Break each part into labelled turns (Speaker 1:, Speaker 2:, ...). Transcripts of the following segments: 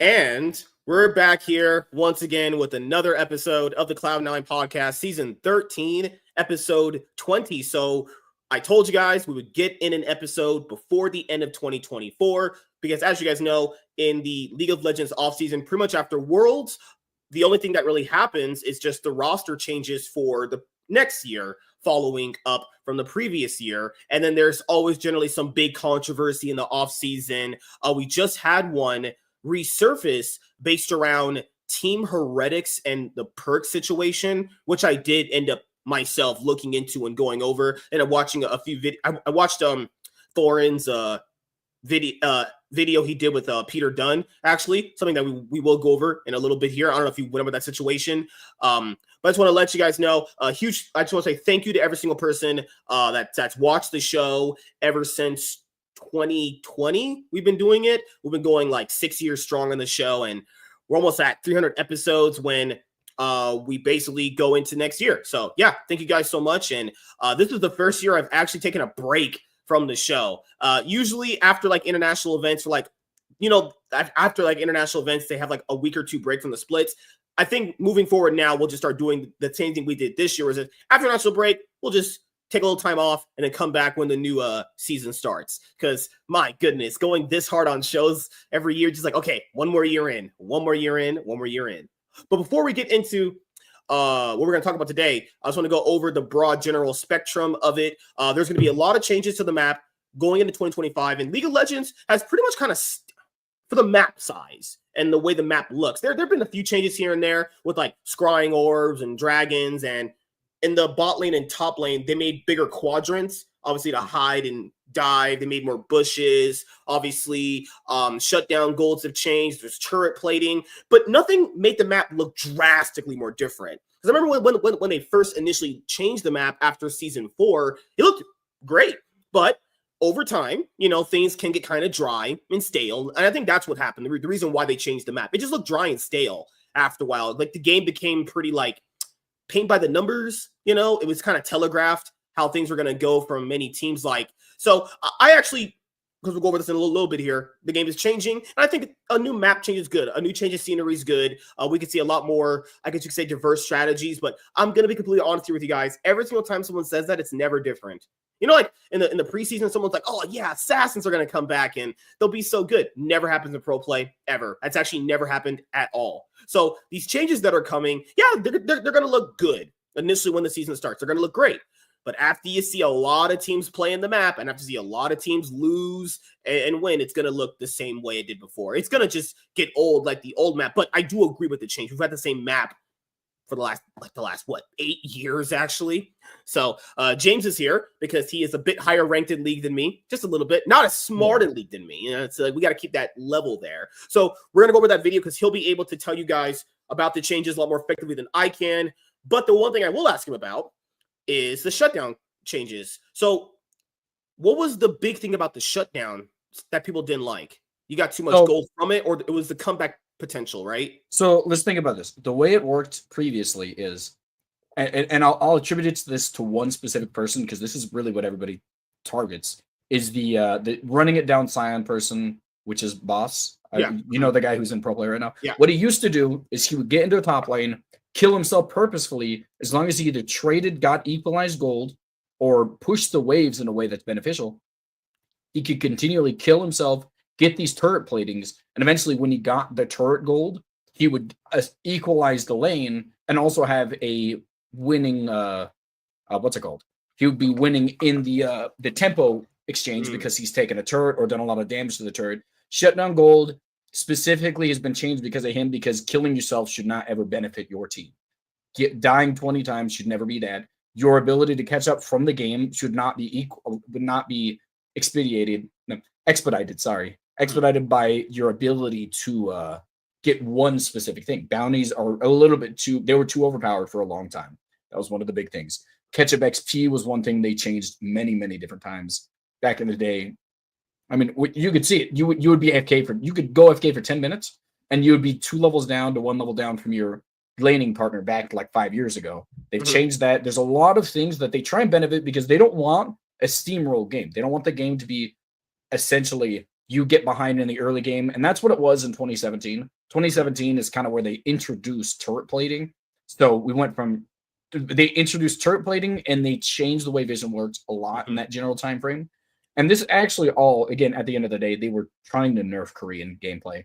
Speaker 1: And we're back here once again with another episode of the Cloud9 podcast, season 13, episode 20. So I told you guys we would get in an episode before the end of 2024 because, as you guys know, in the League of Legends offseason, pretty much after Worlds, the only thing that really happens is just the roster changes for the next year following up from the previous year. And then there's always generally some big controversy in the offseason. We just had one resurface based around Team Heretics and the perk situation, which I did end up myself looking into and going over. And I'm watching a few videos. I watched Thorin's video he did with Peter Dunn, actually, something that we will go over in a little bit here. I don't know if you went over that situation. But I just want to let you guys know, I just want to say thank you to every single person that's watched the show ever since 2020. We've been doing it. We've been going like 6 years strong on the show, and we're almost at 300 episodes when we basically go into next year. So yeah, thank you guys so much. And this is the first year I've actually taken a break from the show. Usually after like international events, for like, after like international events, they have like a week or two break from the splits. I think moving forward now, we'll just start doing the same thing we did this year. Was that after international break, we'll just take a little time off and then come back when the new season starts. Because my goodness, going this hard on shows every year, just like, okay, one more year in. But before we get into what we're going to talk about today, I just want to go over the broad general spectrum of it. There's going to be a lot of changes to the map going into 2025, and League of Legends has pretty much kind of for the map size and the way the map looks. There have been a few changes here and there with like scrying orbs and dragons, and in the bot lane and top lane, they made bigger quadrants, obviously to hide and dive. They made more bushes. Obviously, shutdown golds have changed. There's turret plating, but nothing made the map look drastically more different. Because I remember when they first initially changed the map after season 4, it looked great, but over time, things can get kind of dry and stale. And I think that's what happened. The reason why they changed the map, it just looked dry and stale after a while. Like the game became pretty like paint by the numbers, it was kind of telegraphed how things were going to go from many teams. So I actually, because we'll go over this in a little bit here, the game is changing. And I think a new map change is good. A new change of scenery is good. We could see a lot more, I guess you could say, diverse strategies. But I'm going to be completely honest here with you guys. Every single time someone says that, it's never different. Like in the preseason, someone's like, oh, yeah, Assassins are going to come back and they'll be so good. Never happens in pro play, ever. That's actually never happened at all. So these changes that are coming, yeah, they're going to look good initially when the season starts. They're going to look great. But after you see a lot of teams play in the map and after you see a lot of teams lose and win, it's going to look the same way it did before. It's going to just get old like the old map. But I do agree with the change. We've had the same map for the last 8 years, actually. So James is here because he is a bit higher ranked in League than me, just a little bit. Not as smart in League than me. It's like we got to keep that level there. So we're going to go over that video because he'll be able to tell you guys about the changes a lot more effectively than I can. But the one thing I will ask him about is the shutdown changes. So what was the big thing about the shutdown that people didn't like? You got too much gold from it, or it was the comeback potential, right?
Speaker 2: So let's think about this. The way it worked previously is, and I'll attribute it to this to one specific person because this is really what everybody targets, is the running it down Scion person, which is Boss.
Speaker 1: Yeah.
Speaker 2: The guy who's in pro play right now.
Speaker 1: Yeah.
Speaker 2: What he used to do is he would get into a top lane, kill himself purposefully, as long as he either traded, got equalized gold, or pushed the waves in a way that's beneficial. He could continually kill himself, get these turret platings, and eventually when he got the turret gold, he would equalize the lane and also have a winning, what's it called? He would be winning in the tempo exchange because he's taken a turret or done a lot of damage to the turret. Shutdown gold specifically has been changed because of him, because killing yourself should not ever benefit your team. Dying 20 times should never be that. Your ability to catch up from the game should not be expedited by your ability to get one specific thing. Bounties are a little bit they were too overpowered for a long time. That was one of the big things. Catch-up XP was one thing they changed many, many different times back in the day. I mean, you could see it. You would be AFK you could go AFK for 10 minutes and you would be 2 levels down to 1 level down from your laning partner back like 5 years ago. They've changed that. There's a lot of things that they try and benefit because they don't want a steamroll game. They don't want the game to be essentially you get behind in the early game. And that's what it was in 2017. 2017 is kind of where they introduced turret plating. So we went from, they introduced turret plating and they changed the way vision works a lot in that general time frame. And this actually all, again, at the end of the day, they were trying to nerf Korean gameplay.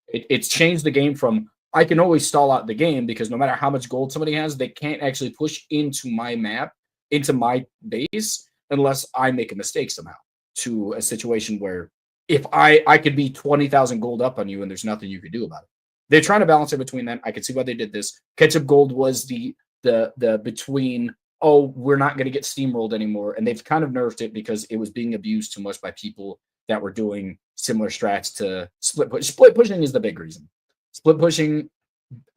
Speaker 2: It's changed the game from, I can always stall out the game because no matter how much gold somebody has, they can't actually push into my map, into my base, unless I make a mistake somehow, to a situation where if I could be 20,000 gold up on you and there's nothing you could do about it. They're trying to balance it between that. I can see why they did this. Ketchup gold was the between, oh, we're not going to get steamrolled anymore. And they've kind of nerfed it because it was being abused too much by people that were doing similar strats to split push. Split pushing is the big reason. Split pushing,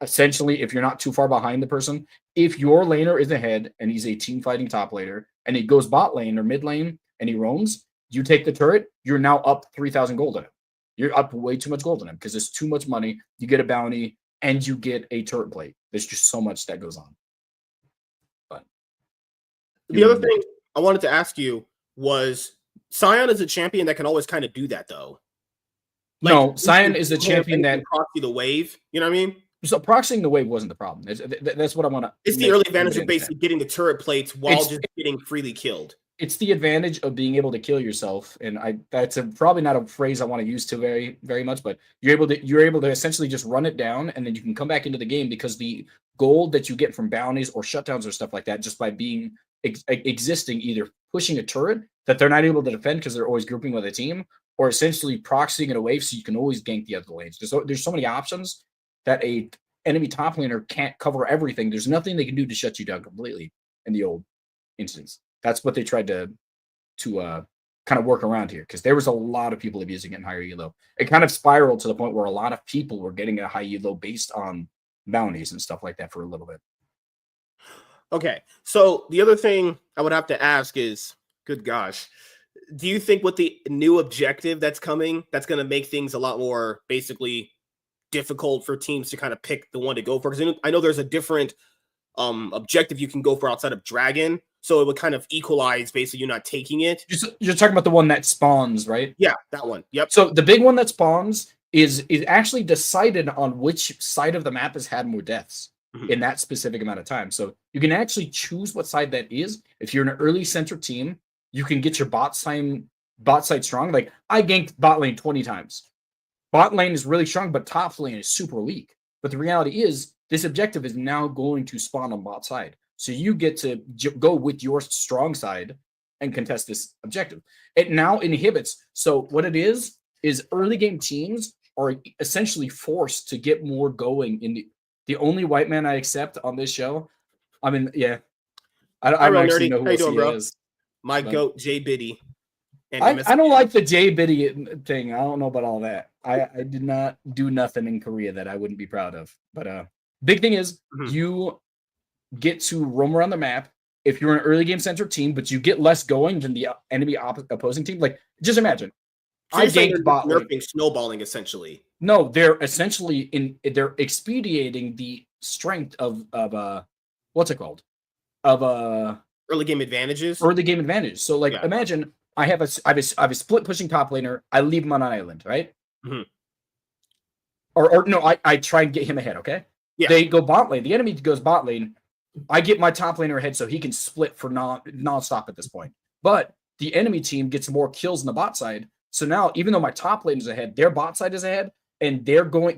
Speaker 2: essentially, if you're not too far behind the person, if your laner is ahead and he's a team fighting top laner and he goes bot lane or mid lane and he roams, you take the turret, you're now up 3,000 gold in him. You're up way too much gold in him because it's too much money. You get a bounty and you get a turret plate. There's just so much that goes on. But
Speaker 1: the other thing I wanted to ask you was, Sion is a champion that can always kind of do that, though.
Speaker 2: Like, no, Sion is a champion that
Speaker 1: proxy the wave. You know what I mean?
Speaker 2: So proxying the wave wasn't the problem. That's what I want to.
Speaker 1: It's the early advantage of basically getting the turret plates while just getting freely killed.
Speaker 2: It's the advantage of being able to kill yourself, and that's probably not a phrase I want to use too very much, but you're able to essentially just run it down, and then you can come back into the game because the gold that you get from bounties or shutdowns or stuff like that, just by being existing, either pushing a turret that they're not able to defend because they're always grouping with a team, or essentially proxying it away so you can always gank the other lanes. There's so many options that a enemy top laner can't cover everything. There's nothing they can do to shut you down completely in the old instance. That's what they tried to kind of work around here, because there was a lot of people abusing it in higher elo. It kind of spiraled to the point where a lot of people were getting a high elo based on bounties and stuff like that for a little bit.
Speaker 1: Okay, so the other thing I would have to ask is, good gosh, do you think with the new objective that's coming, that's going to make things a lot more basically difficult for teams to kind of pick the one to go for? Because I know there's a different objective you can go for outside of Dragon, so it would kind of equalize basically you not taking it.
Speaker 2: You're talking about the one that spawns, right?
Speaker 1: Yeah, that one. Yep.
Speaker 2: So the big one that spawns is actually decided on which side of the map has had more deaths in that specific amount of time. So you can actually choose what side that is. If you're an early center team, you can get your bot side strong. Like, I ganked bot lane 20 times. Bot lane is really strong, but top lane is super weak. But the reality is, this objective is now going to spawn on bot side. So you get to go with your strong side and contest this objective. It now inhibits. So what it is early game teams are essentially forced to get more going in the only white man I accept on this show. I mean, yeah. I don't actually know who else he is.
Speaker 1: My goat, Jay Biddy.
Speaker 2: I don't like the Jay Biddy thing. I don't know about all that. I did not do nothing in Korea that I wouldn't be proud of. But big thing is you get to roam around the map if you're an early game centric team, but you get less going than the enemy opposing team. Like, just imagine.
Speaker 1: So I ganked bot lane. Snowballing essentially.
Speaker 2: No, they're essentially they're expediting the strength of what's it called? Of
Speaker 1: early game advantages.
Speaker 2: Early game advantage. So like, imagine I have a split pushing top laner. I leave him on an island, right? Or no, I try and get him ahead. Okay. Yeah. They go bot lane. The enemy goes bot lane. I get my top laner ahead so he can split for non-stop at this point. But the enemy team gets more kills on the bot side. So now, even though my top lane is ahead, their bot side is ahead, and the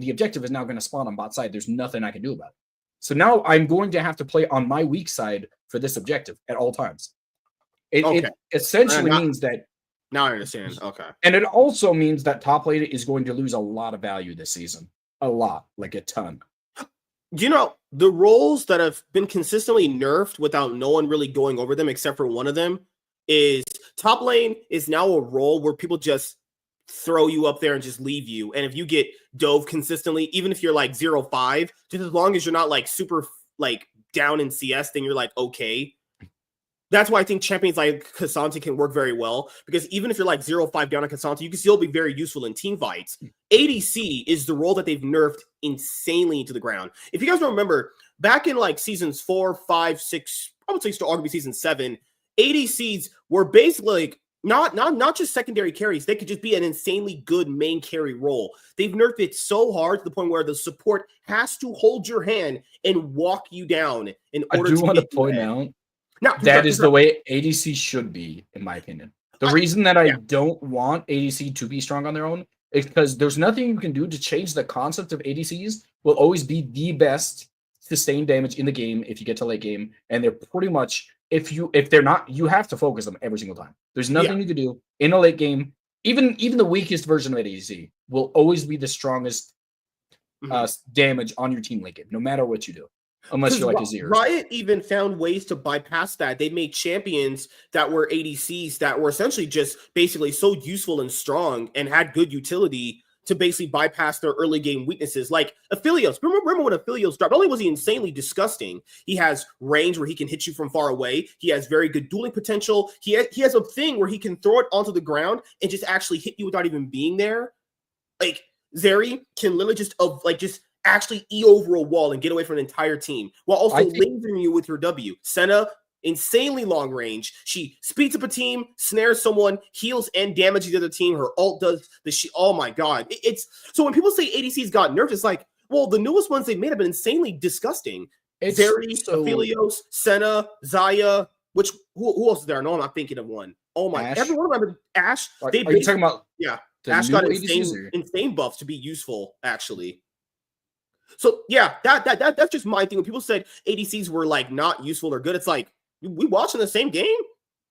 Speaker 2: objective is now going to spawn on bot side. There's nothing I can do about it. So now I'm going to have to play on my weak side for this objective at all times. It essentially means that.
Speaker 1: Now I understand. Okay.
Speaker 2: And it also means that top lane is going to lose a lot of value this season. A lot, like a ton.
Speaker 1: Do you know the roles that have been consistently nerfed without no one really going over them except for one of them is top lane is now a role where people just throw you up there and just leave you. And if you get dove consistently, even if you're like 0-5, just as long as you're not like super like down in CS, then you're like, okay. That's why I think champions like Cassandra can work very well, because even if you're like 0-5 down on Cassandra, you can still be very useful in team fights. ADC is the role that they've nerfed insanely into the ground. If you guys remember, back in like seasons 4, 5, 6, I would say still arguably season 7, ADCs were basically like Not just secondary carries. They could just be an insanely good main carry role. They've nerfed it so hard to the point where the support has to hold your hand and walk you down in
Speaker 2: I
Speaker 1: order
Speaker 2: do
Speaker 1: to
Speaker 2: want to
Speaker 1: get you
Speaker 2: point
Speaker 1: ahead.
Speaker 2: out
Speaker 1: Now,
Speaker 2: that is the way ADC should be, in my opinion. The reason that I
Speaker 1: yeah.
Speaker 2: don't want ADC to be strong on their own is because there's nothing you can do to change the concept of ADCs. Will always be the best sustained damage in the game if you get to late game, and they're pretty much if they're not, you have to focus them every single time. There's nothing you can do in a late game. Even the weakest version of ADC will always be the strongest damage on your team late game, no matter what you do. Unless you're like Azir.
Speaker 1: Riot even found ways to bypass that. They made champions that were ADCs that were essentially just basically so useful and strong and had good utility to basically bypass their early game weaknesses. Like Aphelios. Remember when Aphelios dropped? Not only was he insanely disgusting, he has range where he can hit you from far away. He has very good dueling potential. He has a thing where he can throw it onto the ground and just actually hit you without even being there. Like Zeri can literally just actually E over a wall and get away from an entire team while also lasering you with her W. Senna, insanely long range. She speeds up a team, snares someone, heals and damages the other team. Her ult does the oh my god. It's so when people say ADCs got nerfed, it's like, well, the newest ones they made have been insanely disgusting. Zeri, Aphelios, Senna, Zaya, who else is there? No, I'm not thinking of one. Oh my, everyone remember Ash.
Speaker 2: Are you talking about
Speaker 1: Ash got insane buffs to be useful, actually. So yeah, that's just my thing. When people said ADCs were like not useful or good, it's like we watching the same game.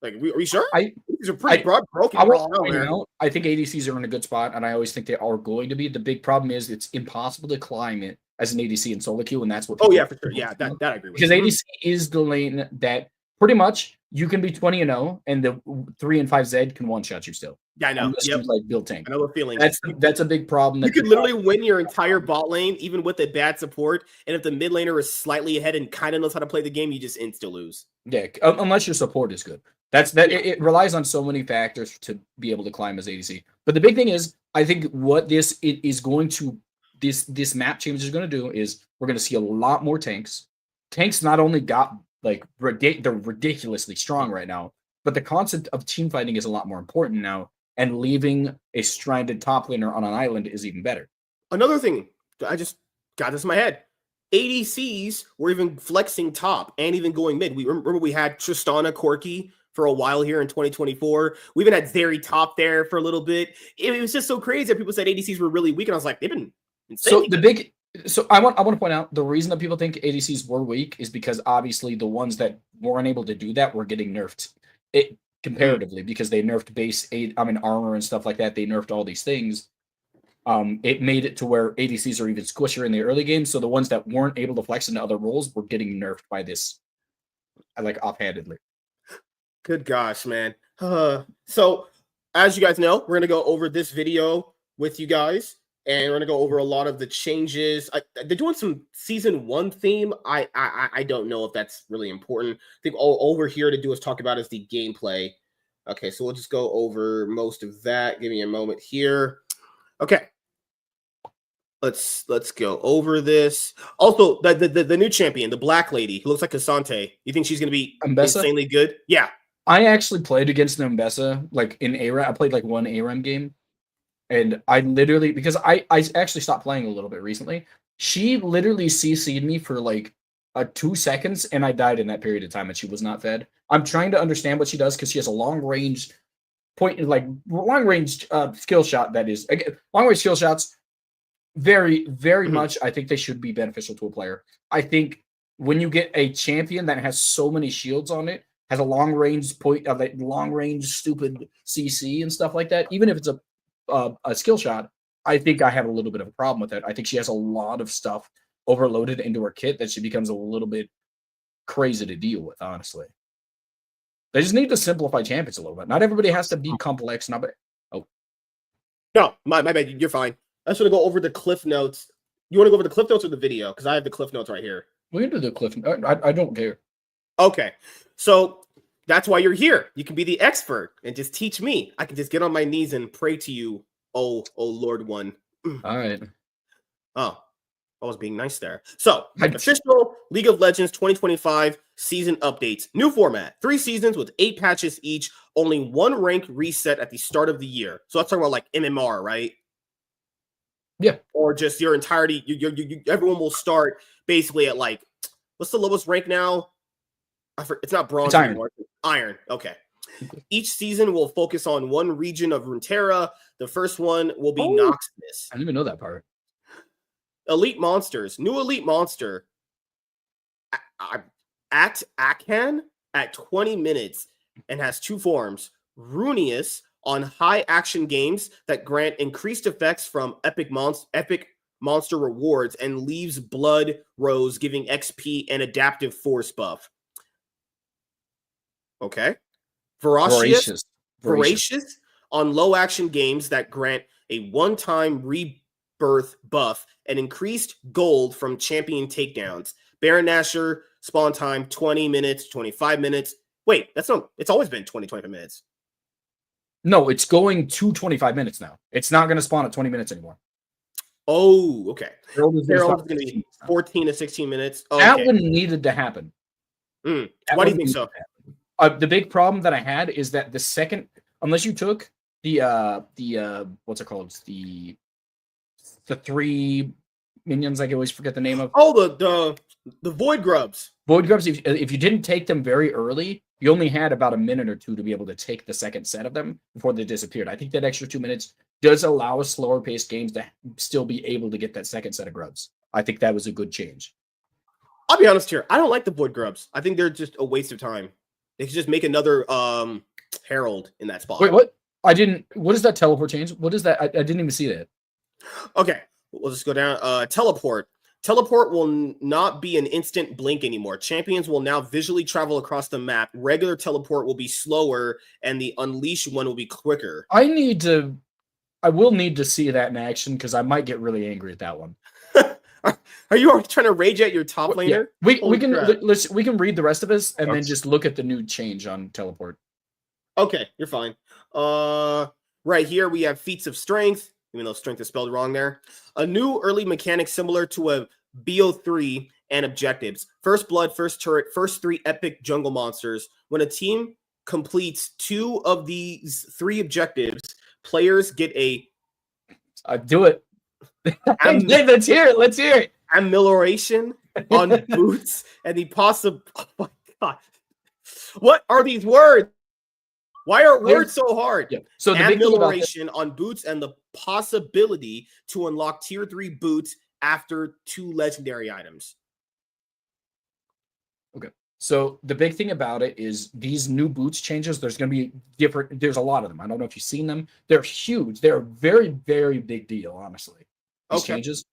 Speaker 1: Like, are we sure? These are pretty broken.
Speaker 2: I think ADCs are in a good spot, and I always think they are going to be. The big problem is it's impossible to climb it as an ADC in solo queue, and that's what.
Speaker 1: Oh yeah, for sure. Yeah, that I agree with.
Speaker 2: Because ADC is the lane that pretty much you can be 20-0, and the 3 and 5 Z can one shot you still.
Speaker 1: Yeah, I know.
Speaker 2: Unless you like build tank.
Speaker 1: I know the feeling.
Speaker 2: That's a big problem.
Speaker 1: You could literally win your entire bot lane, even with a bad support. And if the mid laner is slightly ahead and kind of knows how to play the game, you just insta lose.
Speaker 2: Yeah, unless your support is good. It relies on so many factors to be able to climb as ADC. But the big thing is, I think what this map change is going to do is we're going to see a lot more tanks. Tanks not only got they're ridiculously strong right now, but the concept of team fighting is a lot more important now. And leaving a stranded top laner on an island is even better.
Speaker 1: Another thing, I just got this in my head. ADCs were even flexing top and even going mid. We remember we had Tristana Corki for a while here in 2024. We even had Zeri top there for a little bit. It was just so crazy that people said ADCs were really weak, and I was like, they've been insane.
Speaker 2: So I want to point out the reason that people think ADCs were weak is because obviously the ones that weren't able to do that were getting nerfed. Comparatively, because they nerfed base armor and stuff like that. They nerfed all these things. It made it to where ADCs are even squishier in the early game. So the ones that weren't able to flex into other roles were getting nerfed by this, like offhandedly.
Speaker 1: Good gosh, man. So as you guys know, we're gonna go over this video with you guys, and we're gonna go over a lot of the changes. They're doing some season 1 theme. I don't know if that's really important. I think all we're here to do is talk about is the gameplay. Okay, so we'll just go over most of that. Give me a moment here. Okay, let's go over this. Also, the new champion, the black lady who looks like Asante. You think she's gonna be insanely good? Yeah,
Speaker 2: I actually played against Mbessa like in ARAM. I played like one ARAM game. And I literally, because I actually stopped playing a little bit recently, she literally CC'd me for like 2 seconds, and I died in that period of time, and she was not fed. I'm trying to understand what she does because she has a long-range skill shot that is, again, long-range skill shots, very, very much, I think they should be beneficial to a player. I think when you get a champion that has so many shields on it, has a long-range long-range stupid CC and stuff like that, even if it's a skill shot, I think I have a little bit of a problem with it. I think she has a lot of stuff overloaded into her kit that she becomes a little bit crazy to deal with, honestly. They just need to simplify champions a little bit. Not everybody has to be complex.
Speaker 1: No, my bad. You're fine. I just want to go over the cliff notes. You want to go over the cliff notes or the video? Because I have the cliff notes right here.
Speaker 2: We can do the cliff. I don't care.
Speaker 1: Okay. So that's why you're here. You can be the expert and just teach me. I can just get on my knees and pray to you, oh Lord one.
Speaker 2: All right.
Speaker 1: Oh, I was being nice there. So, official League of Legends 2025 season updates. New format. 3 seasons with 8 patches each. Only 1 rank reset at the start of the year. So that's talking about like MMR, right?
Speaker 2: Yeah.
Speaker 1: Or just your entirety. Everyone will start basically at like, what's the lowest rank now? It's not bronze anymore. Iron. Okay. Each season will focus on one region of Runeterra. The first one will be Noxus.
Speaker 2: I didn't even know that part.
Speaker 1: Elite monsters. New elite monster. At Arcane at 20 minutes and has 2 forms. Runeus on high action games that grant increased effects from epic monster rewards and leaves Blood Rose giving XP and adaptive force buff. Okay. Voracious on low action games that grant a one-time rebirth buff and increased gold from champion takedowns. Baron Nashor spawn time 20 minutes, 25 minutes. Wait, it's always been 20, 25 minutes.
Speaker 2: No, it's going to 25 minutes now. It's not going to spawn at 20 minutes anymore.
Speaker 1: Oh, okay.
Speaker 2: Herald is
Speaker 1: going to be 14 to 16 minutes. Okay.
Speaker 2: That one needed to happen.
Speaker 1: Why do you think so?
Speaker 2: The big problem that I had is that the second, unless you took the what's it called? The 3 minions, I always forget the name of.
Speaker 1: Oh, the Void Grubs.
Speaker 2: Void Grubs, if you didn't take them very early, you only had about a minute or 2 to be able to take the second set of them before they disappeared. I think that extra 2 minutes does allow slower paced games to still be able to get that second set of grubs. I think that was a good change.
Speaker 1: I'll be honest here. I don't like the Void Grubs. I think they're just a waste of time. They could just make another Herald in that spot.
Speaker 2: Wait, what? What is that teleport change? What is that? I didn't even see that.
Speaker 1: Okay, we'll just go down. Teleport. Teleport will not be an instant blink anymore. Champions will now visually travel across the map. Regular teleport will be slower, and the unleash one will be quicker.
Speaker 2: I will need to see that in action because I might get really angry at that one.
Speaker 1: Are you already trying to rage at your top laner?
Speaker 2: Yeah. We can read the rest of this and then just look at the new change on teleport.
Speaker 1: Okay, you're fine. Right here we have feats of strength, even though strength is spelled wrong there. A new early mechanic similar to a BO3 and objectives. First blood, first turret, first 3 epic jungle monsters. When a team completes 2 of these 3 objectives, players get a
Speaker 2: do it. Let's hear it. Let's hear it.
Speaker 1: Amelioration on boots and the possible. Oh my god! What are these words? Why are words so hard?
Speaker 2: Yeah. So the
Speaker 1: amelioration on boots and the possibility to unlock tier 3 boots after 2 legendary items.
Speaker 2: Okay. So the big thing about it is these new boots changes. There's going to be different. There's a lot of them. I don't know if you've seen them. They're huge. They're a very, very big deal. Honestly, these changes.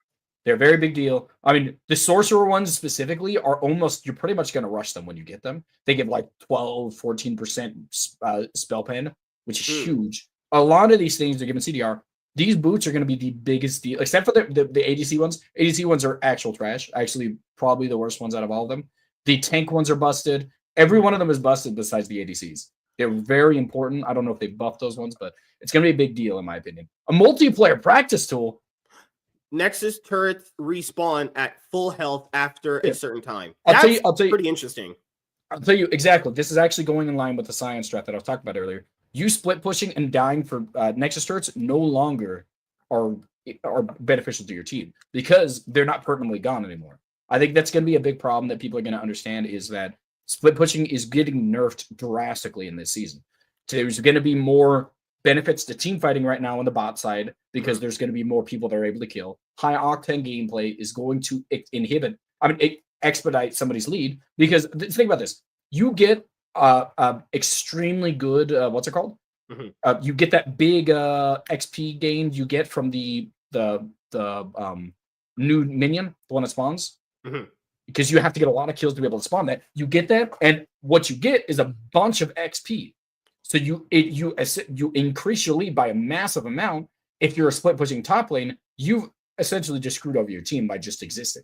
Speaker 2: They're a very big deal. I mean, the sorcerer ones specifically are almost, you're pretty much going to rush them when you get them. They give like 12, 14% spell pen, which is huge. A lot of these things are given CDR. These boots are going to be the biggest deal, except for the ADC ones. ADC ones are actual trash. Actually, probably the worst ones out of all of them. The tank ones are busted. Every one of them is busted besides the ADCs. They're very important. I don't know if they buffed those ones, but it's going to be a big deal in my opinion. A multiplayer practice tool.
Speaker 1: Nexus turrets respawn at full health after a certain time.
Speaker 2: I'll tell you,
Speaker 1: pretty interesting.
Speaker 2: I'll tell you exactly. This is actually going in line with the science strat that I was talking about earlier. You split pushing and dying for Nexus turrets no longer are beneficial to your team because they're not permanently gone anymore. I think that's going to be a big problem that people are going to understand is that split pushing is getting nerfed drastically in this season. So there's going to be more benefits to team fighting right now on the bot side because there's going to be more people that are able to kill. High octane gameplay is going to expedite somebody's lead because think about this. You get extremely good, what's it called? You get that big XP gain you get from the new minion, the one that spawns. Because you have to get a lot of kills to be able to spawn that. You get that, and what you get is a bunch of XP. So you increase your lead by a massive amount. If you're a split pushing top lane, you've essentially just screwed over your team by just existing.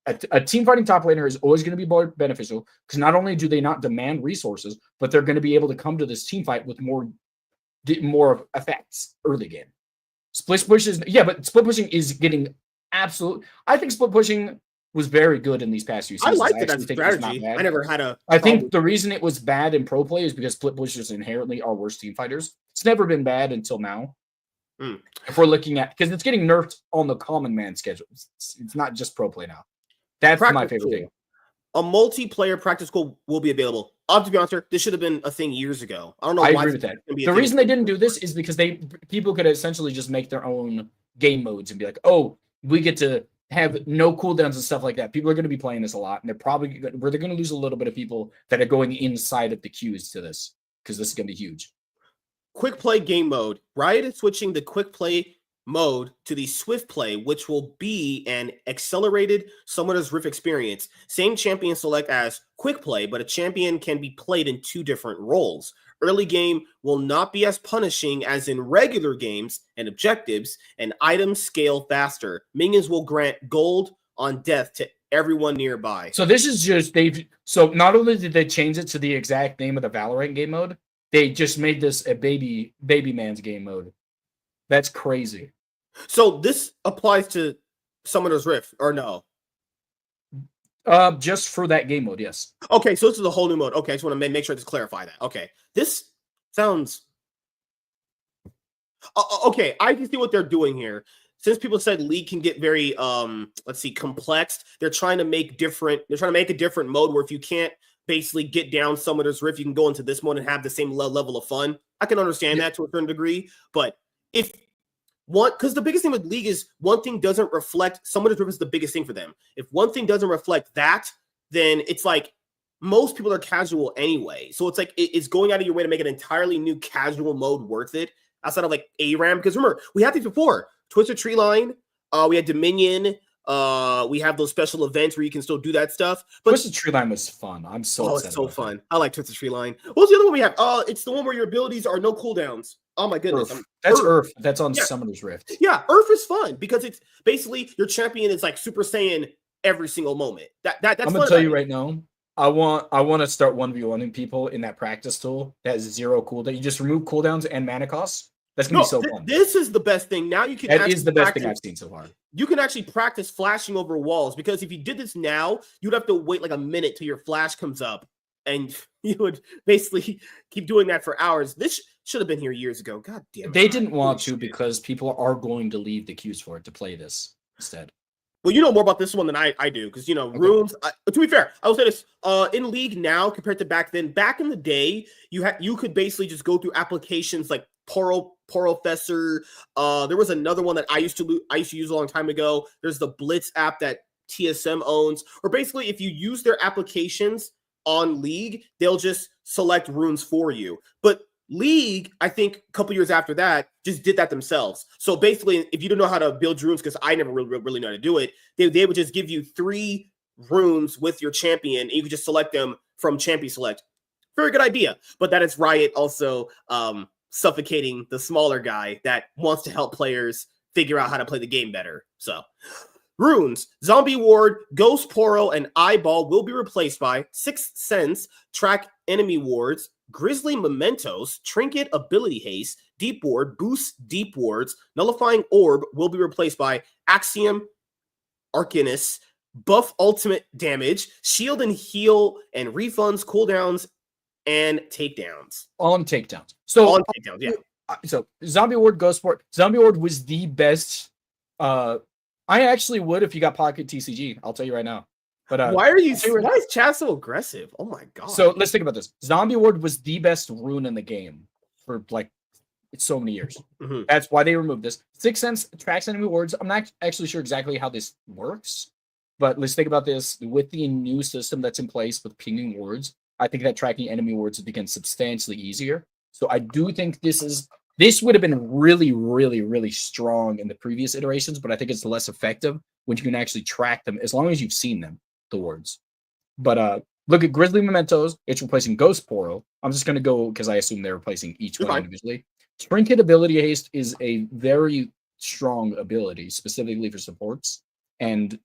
Speaker 2: A team fighting top laner is always going to be more beneficial because not only do they not demand resources, but they're going to be able to come to this team fight with more effects early game. Split pushing is getting absolute. I think split pushing was very good in these past few
Speaker 1: I
Speaker 2: seasons.
Speaker 1: liked it as
Speaker 2: actually
Speaker 1: a
Speaker 2: think it was not
Speaker 1: strategy.
Speaker 2: bad.
Speaker 1: I never had a
Speaker 2: I
Speaker 1: problem.
Speaker 2: think the reason it was bad in pro play is because split pushers inherently are worse team fighters. It's never been bad until now. If we're looking at, because it's getting nerfed on the common man schedule. It's not just pro play now. That's my favorite thing.
Speaker 1: A multiplayer practice school will be available. To be honest, this should have been a thing years ago. I don't know
Speaker 2: I
Speaker 1: why
Speaker 2: agree with that. The reason they didn't do this is because people could essentially just make their own game modes and be like, oh, we get to have no cooldowns and stuff like that. People are going to be playing this a lot, and they're going to lose a little bit of people that are going inside of the queues to this, because this is going to be huge.
Speaker 1: Quick play game mode. Riot is switching the quick play mode to the swift play, which will be an accelerated Summoner's Rift experience. Same champion select as quick play, but a champion can be played in 2 different roles. Early game will not be as punishing as in regular games, and objectives and items scale faster. Minions will grant gold on death to everyone nearby.
Speaker 2: So this is just so not only did they change it to the exact name of the Valorant game mode, they just made this a baby man's game mode. That's crazy.
Speaker 1: So this applies to Summoner's Rift, or no?
Speaker 2: Just for that game mode, yes.
Speaker 1: Okay, so this is a whole new mode. Okay, I just want to make sure to clarify that. Okay, this sounds... okay, I can see what they're doing here. Since people said League can get very, complex, they're trying to make a different mode where if you can't basically get down Summoner's Rift, you can go into this mode and have the same level of fun. I can understand that to a certain degree, but because the biggest thing with League is one thing doesn't reflect, Summoner's Rift is the biggest thing for them. If one thing doesn't reflect that, then it's like most people are casual anyway. So it's like it's going out of your way to make an entirely new casual mode worth it outside of like ARAM. Because remember, we had these before. Twisted Tree Line, we had Dominion, we have those special events where you can still do that stuff. But
Speaker 2: Twisted Tree Line was fun. I'm so upset.
Speaker 1: It's so fun. That. I like Twisted Tree Line. What's the other one we have? It's the one where your abilities are no cooldowns. Oh my goodness.
Speaker 2: That's Earth. That's on Summoner's Rift.
Speaker 1: Yeah, Earth is fun because it's basically your champion is like Super Saiyan every single moment. That's
Speaker 2: I'm gonna tell you right now. I want to start 1v1ing people in that practice tool that has 0 cooldown. You just remove cooldowns and mana costs. That's gonna be so fun.
Speaker 1: This is the best thing. Now you can.
Speaker 2: That is the best thing I've seen so far.
Speaker 1: You can actually practice flashing over walls, because if you did this now, you'd have to wait like a minute till your flash comes up, and you would basically keep doing that for hours. This should have been here years ago. God damn it.
Speaker 2: They didn't want to, because people are going to leave the queues for it to play this instead.
Speaker 1: Well, you know more about this one than I do, because, rooms. To be fair, I will say this: in League now compared to back then. Back in the day, you could basically just go through applications like Porofessor. There was another one that I used to use a long time ago. There's the Blitz app that TSM owns, or basically if you use their applications on League, they'll just select runes for you. But League, I think a couple years after that, just did that themselves. So basically, if you don't know how to build runes, because I never really know how to do it, they would just give you 3 runes with your champion, and you could just select them from Champion Select. Very good idea. But that is Riot also suffocating the smaller guy that wants to help players figure out how to play the game better. So, runes, Zombie Ward, Ghost Poro, and Eyeball will be replaced by Sixth Sense, track enemy wards, Grizzly Mementos, Trinket Ability Haste, Deep Ward, boost Deep Wards, Nullifying Orb will be replaced by Axiom, Arcanus, buff ultimate damage, shield and heal, and refunds, cooldowns, and takedowns.
Speaker 2: On takedowns. So
Speaker 1: on takedowns, yeah.
Speaker 2: So Zombie Ward, Ghost Port. Zombie Ward was the best. I actually would if you got Pocket TCG. I'll tell you right now. But
Speaker 1: why is chat so aggressive? Oh my god.
Speaker 2: So let's think about this. Zombie Ward was the best rune in the game for like so many years.
Speaker 1: Mm-hmm.
Speaker 2: That's why they removed this. Sixth Sense tracks enemy wards. I'm not actually sure exactly how this works, but let's think about this. With the new system that's in place with pinging wards, I think that tracking enemy wards has become substantially easier. So I do think this would have been really, really, really strong in the previous iterations, but I think it's less effective when you can actually track them as long as you've seen them, the wards. But look at Grizzly Mementos. It's replacing Ghost Poro. I'm just going to go because I assume they're replacing each one individually. Trinket Ability Haste is a very strong ability, specifically for supports. And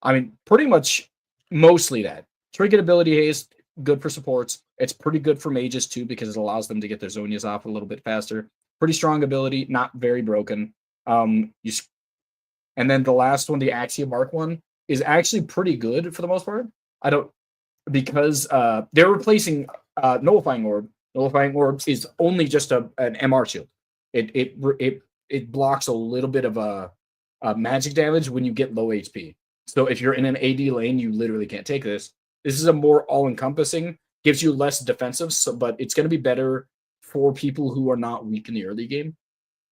Speaker 2: I mean, pretty much mostly that. Trinket Ability Haste, good for supports. It's pretty good for mages too, because it allows them to get their Zonias off a little bit faster. Pretty strong ability, not very broken. And then the last one, the Axiom Mark one, is actually pretty good for the most part. I don't because they're replacing nullifying orb. Nullifying orb is only just an MR shield. It blocks a little bit of a magic damage when you get low HP. So if you're in an AD lane, you literally can't take this. This is a more all-encompassing, gives you less defensive, but it's going to be better for people who are not weak in the early game,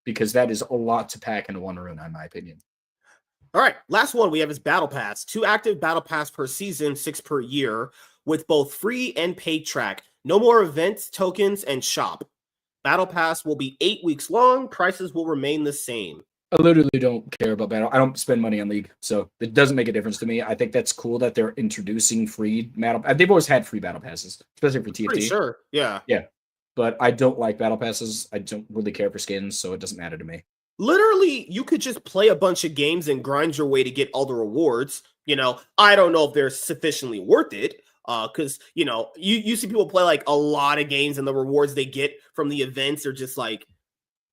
Speaker 2: because that is a lot to pack into one rune, in my opinion.
Speaker 1: All right, last one we have is Battle Pass. 2 active Battle Pass per season, 6 per year, with both free and paid track. No more events, tokens, and shop. Battle Pass will be 8 weeks long. Prices will remain the same.
Speaker 2: I literally don't care about Battle. I don't spend money on League, so it doesn't make a difference to me. I think that's cool that they're introducing free Battle. They've always had free Battle Passes, especially for TFT.
Speaker 1: Pretty sure, yeah.
Speaker 2: Yeah, but I don't like Battle Passes. I don't really care for skins, so it doesn't matter to me.
Speaker 1: Literally, you could just play a bunch of games and grind your way to get all the rewards. You know, I don't know if they're sufficiently worth it. Because you know, you see people play like a lot of games and the rewards they get from the events are just like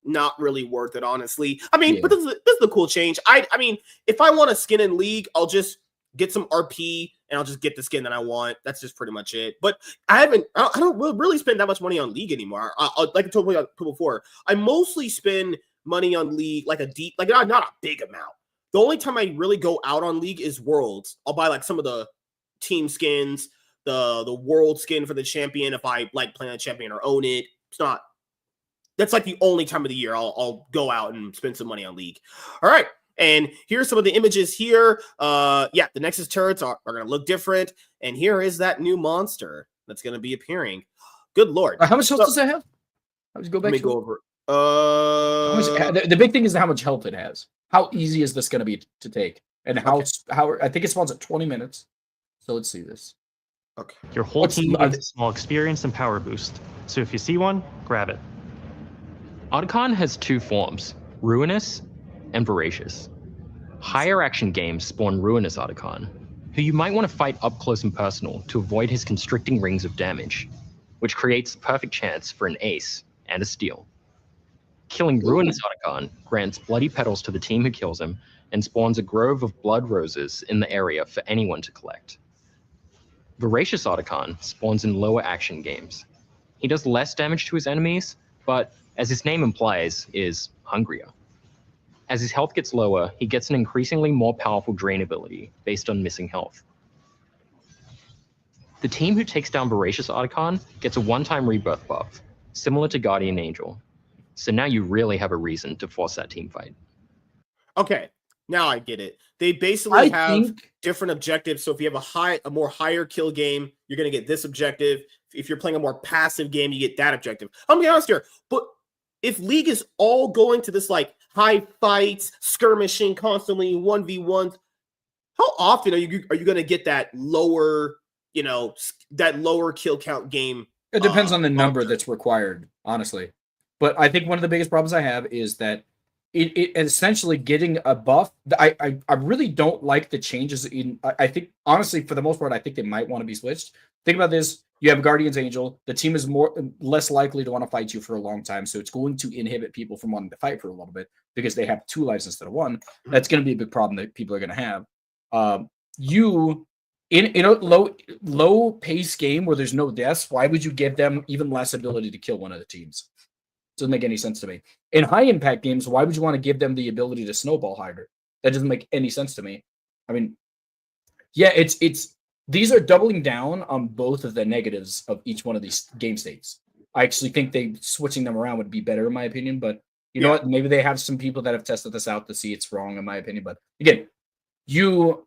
Speaker 1: not really worth it, honestly. I mean, but this is the cool change. I mean, if I want a skin in League, I'll just get some RP and I'll just get the skin that I want. That's just pretty much it. But I don't really spend that much money on League anymore. Like I told you before, I mostly spend money on League like not a big amount. The only time I really go out on League is Worlds. I'll buy like some of the team skins, the world skin for the champion if I like playing a champion or own it. That's like the only time of the year I'll go out and spend some money on League. All right. And here's some of the images here. The Nexus turrets are going to look different. And here is that new monster that's going to be appearing. Good Lord.
Speaker 2: How much health does that have? Let's go back.
Speaker 1: Let me go over.
Speaker 2: The big thing is how much health it has. How easy is this going to be to take? And how I think it spawns at 20 minutes. So let's see this.
Speaker 3: Okay. Your whole team needs a small experience and power boost. So if you see one, grab it. Arcane has 2 forms, Ruinous and Voracious. Higher action games spawn Ruinous Arcane, who you might want to fight up close and personal to avoid his constricting rings of damage, which creates the perfect chance for an ace and a steal. Killing Ruinous Arcane grants bloody petals to the team who kills him and spawns a grove of blood roses in the area for anyone to collect. Voracious Arcane spawns in lower action games. He does less damage to his enemies, but as his name implies, is hungrier. As his health gets lower, he gets an increasingly more powerful drain ability based on missing health. The team who takes down Voracious Arcane gets a one-time rebirth buff, similar to Guardian Angel. So now you really have a reason to force that team fight.
Speaker 1: Okay, now I get it. They basically have different objectives. So if you have a more higher kill game, you're going to get this objective. If you're playing a more passive game, you get that objective. I'm going to be honest here, but if League is all going to this like high fights, skirmishing constantly, 1v1s, how often are you going to get that lower, that lower kill count game?
Speaker 2: It depends on the number that's required, honestly. But I think one of the biggest problems I have is that it essentially getting a buff. I really don't like the changes in. I think honestly, for the most part, I think they might want to be switched. Think about this: you have Guardian's Angel. The team is less likely to want to fight you for a long time, so it's going to inhibit people from wanting to fight for a little bit because they have 2 lives instead of 1. That's going to be a big problem that people are going to have. In a low pace game where there's no deaths, why would you give them even less ability to kill one of the teams? Doesn't make any sense to me. In high impact games, why would you want to give them the ability to snowball harder? That doesn't make any sense to me. I mean, yeah, it's these are doubling down on both of the negatives of each one of these game states. I actually think switching them around would be better in my opinion, but you know what? Maybe they have some people that have tested this out to see it's wrong in my opinion. But again, you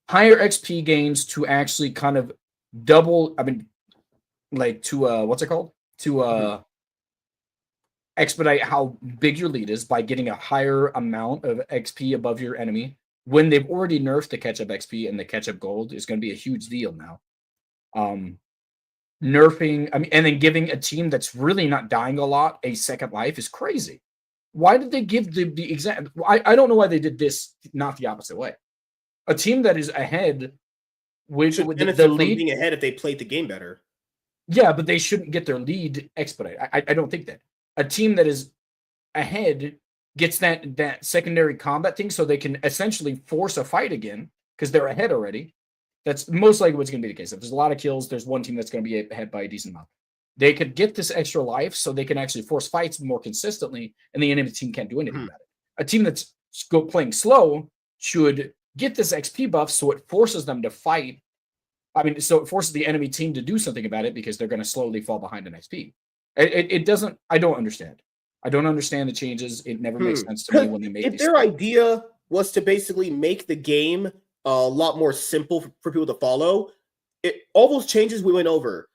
Speaker 2: higher XP games to actually kind of double, like to what's it called? To expedite how big your lead is by getting a higher amount of XP above your enemy when they've already nerfed the catch-up XP and the catch-up gold is going to be a huge deal now. Nerfing, and then giving a team that's really not dying a lot a second life is crazy. Why did they give the exact? I don't know why they did this, not the opposite way. A team that is ahead, with the lead
Speaker 1: being ahead if they played the game better.
Speaker 2: Yeah, but they shouldn't get their lead expedite. I don't think that. A team that is ahead gets that secondary combat thing so they can essentially force a fight again because they're ahead already. That's most likely what's going to be the case. If there's a lot of kills, there's one team that's going to be ahead by a decent amount. They could get this extra life so they can actually force fights more consistently, and the enemy team can't do anything about it. A team that's playing slow should get this XP buff so it forces them to fight. I mean, so it forces the enemy team to do something about it because they're going to slowly fall behind in XP. It doesn't. I don't understand. I don't understand the changes. It never makes sense to me when they make.
Speaker 1: If their idea was to basically make the game a lot more simple for people to follow, all those changes we went over.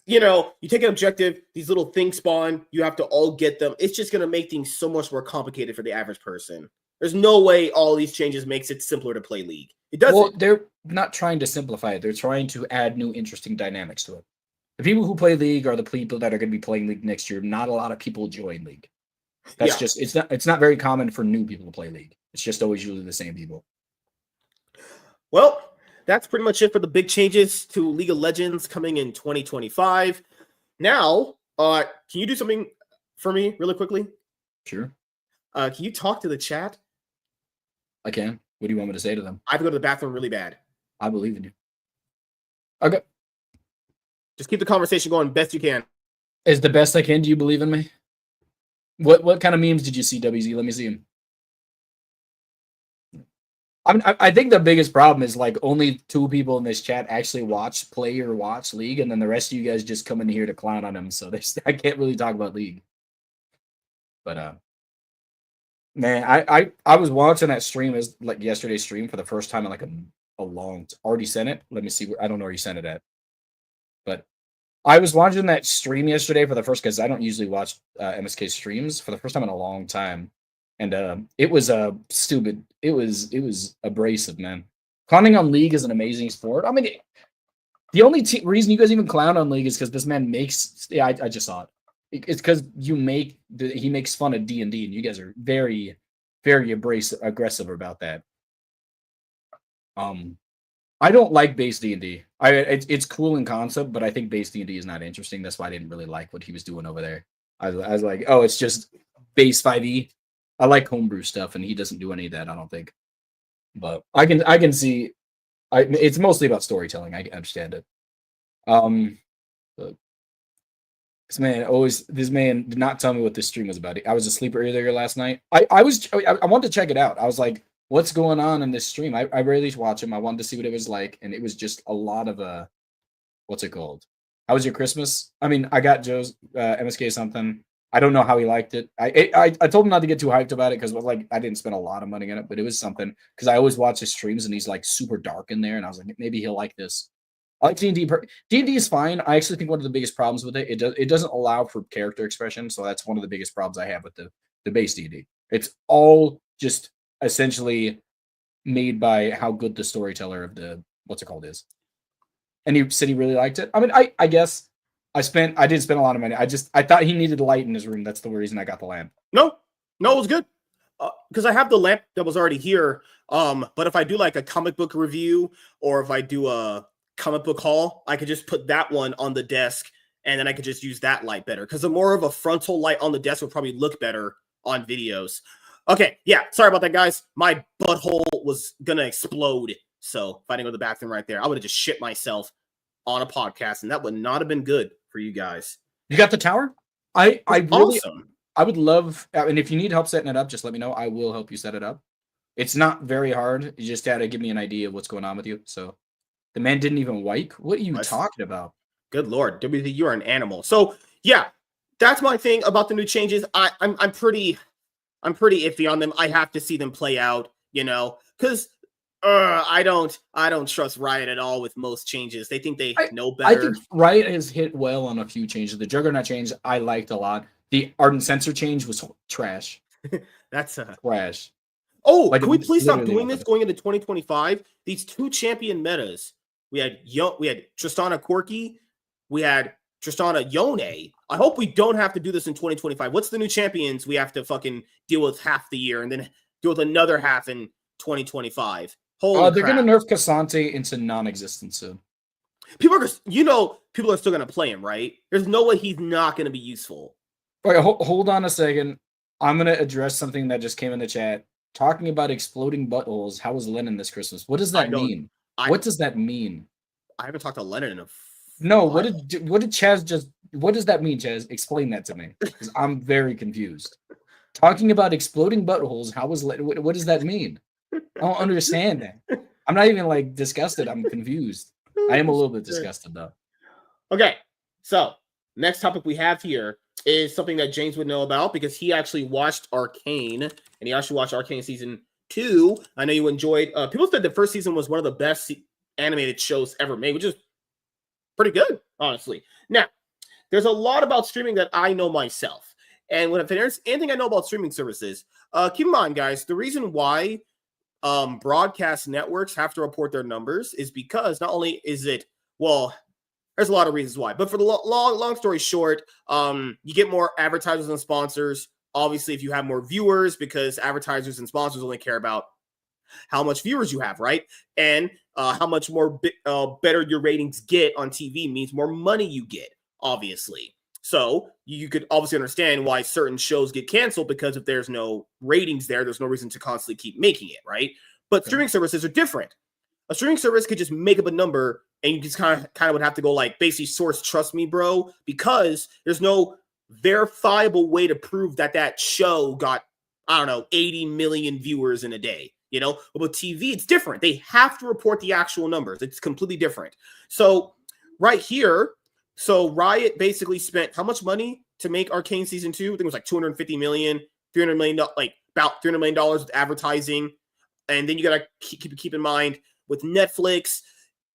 Speaker 1: You take an objective, these little things spawn, you have to all get them. It's just going to make things so much more complicated for the average person. There's no way all these changes makes it simpler to play League. It doesn't.
Speaker 2: Well, they're not trying to simplify it. They're trying to add new interesting dynamics to it. The people who play League are the people that are going to be playing League next year. Not a lot of people join League. That's just it's not very common for new people to play League. It's just always usually the same people.
Speaker 1: Well, that's pretty much it for the big changes to League of Legends coming in 2025. Now, can you do something for me really quickly?
Speaker 2: Sure.
Speaker 1: Can you talk to the chat?
Speaker 2: I can. What do you want me to say to them?
Speaker 1: I have to go to the bathroom really bad.
Speaker 2: I believe in you. Okay.
Speaker 1: Just keep the conversation going best you can.
Speaker 2: As the best I can, do you believe in me? What kind of memes did you see, WZ? Let me see them. I think the biggest problem is like only 2 people in this chat actually watch League, and then the rest of you guys just come in here to clown on them. So I can't really talk about League. But man, I was watching that stream as like yesterday's stream for the first time in like a long. Already sent it. Let me see. I don't know where you sent it at. But I was watching that stream yesterday for the first because I don't usually watch MSK streams for the first time in a long time. And it was stupid. It was abrasive, man. Clowning on League is an amazing sport. I mean, the only reason you guys even clown on League is because this man makes. Yeah, I just saw it. It's because he makes fun of D&D, and you guys are very, very aggressive about that. I don't like base D&D. It's cool in concept, but I think base D&D is not interesting. That's why I didn't really like what he was doing over there. I was like, oh, it's just base 5e. I like homebrew stuff, and he doesn't do any of that, I don't think. But I can see. It's mostly about storytelling. I understand it. But this man did not tell me what this stream was about. I was asleep earlier last night. I wanted to check it out. I was like, what's going on in this stream? I rarely watch him. I wanted to see what it was like, and it was just a lot of what's it called? How was your Christmas? I mean, I got Joe's MSK something. I don't know how he liked it. I told him not to get too hyped about it because like I didn't spend a lot of money on it, but it was something because I always watch his streams and he's like super dark in there, and I was like, maybe he'll like this. I like D&D. D&D is fine. I actually think one of the biggest problems with it, it doesn't allow for character expression, so that's one of the biggest problems I have with the base D&D. It's all just essentially made by how good the storyteller of the what's it called is. And he said he really liked it. I mean, I guess I didn't spend a lot of money. I thought he needed light in his room. That's the reason I got the lamp.
Speaker 1: No, it was good. Because I have the lamp that was already here. But if I do like a comic book review or if I do a comic book haul, I could just put that one on the desk and then I could just use that light better. Because the more of a frontal light on the desk would probably look better on videos. Okay, yeah, sorry about that, guys. My butthole was gonna explode. So if I didn't go to the bathroom right there, I would have just shit myself on a podcast, and that would not have been good for you guys.
Speaker 2: You got the tower? I really
Speaker 1: awesome.
Speaker 2: I would love, and if you need help setting it up, just let me know. I will help you set it up. It's not very hard. You just got to give me an idea of what's going on with you. So the man didn't even wipe. What are you talking about?
Speaker 1: Good Lord, WZ, you're an animal. So yeah, that's my thing about the new changes. I'm pretty iffy on them. I have to see them play out, because I don't trust Riot at all with most changes. They think they know better.
Speaker 2: I think Riot has hit well on a few changes. The Juggernaut change I liked a lot. The Ardent Sensor change was trash.
Speaker 1: That's
Speaker 2: trash.
Speaker 1: Oh, like, can we please stop doing this going into 2025? These 2 champion metas. We had Tristana Corki. We had Tristana Yone. I hope we don't have to do this in 2025. What's the new champions we have to fucking deal with half the year and then deal with another half in 2025? Holy
Speaker 2: they're
Speaker 1: crap.
Speaker 2: going to nerf Cassante into non-existence soon.
Speaker 1: People are still going to play him, right? There's no way he's not going to be useful.
Speaker 2: Wait, hold on a second. I'm going to address something that just came in the chat. talking about exploding buttholes. How was Lennon this Christmas? What does that mean? What does that mean?
Speaker 1: I haven't talked to Lennon in a
Speaker 2: No,
Speaker 1: while.
Speaker 2: what did Chaz just? What does that mean, Chaz? Explain that to me, because I'm very confused. Talking about exploding buttholes. How was what does that mean? I don't understand that. I'm not even like disgusted. I'm confused. I am a little bit disgusted though.
Speaker 1: Okay, so next topic we have here is something that James would know about because he actually watched Arcane, and he actually watched Arcane season 2. I know you enjoyed. People said the first season was one of the best animated shows ever made, which is pretty good, honestly. Now, there's a lot about streaming that I know myself, and if there's anything I know about streaming services, keep in mind, guys, the reason why broadcast networks have to report their numbers is because not only is it, well, there's a lot of reasons why, but for the long story short, you get more advertisers and sponsors. Obviously, if you have more viewers, because advertisers and sponsors only care about how much viewers you have, right? And how much more better your ratings get on TV means more money you get, obviously. So you could obviously understand why certain shows get canceled, because if there's no ratings there's no reason to constantly keep making it, right? But streaming services are different. A streaming service could just make up a number, and you just kind of would have to go like basically source trust me, bro, because there's no verifiable way to prove that show got, I don't know, 80 million viewers in a day. You know, but with TV, it's different. They have to report the actual numbers. It's completely different. So right here, so Riot basically spent how much money to make Arcane season 2? I think it was like 250 million, $300 million, like about $300 million with advertising. And then you got to keep in mind with Netflix,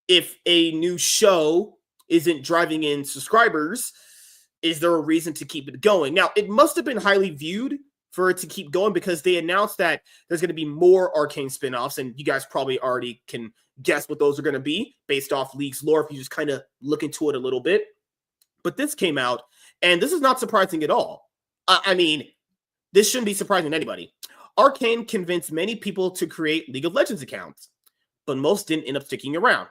Speaker 1: if a new show isn't driving in subscribers, is there a reason to keep it going? Now, it must have been highly viewed for it to keep going, because they announced that there's going to be more Arcane spinoffs, and you guys probably already can guess what those are going to be based off League's lore if you just kind of look into it a little bit. But this came out, and this is not surprising at all. I mean, this shouldn't be surprising to anybody. Arcane convinced many people to create League of Legends accounts, but most didn't end up sticking around.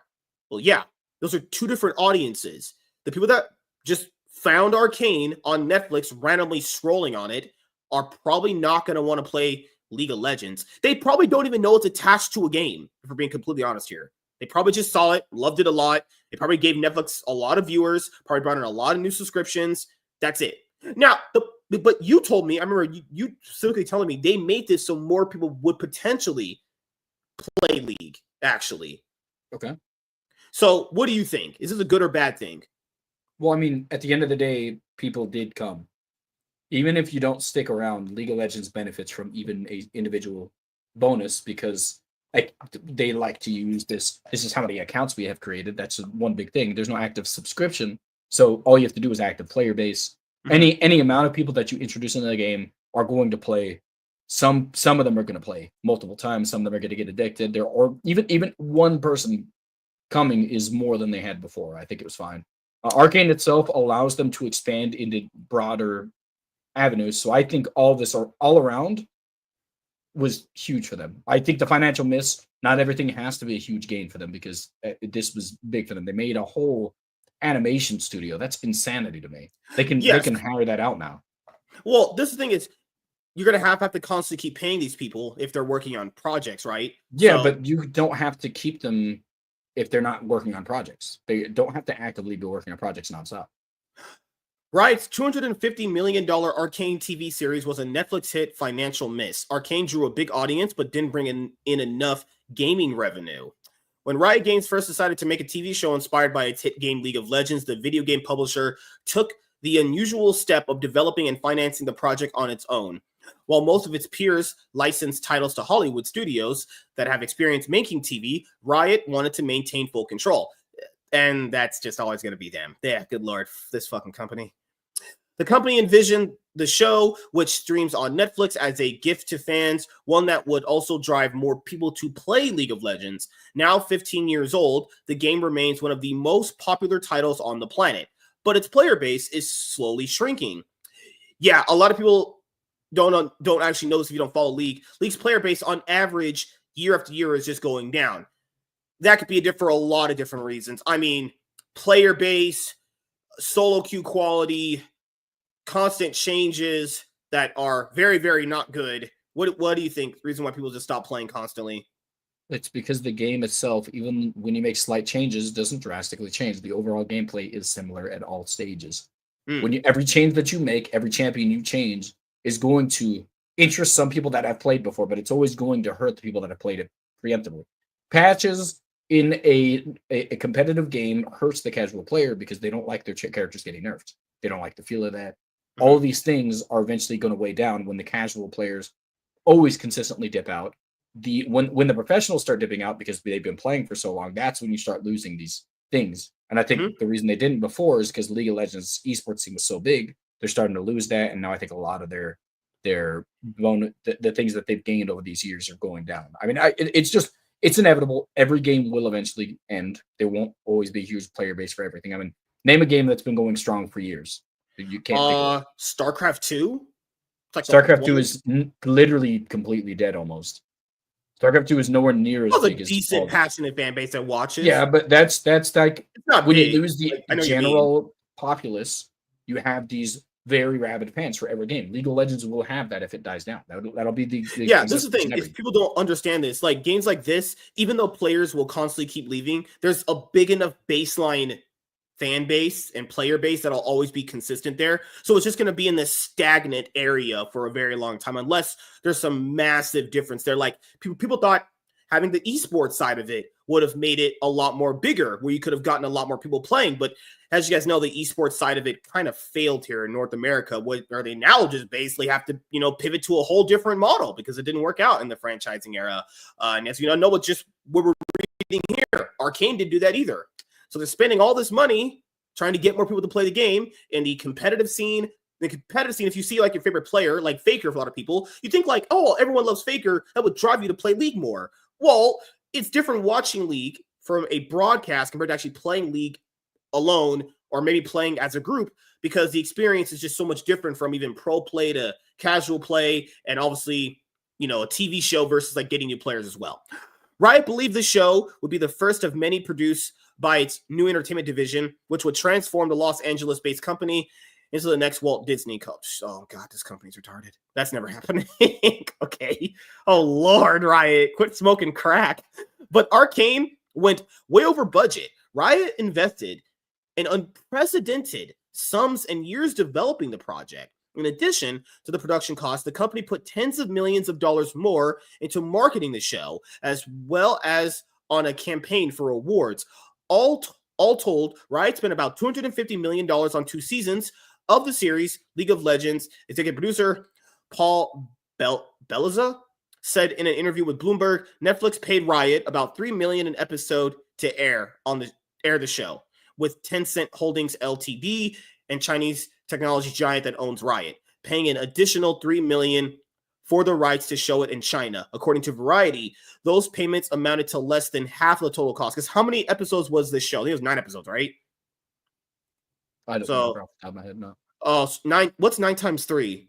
Speaker 1: Well, yeah, those are two different audiences. The people that just found Arcane on Netflix, randomly scrolling on it, are probably not going to want to play League of Legends. They probably don't even know it's attached to a game, if we're being completely honest here. They probably just saw it, loved it a lot. It probably gave Netflix a lot of viewers, probably brought in a lot of new subscriptions. That's it. Now, but you told me, I remember you specifically telling me they made this so more people would potentially play League, actually.
Speaker 2: Okay.
Speaker 1: So what do you think? Is this a good or bad thing?
Speaker 2: Well, I mean, at the end of the day, people did come. Even if you don't stick around, League of Legends benefits from even a individual bonus, because they like to use this. This is how many accounts we have created. That's one big thing. There's no active subscription, so all you have to do is active player base. Mm-hmm. Any amount of people that you introduce into the game are going to play. Some of them are going to play multiple times. Some of them are going to get addicted. Or even one person coming is more than they had before. I think it was fine. Arcane itself allows them to expand into broader avenues. So I think all this all around was huge for them. I think the financial miss, not everything has to be a huge gain for them, because this was big for them. They made a whole animation studio. That's insanity to me. They can hire that out now.
Speaker 1: Well, this thing is, you're going to have to constantly keep paying these people if they're working on projects, right?
Speaker 2: Yeah, so, but you don't have to keep them if they're not working on projects. They don't have to actively be working on projects nonstop.
Speaker 1: Riot's $250 million Arcane TV series was a Netflix hit financial miss. Arcane drew a big audience, but didn't bring in enough gaming revenue. When Riot Games first decided to make a TV show inspired by its hit game League of Legends, the video game publisher took the unusual step of developing and financing the project on its own. While most of its peers licensed titles to Hollywood studios that have experience making TV, Riot wanted to maintain full control. And that's just always going to be them. Yeah, good lord, this fucking company. The company envisioned the show, which streams on Netflix, as a gift to fans, one that would also drive more people to play League of Legends. Now 15 years old, the game remains one of the most popular titles on the planet, but its player base is slowly shrinking. Yeah, a lot of people don't actually notice if you don't follow League. League's player base on average year after year is just going down. That could be for a lot of different reasons. I mean, player base, solo queue quality, constant changes that are very, very not good. What do you think? The reason why people just stop playing constantly?
Speaker 2: It's because the game itself, even when you make slight changes, doesn't drastically change. The overall gameplay is similar at all stages. When every change that you make, every champion you change is going to interest some people that have played before, but it's always going to hurt the people that have played it preemptively. Patches in a competitive game hurts the casual player because they don't like their characters getting nerfed. They don't like the feel of that. All of these things are eventually going to weigh down when the casual players always consistently dip out. When the professionals start dipping out because they've been playing for so long, that's when you start losing these things. And I think the reason they didn't before is because League of Legends esports team was so big, they're starting to lose that, and now I think a lot of the things that they've gained over these years are going down. I mean, it's inevitable. Every game will eventually end. There won't always be a huge player base for everything. I mean, name a game that's been going strong for years. You can't think of it.
Speaker 1: StarCraft 2?
Speaker 2: Like StarCraft 2 is literally completely dead almost. StarCraft 2 is nowhere near as big as
Speaker 1: a decent, passionate fan base that watches.
Speaker 2: Yeah, but that's like when
Speaker 1: big.
Speaker 2: you lose the general populace, you have these very rabid fans for every game. League of Legends will have that if it dies down. That'll be the
Speaker 1: yeah. This is the thing. If people don't understand this, like games like this, even though players will constantly keep leaving, there's a big enough baseline fan base and player base that'll always be consistent there. So it's just going to be in this stagnant area for a very long time, unless there's some massive difference there. Like people thought having the esports side of it would have made it a lot more bigger, where you could have gotten a lot more people playing. But as you guys know, the esports side of it kind of failed here in North America, where they now just basically have to, pivot to a whole different model because it didn't work out in the franchising era. And as you know, what we're reading here, Arcane didn't do that either. So they're spending all this money trying to get more people to play the game in the competitive scene. The competitive scene, if you see like your favorite player, like Faker for a lot of people, you think like, oh, everyone loves Faker. That would drive you to play League more. Well, it's different watching League from a broadcast compared to actually playing League alone or maybe playing as a group, because the experience is just so much different from even pro play to casual play and obviously, a TV show versus like getting new players as well. Riot believed the show would be the first of many produced by its new entertainment division, which would transform the Los Angeles-based company into the next Walt Disney Company. Oh, God, this company's retarded. That's never happening. Okay. Oh, Lord, Riot, quit smoking crack. But Arcane went way over budget. Riot invested in unprecedented sums and years developing the project. In addition to the production costs, the company put tens of millions of dollars more into marketing the show, as well as on a campaign for awards. All told, Riot spent about $250 million on 2 seasons of the series. League of Legends executive producer Paul Belaza said in an interview with Bloomberg, Netflix paid Riot about $3 million an episode to air the show, with Tencent Holdings Ltd and Chinese technology giant that owns Riot, paying an additional $3 million for the rights to show it in China. According to Variety, those payments amounted to less than half of the total cost. Because how many episodes was this show? I think it was 9 episodes, right?
Speaker 2: I don't know off the top of my head, no.
Speaker 1: 9. What's 9 times 3?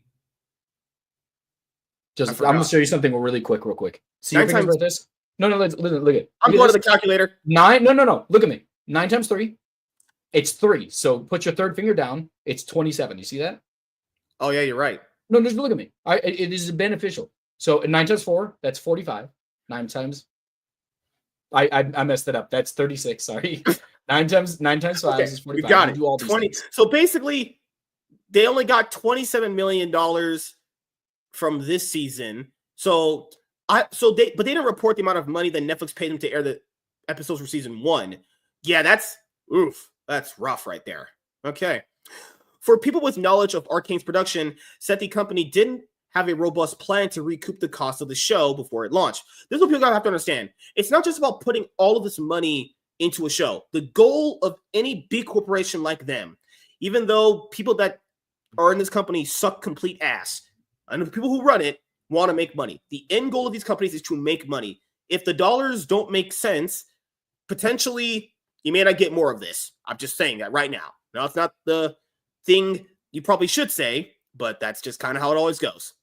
Speaker 2: I'm going to show you something real quick. See your fingers like this? No, look at.
Speaker 1: I'm going to the calculator.
Speaker 2: 9. No. Look at me. 9 times 3. It's 3. So put your third finger down. It's 27. You see that?
Speaker 1: Oh yeah, you're right.
Speaker 2: No, just look at me. It is beneficial. So 9 times 4, that's 45. 9 times. I messed it up. That's 36. Sorry. 9 times 5 is 45.
Speaker 1: You got it.
Speaker 2: Do all these
Speaker 1: 20.
Speaker 2: Things.
Speaker 1: So basically, they only got $27 million from this season. But they didn't report the amount of money that Netflix paid them to air the episodes for season 1. Yeah, that's rough right there. Okay. For people with knowledge of Arcane's production, said the company didn't have a robust plan to recoup the cost of the show before it launched. This is what people gotta have to understand. It's not just about putting all of this money into a show. The goal of any big corporation like them, even though people that are in this company suck complete ass, and the people who run it want to make money. The end goal of these companies is to make money. If the dollars don't make sense, potentially you may not get more of this. I'm just saying that right now. Now, it's not the thing you probably should say, but that's just kind of how it always goes.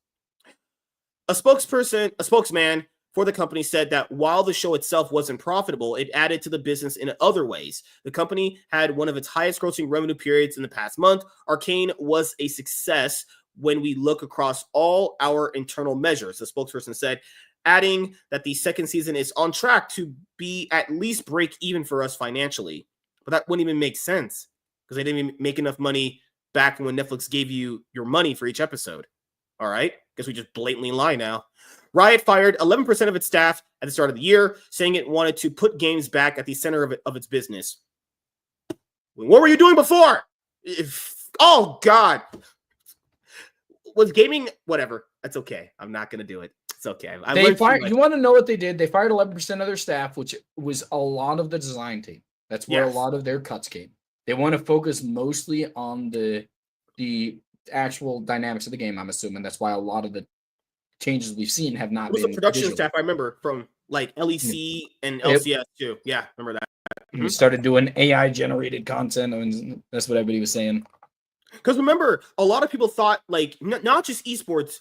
Speaker 1: A spokesman for the company said that while the show itself wasn't profitable, it added to the business in other ways. The company had one of its highest grossing revenue periods in the past month. Arcane was a success when we look across all our internal measures, the spokesperson said, adding that the second season is on track to be at least break even for us financially. But that wouldn't even make sense because they didn't even make enough money back when Netflix gave you your money for each episode. All right? Guess we just blatantly lie now. Riot fired 11% of its staff at the start of the year, saying it wanted to put games back at the center of its business. What were you doing before? Oh, God. Was gaming, whatever. That's okay. I'm not going to do it. It's okay.
Speaker 2: You want to know what they did? They fired 11% of their staff, which was a lot of the design team. That's where a lot of their cuts came. They want to focus mostly on the actual dynamics of the game, I'm assuming. That's why a lot of the changes we've seen have not been
Speaker 1: the production
Speaker 2: visual.
Speaker 1: staff, I remember, from like LEC and LCS too. Yeah, remember that.
Speaker 2: We started doing AI-generated content, and that's what everybody was saying.
Speaker 1: Because remember, a lot of people thought, like, not just esports.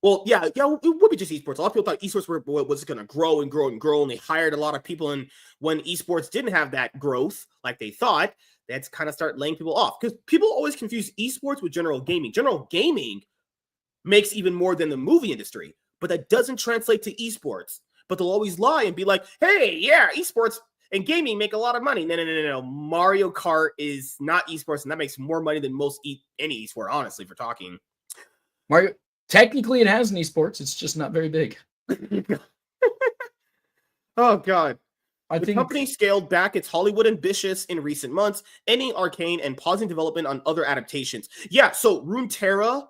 Speaker 1: Well, yeah, it would be just esports. A lot of people thought esports was going to grow and grow and grow, and they hired a lot of people. And when esports didn't have that growth like they thought, they had to kind of start laying people off. Because people always confuse esports with general gaming. General gaming makes even more than the movie industry, but that doesn't translate to esports. But they'll always lie and be like, hey, yeah, esports and gaming make a lot of money. No. Mario Kart is not esports, and that makes more money than most any esport, honestly, for talking.
Speaker 2: Mario, technically it has an esports. It's just not very big.
Speaker 1: Oh, God.
Speaker 2: I
Speaker 1: The
Speaker 2: think
Speaker 1: company scaled back its Hollywood ambitions in recent months, ending Arcane and pausing development on other adaptations. Yeah, so Runeterra,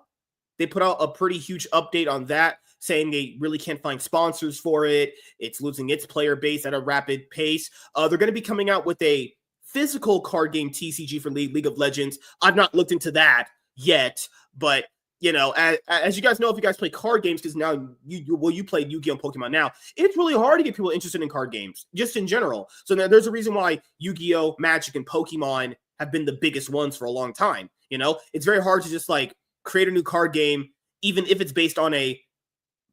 Speaker 1: they put out a pretty huge update on that, saying they really can't find sponsors for it. It's losing its player base at a rapid pace. They're going to be coming out with a physical card game TCG for League of Legends. I've not looked into that yet, but you know, as you guys know, if you guys play card games, because now you play Yu-Gi-Oh! And Pokemon now, it's really hard to get people interested in card games, just in general. So there's a reason why Yu-Gi-Oh!, Magic, and Pokemon have been the biggest ones for a long time. You know, it's very hard to just like create a new card game, even if it's based on a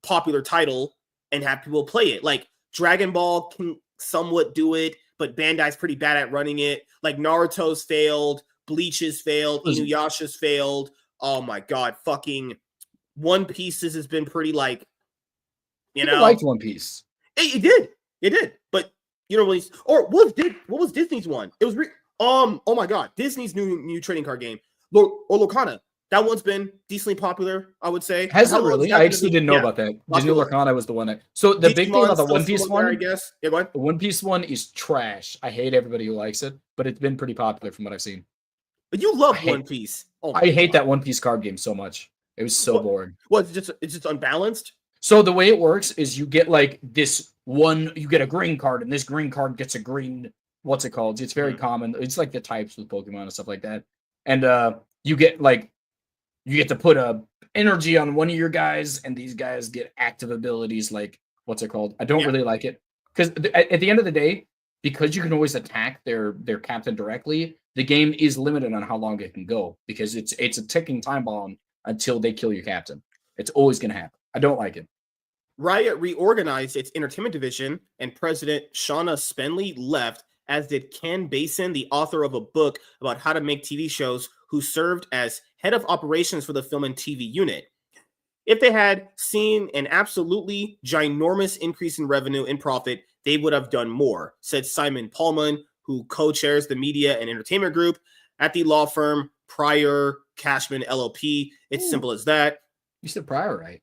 Speaker 1: popular title, and have people play it. Like Dragon Ball can somewhat do it, but Bandai's pretty bad at running it. Like Naruto's failed, Bleach's failed, Inuyasha's failed. Oh my God, fucking One Piece has been pretty like,
Speaker 2: people liked One Piece.
Speaker 1: It did. But you know, what was Disney's one? It was oh my God, Disney's new trading card game, Lorcana. That one's been decently popular, I would say.
Speaker 2: Has it really? I actually didn't know about that. Disney Lorcana was the one that. So the big thing about the One Piece one,
Speaker 1: I guess. Yeah, go ahead.
Speaker 2: The One Piece one is trash. I hate everybody who likes it, but it's been pretty popular from what I've seen.
Speaker 1: But you love One Piece.
Speaker 2: Oh, I hate that One Piece card game so much. It was so boring.
Speaker 1: What? It's just unbalanced.
Speaker 2: So the way it works is you get like this one. You get a green card, and this green card gets a green. What's it called? It's very common. It's like the types with Pokemon and stuff like that. And you get to put a energy on one of your guys, and these guys get active abilities. Like what's it called? I don't really like it because at the end of the day, because you can always attack their captain directly, the game is limited on how long it can go because it's a ticking time bomb until they kill your captain. It's always going to happen. I don't like it.
Speaker 1: Riot reorganized its entertainment division, and President Shauna Spenley left, as did Ken Basin, the author of a book about how to make TV shows, who served as head of operations for the film and TV unit. If they had seen an absolutely ginormous increase in revenue and profit, they would have done more, said Simon Paulman, who co-chairs the media and entertainment group at the law firm Pryor Cashman LLP. It's simple as that.
Speaker 2: You said Pryor, right?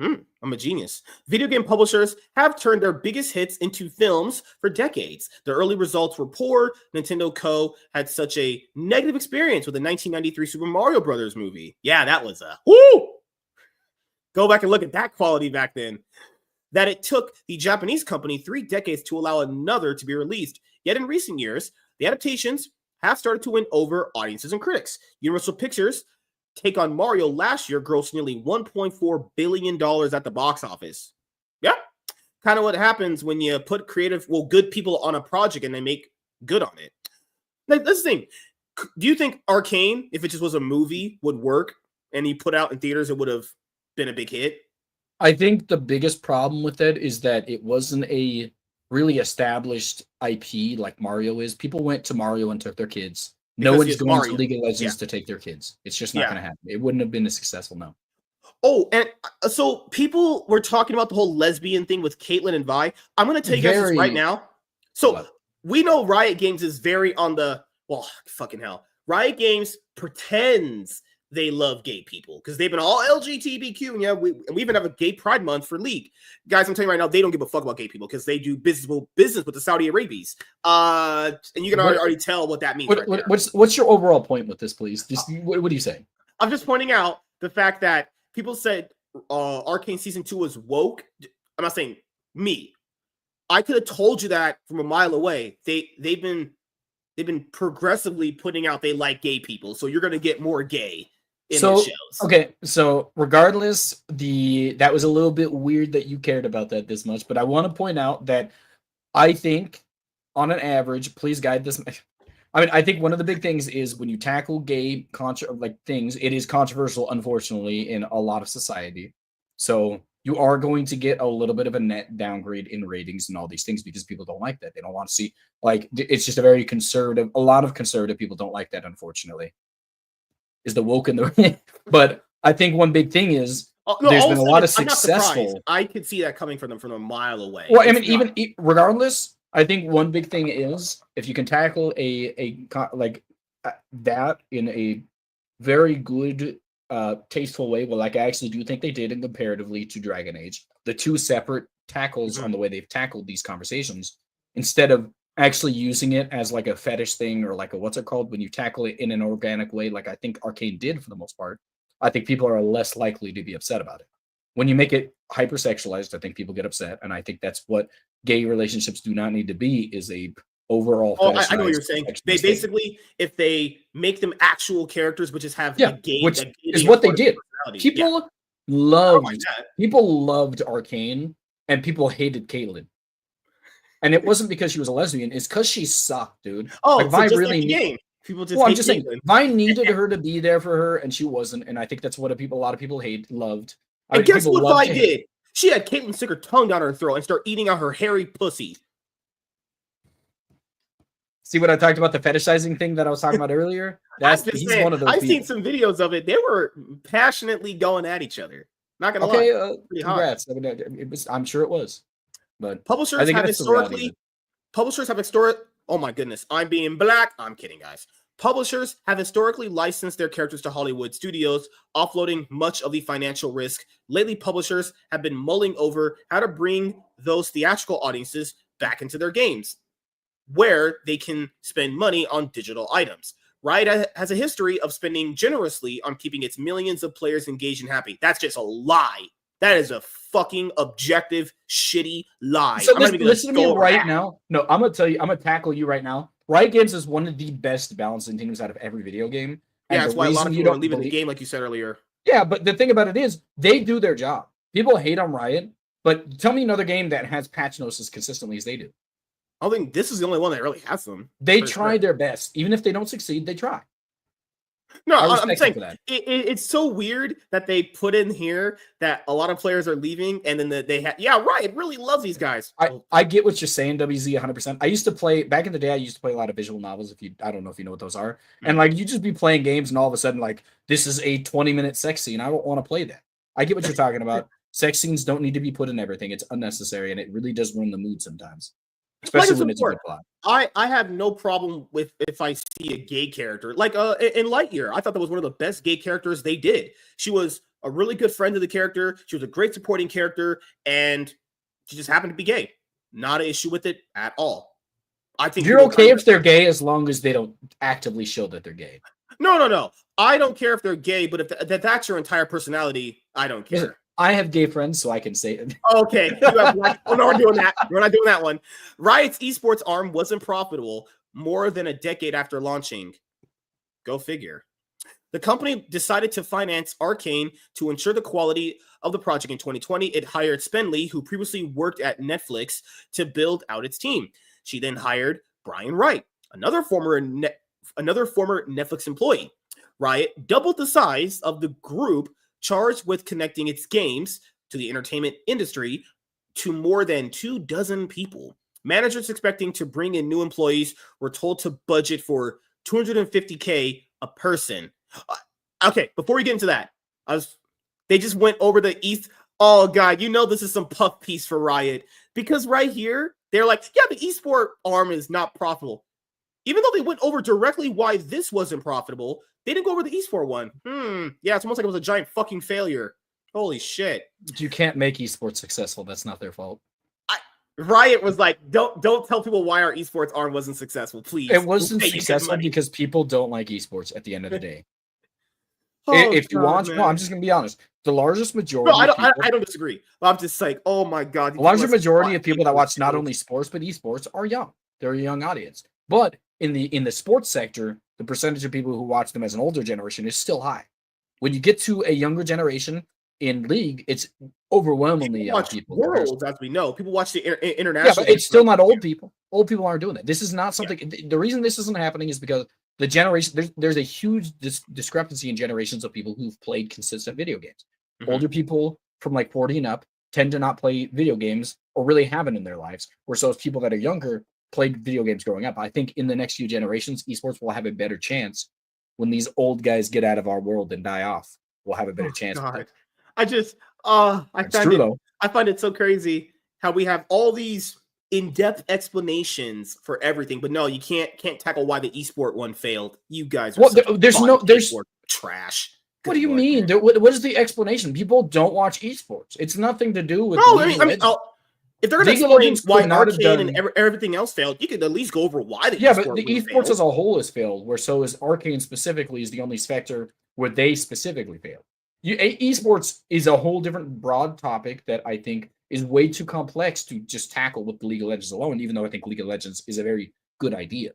Speaker 1: I'm a genius. Video game publishers have turned their biggest hits into films for decades. The early results were poor. Nintendo Co. had such a negative experience with the 1993 Super Mario Brothers movie. Yeah, that was a woo! Go back and look at that quality back then. That it took the Japanese company 3 decades to allow another to be released. Yet in recent years, the adaptations have started to win over audiences and critics. Universal Pictures' take on Mario last year grossed nearly $1.4 billion at the box office. Yeah, kind of what happens when you put good people on a project and they make good on it. Like, that's the thing. Do you think Arcane, if it just was a movie, would work and you put out in theaters, it would have been a big hit?
Speaker 2: I think the biggest problem with it is that it wasn't a really established IP like Mario is. People went to Mario and took their kids. No
Speaker 1: Because
Speaker 2: one's
Speaker 1: it's
Speaker 2: going
Speaker 1: Mario.
Speaker 2: to League of Legends
Speaker 1: Yeah.
Speaker 2: to take their kids. It's just not
Speaker 1: Yeah.
Speaker 2: going to happen. It wouldn't have been as successful, no.
Speaker 1: Oh, and so people were talking about the whole lesbian thing with Caitlyn and Vi. I'm going to tell you guys this right now. So
Speaker 2: What?
Speaker 1: we know Riot Games is very on the, well, fucking hell. Riot Games pretends they love gay people because they've been all LGBTQ, and yeah, we even have a gay pride month for League. Guys, I'm telling you right now, they don't give a fuck about gay people because they do business with the Saudi Arabians. And you can already tell what that means.
Speaker 2: What's your overall point with this, please? Just what do you say?
Speaker 1: I'm just pointing out the fact that people said Arcane Season 2 was woke. I'm not saying me. I could have told you that from a mile away. They've been progressively putting out they like gay people, so you're gonna get more gay in the shows.
Speaker 2: Okay, so regardless, that was a little bit weird that you cared about that this much, but I want to point out that I think on an average, please guide this. I mean, I think one of the big things is when you tackle gay things, it is controversial, unfortunately, in a lot of society. So you are going to get a little bit of a net downgrade in ratings and all these things because people don't like that. They don't want to see, it's just a very conservative, a lot of conservative people don't like that, unfortunately. Is the woke in the but I think one big thing is there's been a lot of successful.
Speaker 1: I could see that coming from a mile away.
Speaker 2: Well, I mean, even regardless, I think one big thing is if you can tackle that in a very good, tasteful way. Well, I actually do think they did, and comparatively to Dragon Age, the two separate tackles on the way they've tackled these conversations, instead of actually using it as like a fetish thing or like a what's it called when you tackle it in an organic way, like I think Arcane did for the most part. I think people are less likely to be upset about it. When you make it hypersexualized, I think people get upset, and I think that's what gay relationships do not need to be, is a overall.
Speaker 1: I know what you're saying. They basically, if they make them actual characters, which is have a gay,
Speaker 2: which is what they did. People loved Arcane, and people hated Caitlyn. And it wasn't because she was a lesbian; it's because she sucked, dude.
Speaker 1: Oh, like, so just really like the game. People just.
Speaker 2: Well, I'm just saying, Vi needed her to be there for her, and she wasn't. And I think that's what a lot of people loved.
Speaker 1: And guess what Vi did? She had Caitlyn stick her tongue down her throat and start eating out her hairy pussy.
Speaker 2: See what I talked about, the fetishizing thing that I was talking about earlier? He's one of those.
Speaker 1: I've seen some videos of it. They were passionately going at each other. Not gonna lie.
Speaker 2: Congrats. I'm sure it was. But
Speaker 1: publishers have historically. Oh my goodness, I'm being black. I'm kidding, guys. Publishers have historically licensed their characters to Hollywood studios, offloading much of the financial risk. Lately, publishers have been mulling over how to bring those theatrical audiences back into their games, where they can spend money on digital items. Riot has a history of spending generously on keeping its millions of players engaged and happy. That's just a lie. That is a fucking objective, shitty lie.
Speaker 2: So listen to me right now. No, I'm going to tell you, I'm going to tackle you right now. Riot Games is one of the best balancing teams out of every video game.
Speaker 1: Yeah, that's why a lot of people are leaving the game, like you said earlier.
Speaker 2: Yeah, but the thing about it is, they do their job. People hate on Riot, but tell me another game that has patch notes as consistently as they do.
Speaker 1: I think this is the only one that really has them.
Speaker 2: They try their best. Even if they don't succeed, they try.
Speaker 1: No, I'm saying it's so weird that they put in here that a lot of players are leaving, and then they have. Yeah, Riot really loves these guys.
Speaker 2: I get what you're saying, WZ, 100%. I used to play back in the day. I used to play a lot of visual novels. I don't know if you know what those are, and like you just be playing games, and all of a sudden, like this is a 20-minute sex scene. I don't want to play that. I get what you're talking about. Sex scenes don't need to be put in everything. It's unnecessary, and it really does ruin the mood sometimes. Especially when it's a good plot.
Speaker 1: I have no problem with if I see a gay character. Like in Lightyear, I thought that was one of the best gay characters they did. She was a really good friend of the character. She was a great supporting character, and she just happened to be gay. Not an issue with it at all. I think
Speaker 2: you're okay if they're gay as long as they don't actively show that they're gay.
Speaker 1: No. I don't care if they're gay, but if that's your entire personality, I don't care.
Speaker 2: Listen, I have gay friends, so I can say it.
Speaker 1: Okay. No, we're doing that. We're not doing that one. Riot's esports arm wasn't profitable more than a decade after launching. Go figure. The company decided to finance Arcane to ensure the quality of the project in 2020. It hired Spenley, who previously worked at Netflix, to build out its team. She then hired Brian Wright, another former Netflix employee. Riot doubled the size of the group charged with connecting its games to the entertainment industry to more than 24 people. Managers expecting to bring in new employees were told to budget for $250K a person. Okay, before we get into that, they just went over the East. Oh god, you know this is some puff piece for Riot, because right here they're like, yeah, the esport arm is not profitable. Even though they went over directly why this wasn't profitable, they didn't go over the esport one. Yeah, it's almost like it was a giant fucking failure. Holy shit.
Speaker 2: You can't make esports successful. That's not their fault.
Speaker 1: Riot was like, don't tell people why our esports arm wasn't successful, please.
Speaker 2: It wasn't successful because people don't like esports at the end of the day. If you watch, no, I'm just gonna be honest. The largest majority.
Speaker 1: No, I don't disagree. I'm just like, oh my god.
Speaker 2: The largest majority of people that watch not only sports but esports are young. They're a young audience. But in the sports sector, the percentage of people who watch them as an older generation is still high. When you get to a younger generation in League, it's overwhelmingly young people.
Speaker 1: Worlds, as we know, people watch the international.
Speaker 2: Yeah, but it's still not old people. Old people aren't doing that. This is not something. Yeah. The reason this isn't happening is because the generation there's a huge discrepancy in generations of people who've played consistent video games. Mm-hmm. Older people from like 40 and up tend to not play video games or really haven't in their lives, whereas those people that are younger played video games growing up. I think in the next few generations, esports will have a better chance when these old guys get out of our world and die off. We'll have a better chance.
Speaker 1: God. I find it so crazy how we have all these in-depth explanations for everything, but no, you can't tackle why the esport one failed. You guys are
Speaker 2: there's
Speaker 1: trash.
Speaker 2: What do you mean? What is the explanation? People don't watch esports. It's nothing to do with.
Speaker 1: No, I mean, if they're going to explain why Arcane and everything else failed, you could at least go over why the esport
Speaker 2: but the esports as a whole has failed. Where so is Arcane specifically is the only sector where they specifically failed. Esports is a whole different broad topic that I think is way too complex to just tackle with League of Legends alone, even though I think League of Legends is a very good idea.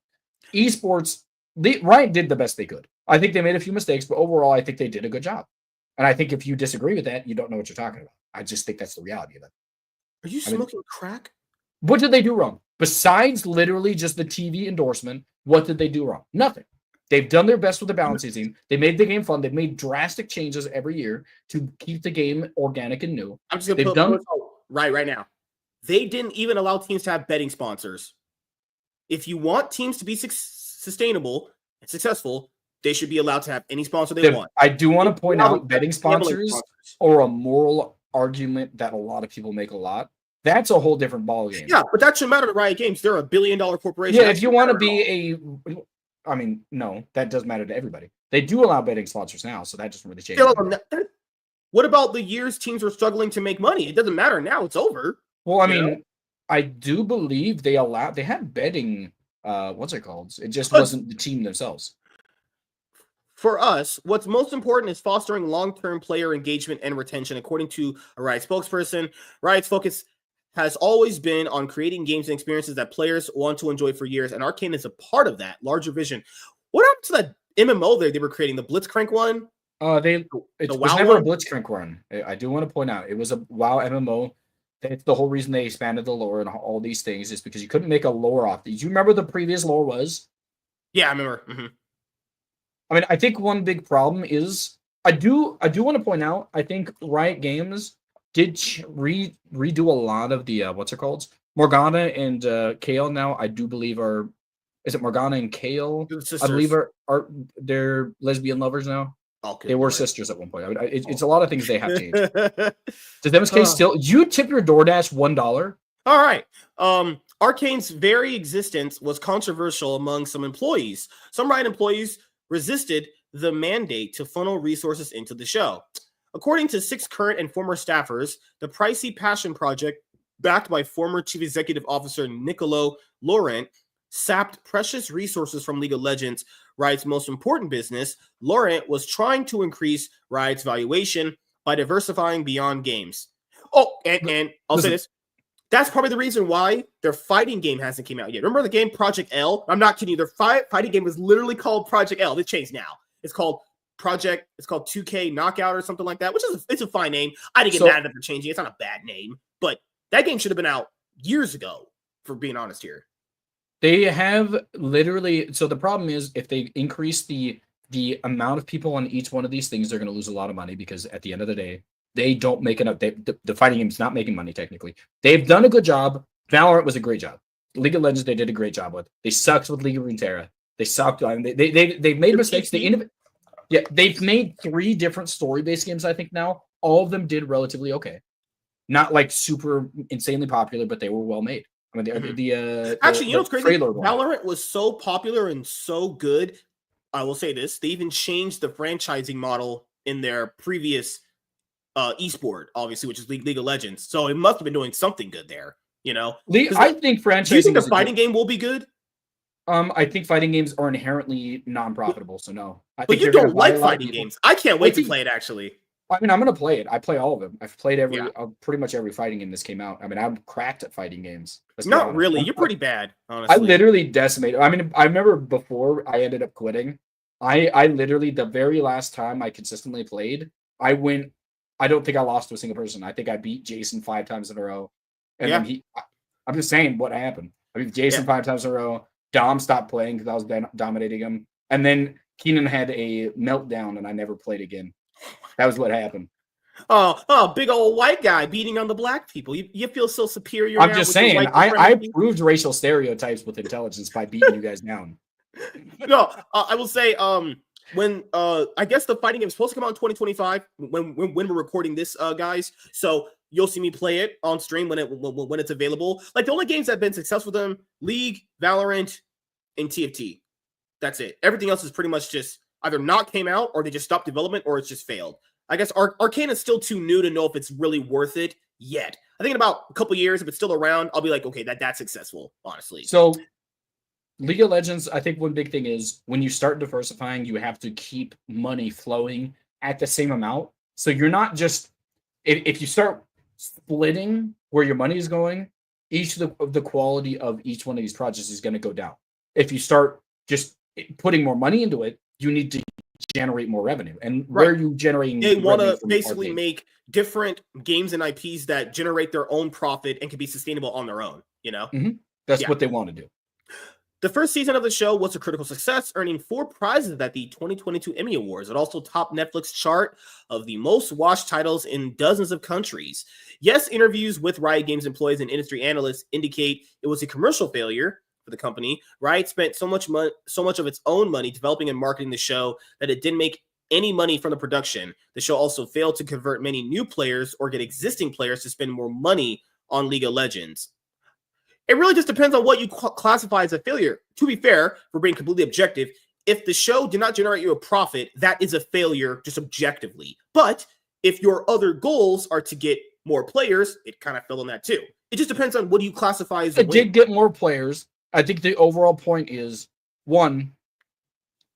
Speaker 2: Esports, Riot did the best they could. I think they made a few mistakes, but overall, I think they did a good job. And I think if you disagree with that, you don't know what you're talking about. I just think that's the reality of it.
Speaker 1: Are you smoking crack?
Speaker 2: What did they do wrong? Besides literally just the TV endorsement, what did they do wrong? Nothing. They've done their best with the balancing team. They made the game fun. They've made drastic changes every year to keep the game organic and new.
Speaker 1: I'm just going to put it right now. They didn't even allow teams to have betting sponsors. If you want teams to be sustainable and successful, they should be allowed to have any sponsor they want.
Speaker 2: I do want to point out betting sponsors or a moral argument that a lot of people make a lot. That's a whole different ballgame.
Speaker 1: Yeah, but that shouldn't matter to Riot Games. They're $1 billion corporation.
Speaker 2: Yeah, if you want to be I mean, no, that does matter to everybody. They do allow betting sponsors now, so that doesn't really change.
Speaker 1: What about the years teams were struggling to make money? It doesn't matter now. It's over.
Speaker 2: Well, I mean, I do believe they had betting, what's it called? It just wasn't the team themselves.
Speaker 1: For us, what's most important is fostering long-term player engagement and retention. According to a Riot spokesperson, Riot's focus has always been on creating games and experiences that players want to enjoy for years, and Arcane is a part of that larger vision. What happened to that MMO they were creating, the Blitzcrank one?
Speaker 2: It was never a Blitzcrank one. I do want to point out it was a WoW MMO. That's the whole reason they expanded the lore and all these things is because you couldn't make a lore off. Do you remember the previous lore was?
Speaker 1: Yeah, I remember. Mm-hmm.
Speaker 2: I mean, I think one big problem is I do want to point out. I think Riot Games did redo a lot of the what's it called? Morgana and Kale now. I do believe is it Morgana and Kale? I believe are they're lesbian lovers now. Okay, they were sisters at one point. I mean, it's a lot of things they have changed. Does MSK still? You tip your DoorDash $1?
Speaker 1: All right. Arcane's very existence was controversial among some employees. Some Riot employees resisted the mandate to funnel resources into the show. According to 6 current and former staffers, the pricey passion project, backed by former Chief Executive Officer Nicolo Laurent, sapped precious resources from League of Legends, Riot's most important business. Laurent was trying to increase Riot's valuation by diversifying beyond games. Oh, and I'll say this. That's probably the reason why their fighting game hasn't came out yet. Remember the game Project L? I'm not kidding you. Their fighting game was literally called Project L. It changed now. It's called 2K Knockout or something like that, which is it's a fine name. I didn't get mad at them for changing it. It's not a bad name, but that game should have been out years ago, for being honest here.
Speaker 2: They have literally. So the problem is if they increase the amount of people on each one of these things, they're going to lose a lot of money because at the end of the day, they don't make enough. The fighting game's not making money technically. They've done a good job. Valorant was a great job. League of Legends they did a great job with. They sucked with League of Runeterra. They sucked. I mean, they've made mistakes. They've made 3 different story-based games, I think now. All of them did relatively okay. Not like super insanely popular, but they were well made. I mean,
Speaker 1: actually, you know what's crazy? Valorant was so popular and so good. I will say this: they even changed the franchising model in their previous esport, obviously, which is League of Legends. So it must have been doing something good there. You know,
Speaker 2: I think franchising.
Speaker 1: Do you think the fighting game will be good?
Speaker 2: I think fighting games are inherently non-profitable, so no.
Speaker 1: But you don't like fighting games. I can't wait to play it, actually.
Speaker 2: I mean, I'm going to play it. I play all of them. I've played pretty much every fighting game this came out. I mean, I'm cracked at fighting games.
Speaker 1: Not really. You're pretty bad, honestly.
Speaker 2: I literally decimated. I mean, I remember before I ended up quitting, I literally, the very last time I consistently played, I don't think I lost to a single person. I think I beat Jason 5 times in a row. And then I'm just saying what happened. I beat Jason 5 times in a row. Dom stopped playing because I was dominating him. And then Keenan had a meltdown and I never played again. That was what happened.
Speaker 1: Oh, big old white guy beating on the black people. You feel so superior.
Speaker 2: I'm just saying, I proved racial stereotypes with intelligence by beating you guys down.
Speaker 1: No, I will say, when I guess the fighting game is supposed to come out in 2025 when we're recording this, guys. So you'll see me play it on stream when it's available. Like the only games that have been successful with them: League, Valorant, and TFT. That's it. Everything else is pretty much just either not came out or they just stopped development or it's just failed. I guess Arcane is still too new to know if it's really worth it yet. I think in about a couple years, if it's still around, I'll be like, okay, that's successful, honestly.
Speaker 2: So League of Legends, I think one big thing is when you start diversifying, you have to keep money flowing at the same amount. So you're not just, if you start splitting where your money is going, each of the quality of each one of these projects is going to go down. If you start just putting more money into it, you need to generate more revenue. And where are you generating?
Speaker 1: They want to basically make different games and IPs that generate their own profit and can be sustainable on their own, you know?
Speaker 2: That's what they want to do.
Speaker 1: The first season of the show was a critical success, earning 4 prizes at the 2022 Emmy Awards. It also topped Netflix chart of the most watched titles in dozens of countries. Yes, interviews with Riot Games employees and industry analysts indicate it was a commercial failure for the company. Riot spent so much of its own money developing and marketing the show that it didn't make any money from the production. The show also failed to convert many new players or get existing players to spend more money on League of Legends. It really just depends on what you classify as a failure. To be fair, for being completely objective, if the show did not generate you a profit, that is a failure just objectively. But if your other goals are to get more players, it kind of fell on that too. It just depends on what do you classify as a win.
Speaker 2: It did get more players. I think the overall point is, one,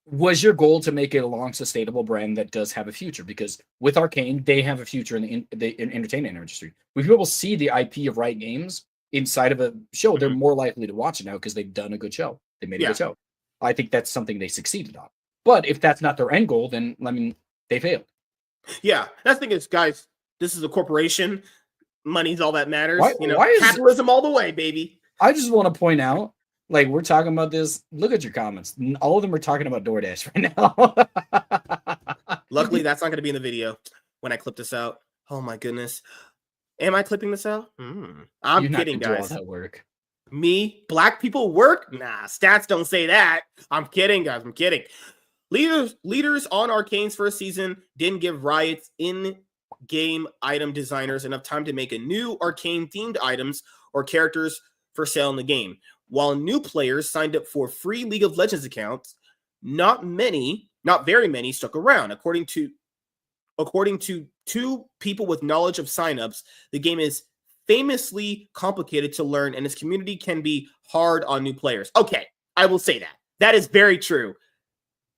Speaker 2: was your goal to make it a long, sustainable brand that does have a future? Because with Arcane, they have a future in the entertainment industry. When people see the IP of Riot Games inside of a show, they're more likely to watch it now because they've done a good show. They made a good show. I think that's something they succeeded on. But if that's not their end goal, then, I mean, they failed.
Speaker 1: Yeah, that's the thing is, guys, this is a corporation. Money's all that matters. Capitalism all the way, baby.
Speaker 2: I just want to point out, like, we're talking about this. Look at your comments. All of them are talking about DoorDash right now.
Speaker 1: Luckily, that's not going to be in the video when I clip this out. Oh, my goodness. Am I clipping this out? I'm kidding, guys.
Speaker 2: Do all that work.
Speaker 1: Me? Black people work? Nah, stats don't say that. I'm kidding, guys. I'm kidding. Leaders on Arcane's first season didn't give Riot's in-game item designers enough time to make a new Arcane-themed items or characters for sale in the game. While new players signed up for free League of Legends accounts, not very many stuck around. According to 2 people with knowledge of signups, the game is famously complicated to learn and its community can be hard on new players. Okay, I will say that. That is very true.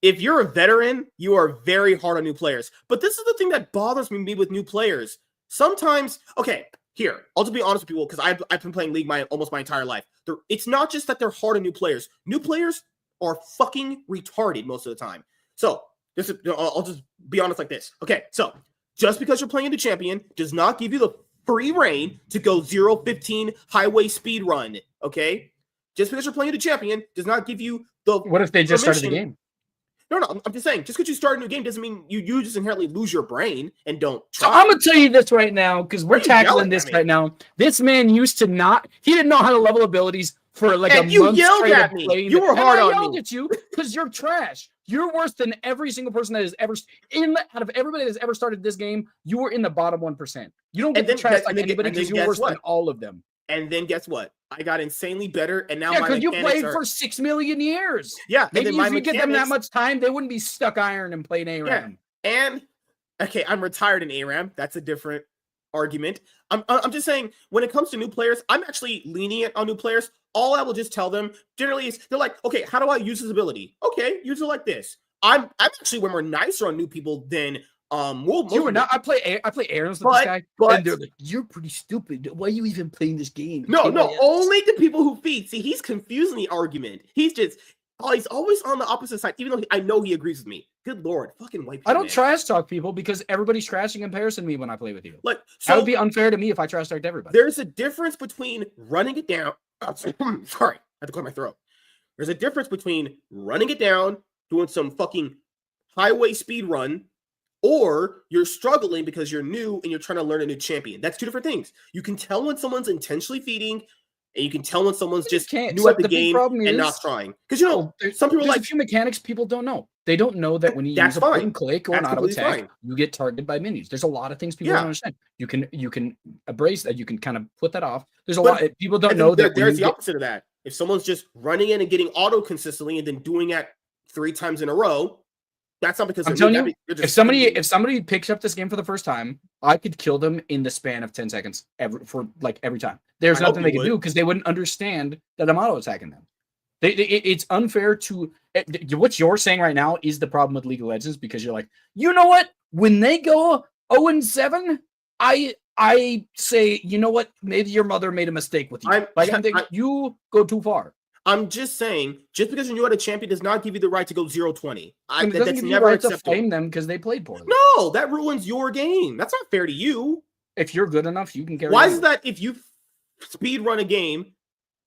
Speaker 1: If you're a veteran, you are very hard on new players. But this is the thing that bothers me with new players. Sometimes, okay, here, I'll just be honest with people because I've been playing League almost my entire life. It's not just that they're hard on new players. New players are fucking retarded most of the time. So I'll just be honest like this. Okay, so just because you're playing into champion does not give you the free reign to go 0-15 highway speed run. Okay, just because you're playing into champion does not give you the.
Speaker 2: What if they just started the game?
Speaker 1: No, I'm just saying, just because you start a new game doesn't mean you just inherently lose your brain and don't try.
Speaker 2: So I'm going to tell you this right now, because we're tackling this right now. This man he didn't know how to level abilities for like
Speaker 1: And
Speaker 2: a
Speaker 1: you
Speaker 2: month
Speaker 1: yelled
Speaker 2: straight
Speaker 1: at
Speaker 2: of
Speaker 1: me.
Speaker 2: playing.
Speaker 1: You were hard
Speaker 2: I
Speaker 1: on
Speaker 2: yelled
Speaker 1: me.
Speaker 2: at you because you're trash. You're worse than every single person that has ever out of everybody that's ever started this game. You were in the bottom 1%. You don't get the trash like anybody because you're worse than all of them.
Speaker 1: And then guess what? I got insanely better, and now
Speaker 2: yeah,
Speaker 1: my
Speaker 2: because you played
Speaker 1: are...
Speaker 2: for 6 million years.
Speaker 1: Yeah,
Speaker 2: maybe if you get them that much time, they wouldn't be stuck iron and playing ARAM.
Speaker 1: Yeah. And okay, I'm retired in ARAM. That's a different argument. I'm just saying when it comes to new players, I'm actually lenient on new players. All I will just tell them generally is they're like, okay, how do I use this ability? Okay, use it like this. I'm actually way more nicer on new people than
Speaker 2: you were not. I play ARAMs with this guy, and they're like, "You're pretty stupid. Why are you even playing this game?"
Speaker 1: No, only the people who feed. See, he's confusing the argument. He's always on the opposite side, even though I know he agrees with me. Good Lord, fucking white people.
Speaker 2: I don't trash talk people because everybody's trashing in comparison to me when I play with you.
Speaker 1: Like,
Speaker 2: that would be unfair to me if I trash talked everybody.
Speaker 1: There's a difference between running it down. Sorry, I had to clear my throat. There's a difference between running it down, doing some fucking highway speed run, or you're struggling because you're new and you're trying to learn a new champion. That's two different things. You can tell when someone's intentionally feeding, and you can tell when someone's just new at the game and not trying. Because some people
Speaker 2: a few mechanics people don't know. They don't know that when you use a point and click or an auto attack, you get targeted by minions. There's a lot of things people don't understand. You can embrace that. You can kind of put that off. There's a lot people don't know that.
Speaker 1: There's the opposite of that. If someone's just running in and getting auto consistently and then doing it 3 times in a row, that's not because
Speaker 2: I'm telling you, if somebody picks up this game for the first time, I could kill them in the span of 10 seconds every time. There's nothing they can do because they wouldn't understand that I'm auto attacking them. It's unfair to what you're saying right now is the problem with League of Legends because you're like, you know what? When they go 0-7, I say, you know what? Maybe your mother made a mistake with you. You go too far.
Speaker 1: I'm just saying, just because you're new at a champion does not give you the right to go 0-20.
Speaker 2: That's never acceptable. To flame them because they played poorly.
Speaker 1: No, that ruins your game. That's not fair to you.
Speaker 2: If you're good enough, you can carry.
Speaker 1: Why is that? If you speed run a game,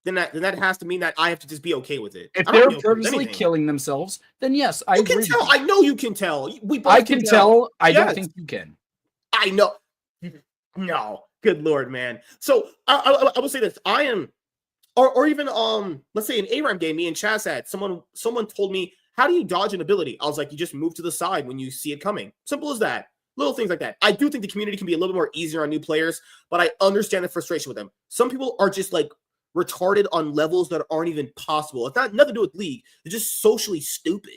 Speaker 1: then that has to mean that I have to just be okay with it.
Speaker 2: If they're purposely killing themselves, then yes, I agree.
Speaker 1: You can tell. I know you can tell.
Speaker 2: I can tell. I don't think you can.
Speaker 1: I know. No, good Lord, man. So I will say this: I am. Or even let's say an ARAM game, me and Chaz had someone told me, how do you dodge an ability? I was like, you just move to the side when you see it coming. Simple as that. Little things like that. I do think the community can be a little more easier on new players, but I understand the frustration with them. Some people are just like retarded on levels that aren't even possible. It's nothing to do with League. They're just socially stupid.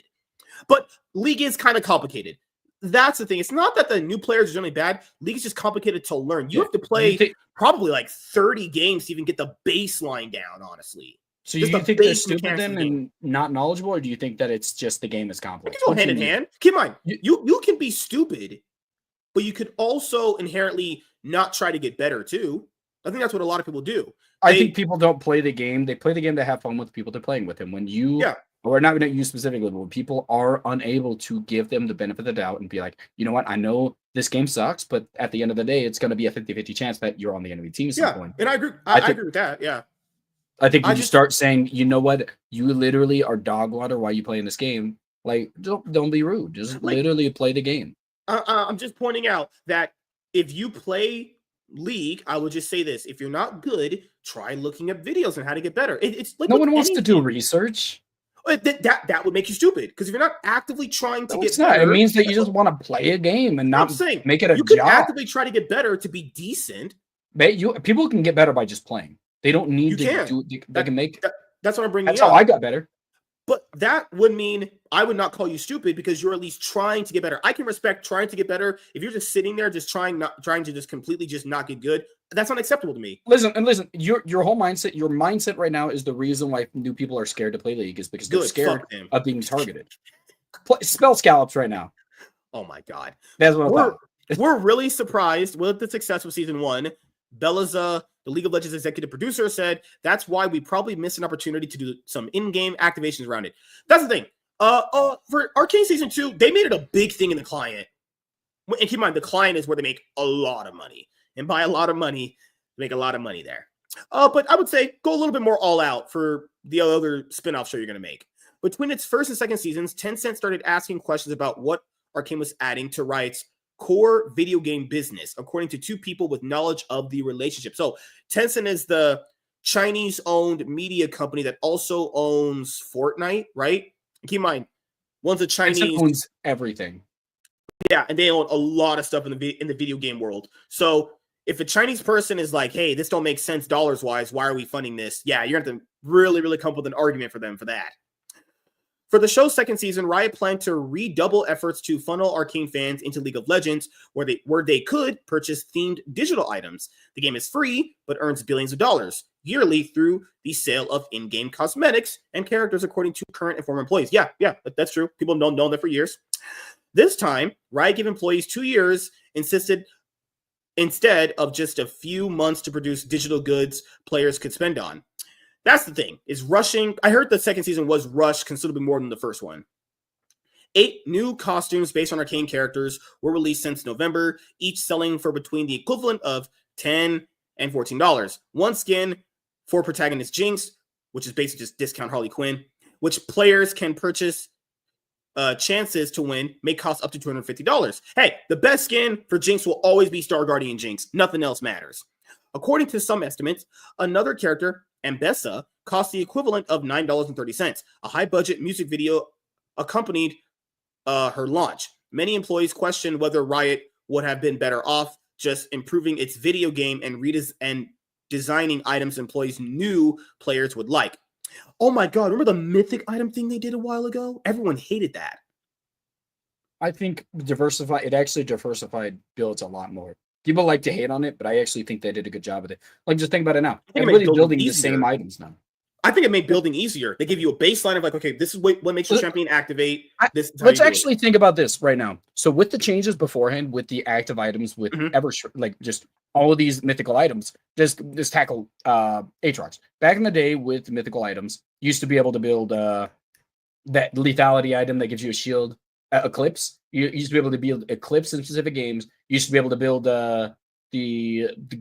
Speaker 1: But League is kind of complicated. That's the thing. It's not that the new players are generally bad. League is just complicated to learn. You have to play probably like 30 games to even get the baseline down, honestly.
Speaker 2: So you think they're stupid then and not knowledgeable, or do you think that it's just the game is complex?
Speaker 1: You can go hand in hand. Keep in mind, you can be stupid, but you could also inherently not try to get better too. I think that's what a lot of people do.
Speaker 2: I think people don't play the game. They play the game to have fun with the people they're playing with. And when you... or not you specifically, but when people are unable to give them the benefit of the doubt and be like, you know what, I know this game sucks, but at the end of the day, it's going to be a 50-50 chance that you're on the enemy team at some point.
Speaker 1: And I agree. I agree with that. Yeah.
Speaker 2: I think when you start saying, you know what, you literally are dog water while you play in this game, like, don't be rude. Just literally play the game.
Speaker 1: I'm just pointing out that if you play League, I will just say this. If you're not good, try looking up videos on how to get better. It's like
Speaker 2: no one wants to do research.
Speaker 1: That would make you stupid because if you're not actively trying to get
Speaker 2: better, it means that you just want to play a game and not make it a job.
Speaker 1: You can actively try to get better to be decent.
Speaker 2: People can get better by just playing. They don't need to do. They can make.
Speaker 1: That's what I'm bringing.
Speaker 2: That's how I got better.
Speaker 1: But that would mean I would not call you stupid because you're at least trying to get better. I can respect trying to get better. If you're just sitting there, just trying to just completely just not get good, that's unacceptable to me.
Speaker 2: Listen, your whole mindset, your mindset right now is the reason why new people are scared to play League is because they're scared of being targeted. Spell scallops right now.
Speaker 1: Oh my God.
Speaker 2: That's what
Speaker 1: we're really surprised with the success of season 1. Belaza, the League of Legends executive producer, said that's why we probably missed an opportunity to do some in-game activations around it. That's the thing. For Arcane season 2, they made it a big thing in the client. And keep in mind, the client is where they make a lot of money. And by a lot of money, they make a lot of money there. But I would say go a little bit more all out for the other spin-off show you're going to make. Between its first and second seasons, Tencent started asking questions about what Arcane was adding to Riot's core video game business, according to 2 people with knowledge of the relationship. So Tencent is the Chinese-owned media company that also owns Fortnite, right? And keep in mind, one's a Chinese
Speaker 2: Tencent owns everything.
Speaker 1: Yeah, and they own a lot of stuff in the video game world. So if a Chinese person is like, "Hey, this don't make sense dollars-wise. Why are we funding this?" Yeah, you're going to really, really come up with an argument for them for that. For the show's second season, Riot planned to redouble efforts to funnel Arcane fans into League of Legends, where they could purchase themed digital items. The game is free, but earns billions of dollars yearly through the sale of in-game cosmetics and characters, according to current and former employees. Yeah, that's true. People have known that for years. This time, Riot gave employees 2 years, instead of just a few months to produce digital goods players could spend on. That's the thing, is rushing. I heard the second season was rushed considerably more than the first one. 8 new costumes based on Arcane characters were released since November, each selling for between the equivalent of $10 and $14. One skin for protagonist Jinx, which is basically just discount Harley Quinn, which players can purchase chances to win, may cost up to $250. Hey, the best skin for Jinx will always be Star Guardian Jinx. Nothing else matters. According to some estimates, another character, Ambessa, cost the equivalent of $9.30. A high-budget music video accompanied her launch. Many employees questioned whether Riot would have been better off just improving its video game and designing items employees knew players would like. Oh my God, remember the mythic item thing they did a while ago? Everyone hated that.
Speaker 2: I think it actually diversified builds a lot more. People like to hate on it, but I actually think they did a good job with it. Like, just think about it now. Everybody's building the same items now.
Speaker 1: I think it made building easier. They give you a baseline of like, okay, this is what makes your champion activate.
Speaker 2: Let's actually think about this right now. So with the changes beforehand, with the active items, with just all of these mythical items, just tackle Aatrox. Back in the day with mythical items, you used to be able to build that lethality item that gives you a shield, Eclipse. You used to be able to build Eclipse in specific games. You used to be able to build the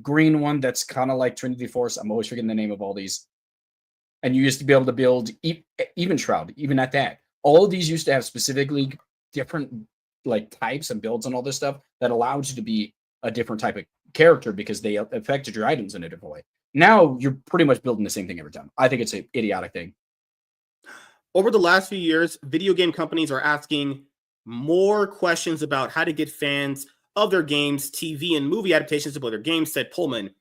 Speaker 2: green one that's kind of like Trinity Force. I'm always forgetting the name of all these. And you used to be able to build Even Shroud, even at that. All of these used to have specifically different like types and builds and all this stuff that allowed you to be a different type of character because they affected your items in a different way. Now you're pretty much building the same thing every time. I think it's an idiotic thing.
Speaker 1: Over the last few years, video game companies are asking more questions about how to get fans of their games, TV, and movie adaptations to play their games, said Pullman.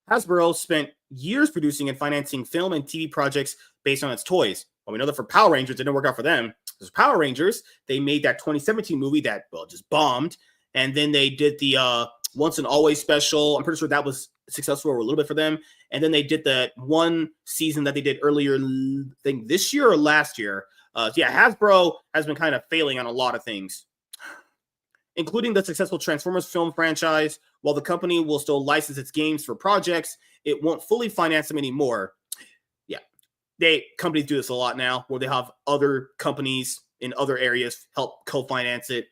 Speaker 1: Hasbro spent years producing and financing film and TV projects based on its toys. Well, we know that for Power Rangers, it didn't work out for them. Because Power Rangers, they made that 2017 movie that, just bombed. And then they did the Once and Always special. I'm pretty sure that was successful a little bit for them. And then they did that one season that they did earlier, I think this year or last year. Hasbro has been kind of failing on a lot of things, including the successful Transformers film franchise. While the company will still license its games for projects, it won't fully finance them anymore. Yeah, companies do this a lot now, where they have other companies in other areas help co-finance it.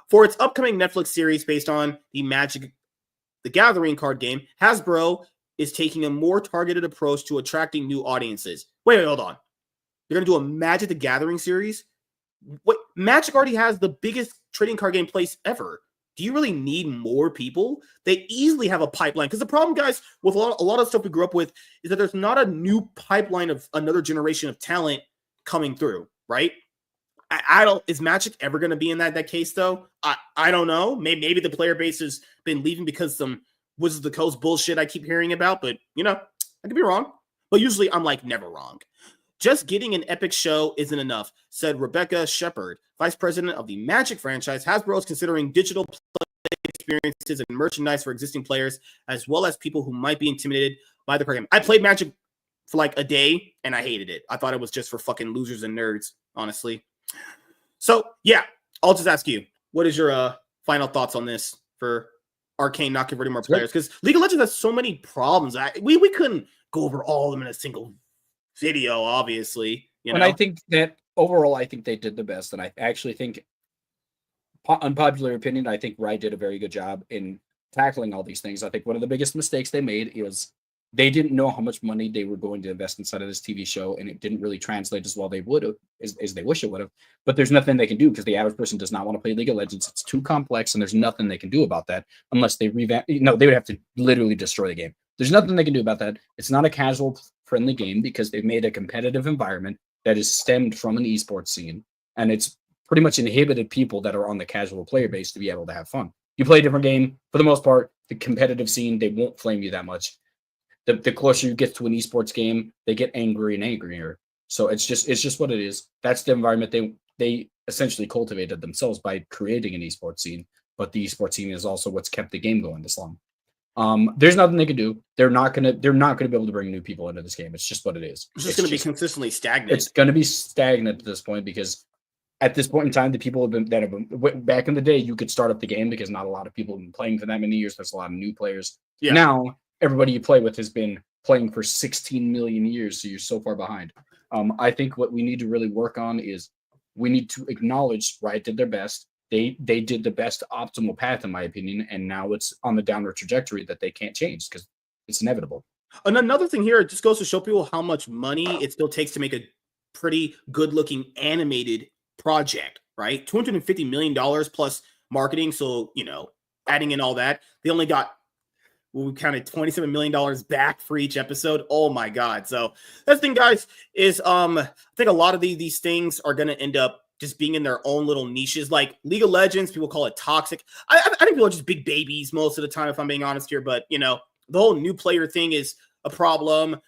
Speaker 1: For its upcoming Netflix series based on the Magic the Gathering card game, Hasbro is taking a more targeted approach to attracting new audiences. Wait, hold on. They're going to do a Magic the Gathering series? What? Magic already has the biggest trading card game place ever. Do you really need more people? They easily have a pipeline. Because the problem, guys, with a lot of stuff we grew up with is that there's not a new pipeline of another generation of talent coming through, right? Is Magic ever going to be in that case, though? I don't know. Maybe the player base has been leaving because some Wizards of the Coast bullshit I keep hearing about, but, I could be wrong. But usually I'm like never wrong. Just getting an epic show isn't enough, said Rebecca Shepard, vice president of the Magic franchise. Hasbro is considering digital play experiences and merchandise for existing players, as well as people who might be intimidated by the program. I played Magic for like a day, and I hated it. I thought it was just for fucking losers and nerds, honestly. So, yeah, I'll just ask you, what is your final thoughts on this for Arcane not converting more players? Because League of Legends has so many problems. We couldn't go over all of them in a single video, obviously.
Speaker 2: And I think that overall, I think they did the best. And I actually think, unpopular opinion, I think Riot did a very good job in tackling all these things. I think one of the biggest mistakes they made is they didn't know how much money they were going to invest inside of this TV show, and it didn't really translate as well they would have, as they wish it would have. But there's nothing they can do because the average person does not want to play League of Legends. It's too complex, and there's nothing they can do about that unless they revamp. They would have to literally destroy the game. There's nothing they can do about that. It's not a casual friendly game because they've made a competitive environment that is stemmed from an esports scene, and it's pretty much inhibited people that are on the casual player base to be able to have fun. You play a different game, for the most part, the competitive scene, they won't flame you that much. The closer you get to an esports game, they get angry and angrier. So it's just what it is. That's the environment they essentially cultivated themselves by creating an esports scene. But the esports scene is also what's kept the game going this long. There's nothing they can do. They're not gonna be able to bring new people into this game. It's just what it is.
Speaker 1: It's just gonna be consistently stagnant.
Speaker 2: It's gonna be stagnant at this point because at this point in time, the people have been back in the day, you could start up the game because not a lot of people have been playing for that many years. There's a lot of new players. Yeah. Now everybody you play with has been playing for 16 million years, so you're so far behind. I think what we need to really work on is we need to acknowledge Riot did their best. They did the best optimal path, in my opinion, and now it's on the downward trajectory that they can't change because it's inevitable.
Speaker 1: And another thing here, it just goes to show people how much money it still takes to make a pretty good-looking animated project, right? $250 million plus marketing. So, adding in all that, they only got, we counted $27 million back for each episode. Oh my God. So that's the thing, guys, is I think a lot of these things are going to end up just being in their own little niches. Like League of Legends, people call it toxic. I think people are just big babies most of the time, if I'm being honest here. But, the whole new player thing is a problem.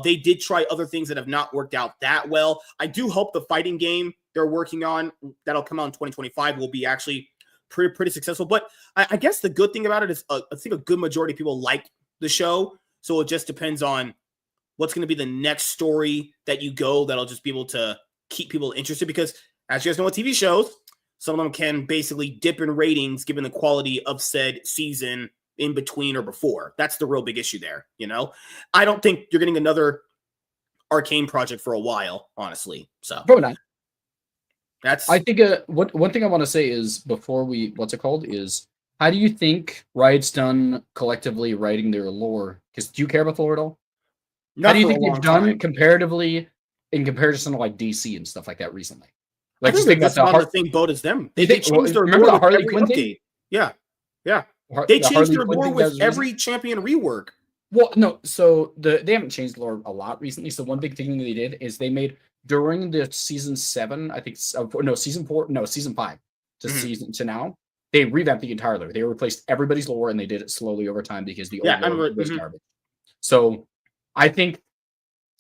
Speaker 1: They did try other things that have not worked out that well. I do hope the fighting game they're working on that'll come out in 2025 will be actually pretty successful. But I guess the good thing about it is I think a good majority of people like the show. So it just depends on what's going to be the next story that you go that'll just be able to keep people interested. Because as you guys know with TV shows, some of them can basically dip in ratings given the quality of said season in between or before. That's the real big issue there. I don't think you're getting another Arcane project for a while, honestly. So
Speaker 2: probably not.
Speaker 1: That's,
Speaker 2: I think one thing I want to say is before we, is how do you think Riot's done collectively writing their lore? Because do you care about the lore at all? How do you think they've done comparatively in comparison to like DC and stuff like that recently?
Speaker 1: Like, just think that's on the same boat as them. They changed their lore with every update. Yeah. They changed their lore with every champion rework.
Speaker 2: Well, no, so they haven't changed lore a lot recently. So one big thing they did is they made during the season 7, I think season 5 to season to now, they revamped the entire lore. They replaced everybody's lore and they did it slowly over time because the old lore was garbage. So I think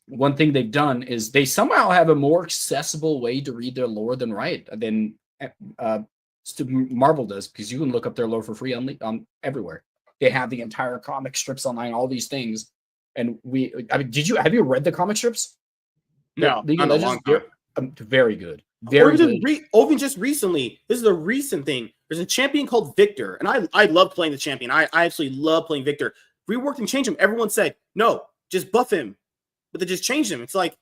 Speaker 2: one thing they've done is they somehow have a more accessible way to read their lore than Riot than Marvel does, because you can look up their lore for free on everywhere. They have the entire comic strips online, all these things. And have you read the comic strips?
Speaker 1: No,
Speaker 2: League of Legends, very good. Very good.
Speaker 1: Even just recently, this is a recent thing. There's a champion called Victor, and I love playing the champion. I absolutely love playing Victor. Reworked and changed him. Everyone said, no, just buff him. But they just changed him. It's like,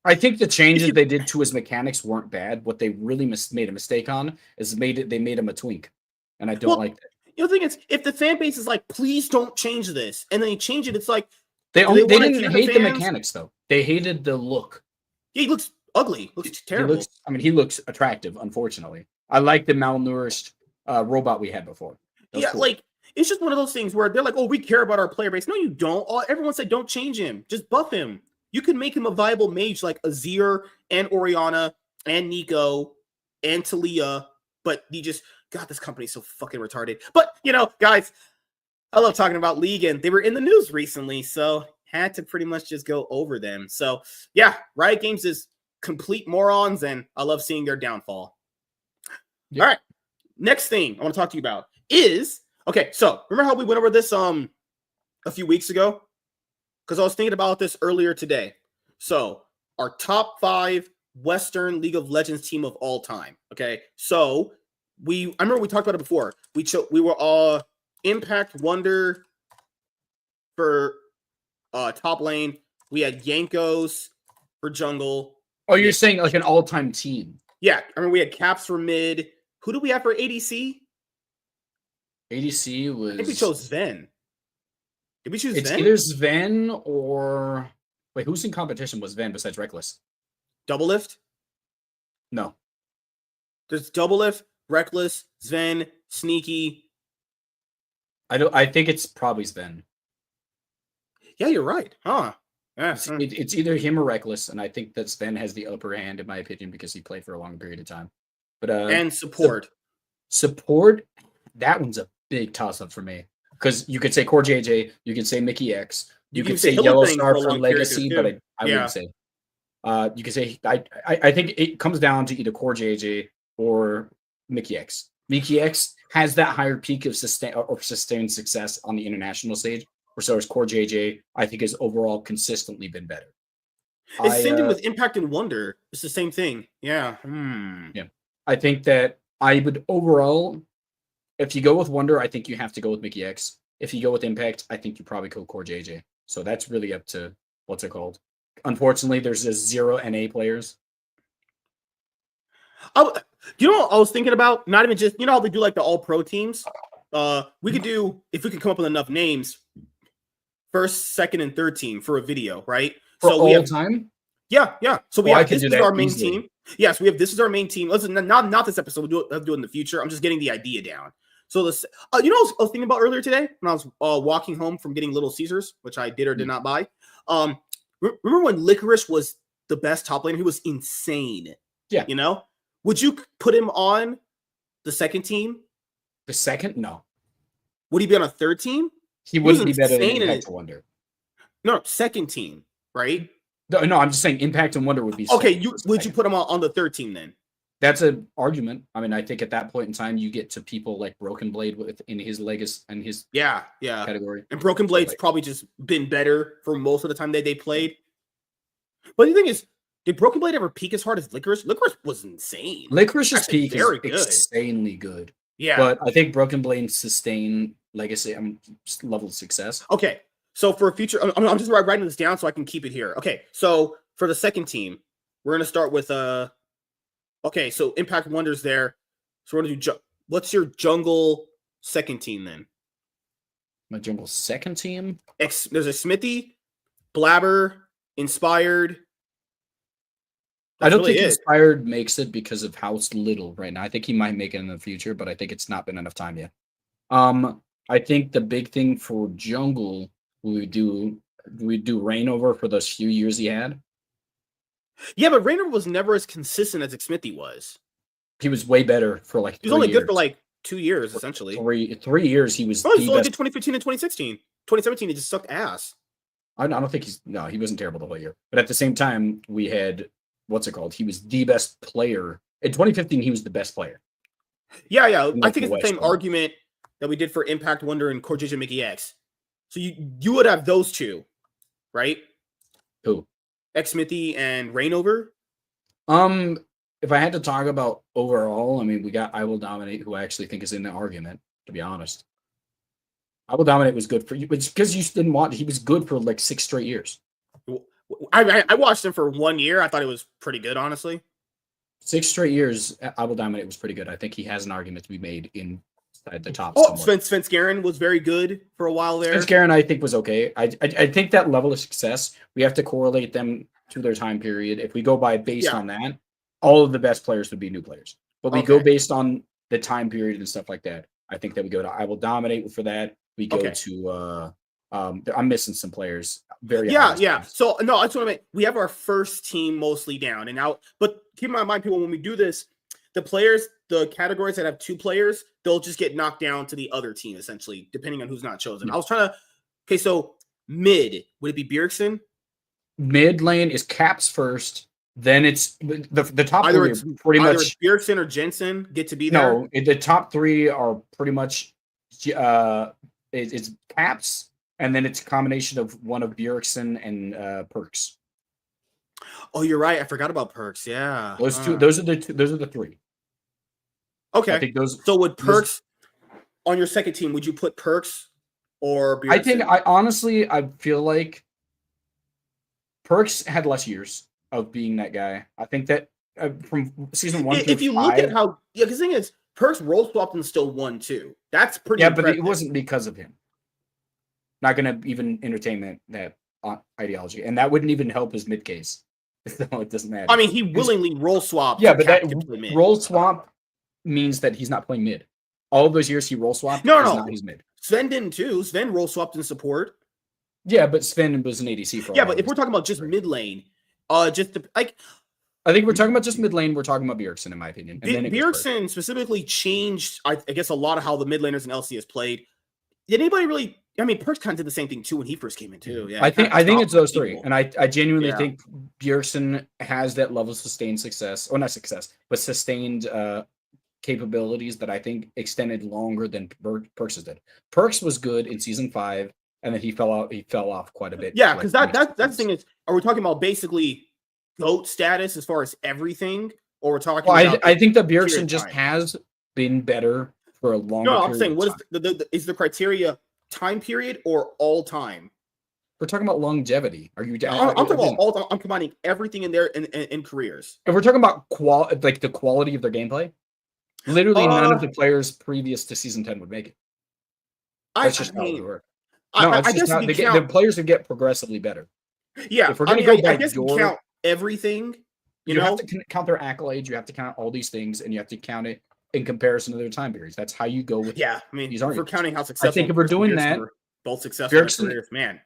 Speaker 2: I think the changes they did to his mechanics weren't bad. What they really made a mistake on is they made him a twink. And I don't like that.
Speaker 1: The thing is, if the fan base is like, please don't change this, and then they change it, it's like
Speaker 2: they didn't hate the mechanics though. They hated the look.
Speaker 1: Yeah, he looks ugly. Looks terrible.
Speaker 2: He looks attractive, unfortunately. I like the malnourished robot we had before.
Speaker 1: Yeah, cool. Like it's just one of those things where they're like, oh, we care about our player base. No, you don't. Everyone said don't change him. Just buff him. You can make him a viable mage like Azir and Orianna and Nico and Talia, but you just, God, this company's so fucking retarded. But, guys, I love talking about League, and they were in the news recently, so had to pretty much just go over them. So, yeah, Riot Games is complete morons, and I love seeing their downfall. Yep. All right, next thing I want to talk to you about is, okay, so remember how we went over this a few weeks ago? Because I was thinking about this earlier today. So, our top 5 Western League of Legends team of all time. Okay, so I remember we talked about it before. We were Impact Wonder for top lane. We had Yankos for jungle.
Speaker 2: Oh, you're saying like an all-time team?
Speaker 1: Yeah, I mean we had Caps for mid. Who do we have for ADC?
Speaker 2: ADC was.
Speaker 1: I think we chose Sven. Did we choose
Speaker 2: It's
Speaker 1: Sven?
Speaker 2: either Sven or wait, who's in competition with Sven besides Reckless?
Speaker 1: Doublelift?
Speaker 2: No.
Speaker 1: There's Doublelift, Reckless, Sven, Sneaky.
Speaker 2: I think it's probably Sven.
Speaker 1: Yeah, you're right. Huh. Yeah.
Speaker 2: It's either him or Reckless, and I think that Sven has the upper hand in my opinion because he played for a long period of time. But
Speaker 1: And support.
Speaker 2: Support, that one's a big toss-up for me. Because you could say Core JJ, you could say Mickey X, you could say Yellow Star for Legacy, but I wouldn't say. You could say I think it comes down to either Core JJ or Mickey X. Mickey X has that higher peak of sustained success on the international stage, or so is Core JJ. I think has overall consistently been better.
Speaker 1: It's the same thing with Impact and Wonder. It's the same thing. Yeah.
Speaker 2: Yeah. I think that I would overall, if you go with Wonder, I think you have to go with Mickey X. If you go with Impact, I think you probably go Core JJ. So that's really up to what's it called. Unfortunately, there's just 0 NA players.
Speaker 1: You know what I was thinking about? Not even just, how they do like the all-pro teams? We could do, if we could come up with enough names, first, second, and third team for a video, right?
Speaker 2: For so all time?
Speaker 1: Yeah. So we have, this is our main team. Yes, we have, this is our main team. Listen, not this episode, let's do it in the future. I'm just getting the idea down. So this, what I was thinking about earlier today when I was walking home from getting Little Caesars, which I did or did not buy. Remember when Licorice was the best top laner? He was insane.
Speaker 2: Yeah.
Speaker 1: Would you put him on the second team?
Speaker 2: The second? No.
Speaker 1: Would he be on a third team?
Speaker 2: He wouldn't be better than Impact and Wonder.
Speaker 1: No, second team, right?
Speaker 2: No, I'm just saying Impact and Wonder would be
Speaker 1: okay. Would you put him on the third team then?
Speaker 2: That's an argument. I mean, I think at that point in time, you get to people like Broken Blade in his legacy and his category.
Speaker 1: And Broken Blade's probably just been better for most of the time they played. But the thing is, did Broken Blade ever peak as hard as Licorice? Licorice was insane.
Speaker 2: Licorice's peak is insanely good.
Speaker 1: Yeah.
Speaker 2: But I think Broken Blade sustained legacy level of success.
Speaker 1: Okay. So for a future, I'm just writing this down so I can keep it here. Okay. So for the second team, we're going to start with okay, so Impact Wonder's there. So we're going to do what's your jungle second team then?
Speaker 2: My jungle second team?
Speaker 1: There's a Smithy, Blabber, Inspired.
Speaker 2: I don't think Inspired makes it because of how little right now. I think he might make it in the future, but I think it's not been enough time yet. I think the big thing for jungle we do Rainover for those few years he had.
Speaker 1: Yeah, but Rainover was never as consistent as Smithy was.
Speaker 2: He was way better for like 3 years.
Speaker 1: He was only good for like 2 years, essentially.
Speaker 2: 3 years he was.
Speaker 1: Oh, he only did 2015 and 2016. 2017, he just sucked ass.
Speaker 2: I don't think he wasn't terrible the whole year. But at the same time, we had he was the best player. In 2015, he was the best player.
Speaker 1: Yeah. I think it's the same argument that we did for Impact Wonder and Core JJ Mickey X. So you would have those two, right?
Speaker 2: Who?
Speaker 1: X Smithy and Rainover.
Speaker 2: If I had to talk about overall, I mean, we got I Will Dominate, who I actually think is in the argument, to be honest. I Will Dominate was good for you, but because you didn't watch, he was good for like 6 straight years.
Speaker 1: I watched him for 1 year. I thought it was pretty good, honestly.
Speaker 2: 6 straight years, I Will Dominate was pretty good. I think he has an argument to be made inside the top.
Speaker 1: Oh, Svenskeren was very good for a while there.
Speaker 2: Svenskeren, I think, was okay. I think that level of success, we have to correlate them to their time period. If we go by based on that, all of the best players would be new players. But we go based on the time period and stuff like that. I think that we go to I Will Dominate for that. We go to I'm missing some players.
Speaker 1: Yeah. So no, that's what I mean. We have our first team mostly down and now, but keep in mind, people, when we do this, the categories that have 2 players, they'll just get knocked down to the other team, essentially, depending on who's not chosen. I was trying to, okay, so mid, would it be Bjergsen?
Speaker 2: Mid lane is Caps first, then it's the top
Speaker 1: either
Speaker 2: 3
Speaker 1: it's,
Speaker 2: are pretty
Speaker 1: either
Speaker 2: much.
Speaker 1: It's Bjergsen or Jensen get to be there?
Speaker 2: No, the top 3 are pretty much, it's Caps, and then it's a combination of one of Bjergsen and Perks.
Speaker 1: Oh, you're right. I forgot about Perks. Yeah,
Speaker 2: those two. Those are the 3.
Speaker 1: Okay,
Speaker 2: I think those.
Speaker 1: So would Perks on your second team? Would you put Perks or Bjergsen?
Speaker 2: I feel like Perks had less years of being that guy. I think that from season 1
Speaker 1: if you
Speaker 2: 5,
Speaker 1: look at how because the thing is Perks role swapped and still won too. That's pretty.
Speaker 2: Yeah, impressive. But it wasn't because of him. Not going to even entertain that ideology, and that wouldn't even help his mid case. So it doesn't matter.
Speaker 1: I mean, he willingly role swapped.
Speaker 2: Yeah, but that role swap means that he's not playing mid. All of those years he role swapped.
Speaker 1: No.
Speaker 2: He's mid.
Speaker 1: Sven didn't too. Sven role swapped in support.
Speaker 2: Yeah, but Sven was an ADC for a
Speaker 1: Yeah,
Speaker 2: while.
Speaker 1: but if we're talking about just mid lane, just to, like,
Speaker 2: I think we're talking about just mid lane. We're talking about Bjergsen, in my opinion. And then
Speaker 1: Bjergsen specifically changed, I guess, a lot of how the mid laners in LCS played. Did anybody really? I mean, Perks kind of did the same thing too when he first came in too. Yeah,
Speaker 2: I think it's those three,
Speaker 1: people.
Speaker 2: and I genuinely think Bjergsen has that level of sustained success, or not success, but sustained capabilities that I think extended longer than Perks did. Perks was good in season 5, and then he fell out. He fell off quite a bit.
Speaker 1: Yeah, because that's the thing is, are we talking about basically GOAT status as far as everything, or we're talking?
Speaker 2: Well, I think that Bjergsen just has been better for a longer.
Speaker 1: No, I'm saying, what is the criteria? Time period or all time?
Speaker 2: We're talking about longevity. Are you?
Speaker 1: I'm talking about all time. I'm combining everything in there in careers.
Speaker 2: If we're talking about like the quality of their gameplay, literally none of the players previous to season 10 would make it. That's just how it would work. No, it's just how the players would get progressively better.
Speaker 1: Yeah,
Speaker 2: if we're going to go by
Speaker 1: I guess you count everything.
Speaker 2: You have to count their accolades. You have to count all these things, and you have to count it in comparison to their time periods. That's how you go with.
Speaker 1: Yeah, I mean,
Speaker 2: these
Speaker 1: if we're counting how successful.
Speaker 2: I think if we're doing that,
Speaker 1: both successful careers, man.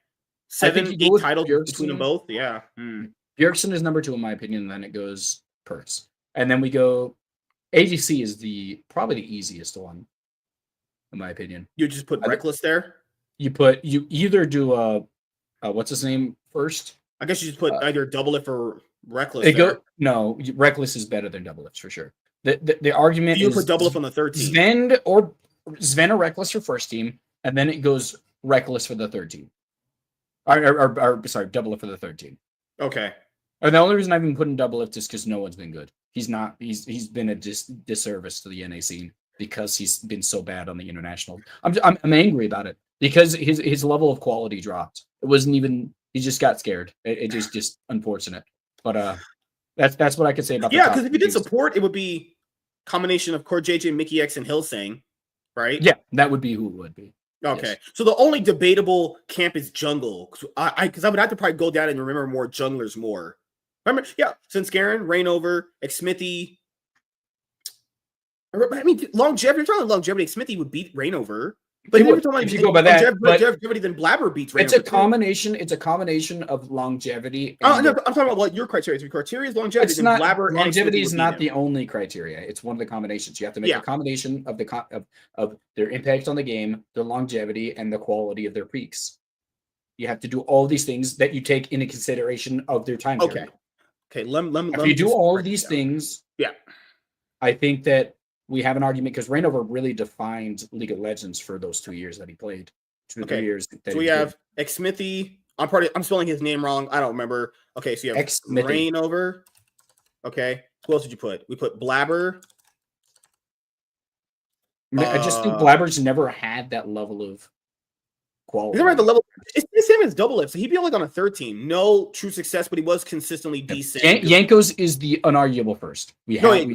Speaker 1: 7, 8 titles between them both. Yeah.
Speaker 2: Bjergsen is number 2 in my opinion. And then it goes Perks, and then we go. AGC is probably the easiest one, in my opinion.
Speaker 1: You just put Reckless there.
Speaker 2: You either do what's his name first?
Speaker 1: I guess you just put either Doublelift or Reckless.
Speaker 2: No, Reckless is better than Doublelift for sure. The argument
Speaker 1: you
Speaker 2: is
Speaker 1: put Doublelift on the third team.
Speaker 2: Sven or Reckless for first team, and then it goes Reckless for the third team. Or sorry, Doublelift for the third team.
Speaker 1: Okay.
Speaker 2: And the only reason I've been putting Doublelift is because no one's been good. He's not. He's been a disservice to the NA scene because he's been so bad on the international. I'm angry about it because his level of quality dropped. It wasn't even. He just got scared. It just unfortunate. But that's what I could say about.
Speaker 1: Yeah, because if you did support, it would be combination of Core JJ, Mickey X, and Hillsang, right?
Speaker 2: Yeah, that would be who it would be.
Speaker 1: Okay,
Speaker 2: yes.
Speaker 1: So the only debatable camp is jungle. Because I would have to probably go down and remember more junglers more. Remember, yeah, Svenskeren, Reignover, Xmithy. I mean, longevity. You're talking longevity. Xmithy would beat Reignover. But
Speaker 2: if you go by that,
Speaker 1: longevity, then Blabber beats Reignover.
Speaker 2: It's a combination. It's a combination of longevity.
Speaker 1: No, I'm talking about what your criteria is. Your criteria is longevity.
Speaker 2: It's not, Blabber longevity is not the only criteria. It's one of the combinations. You have to make a combination of of their impact on the game, their longevity, and the quality of their peaks. You have to do all these things that you take into consideration of their time period.
Speaker 1: Okay.
Speaker 2: If you do all of these things, I think that we have an argument because Reignover really defined League of Legends for those 2 years that he played. 2 or 3 years.
Speaker 1: So we have Xmithy. I'm spelling his name wrong. I don't remember. Okay, so you have Reignover. Okay. Who else did you put? We put Blabber.
Speaker 2: I just think Blabber's never had that level of quality.
Speaker 1: He's never had the level. It's the same as Doublelift. So he'd be like on a third team. No true success, but he was consistently decent.
Speaker 2: Yankos is the unarguable first. He's
Speaker 1: already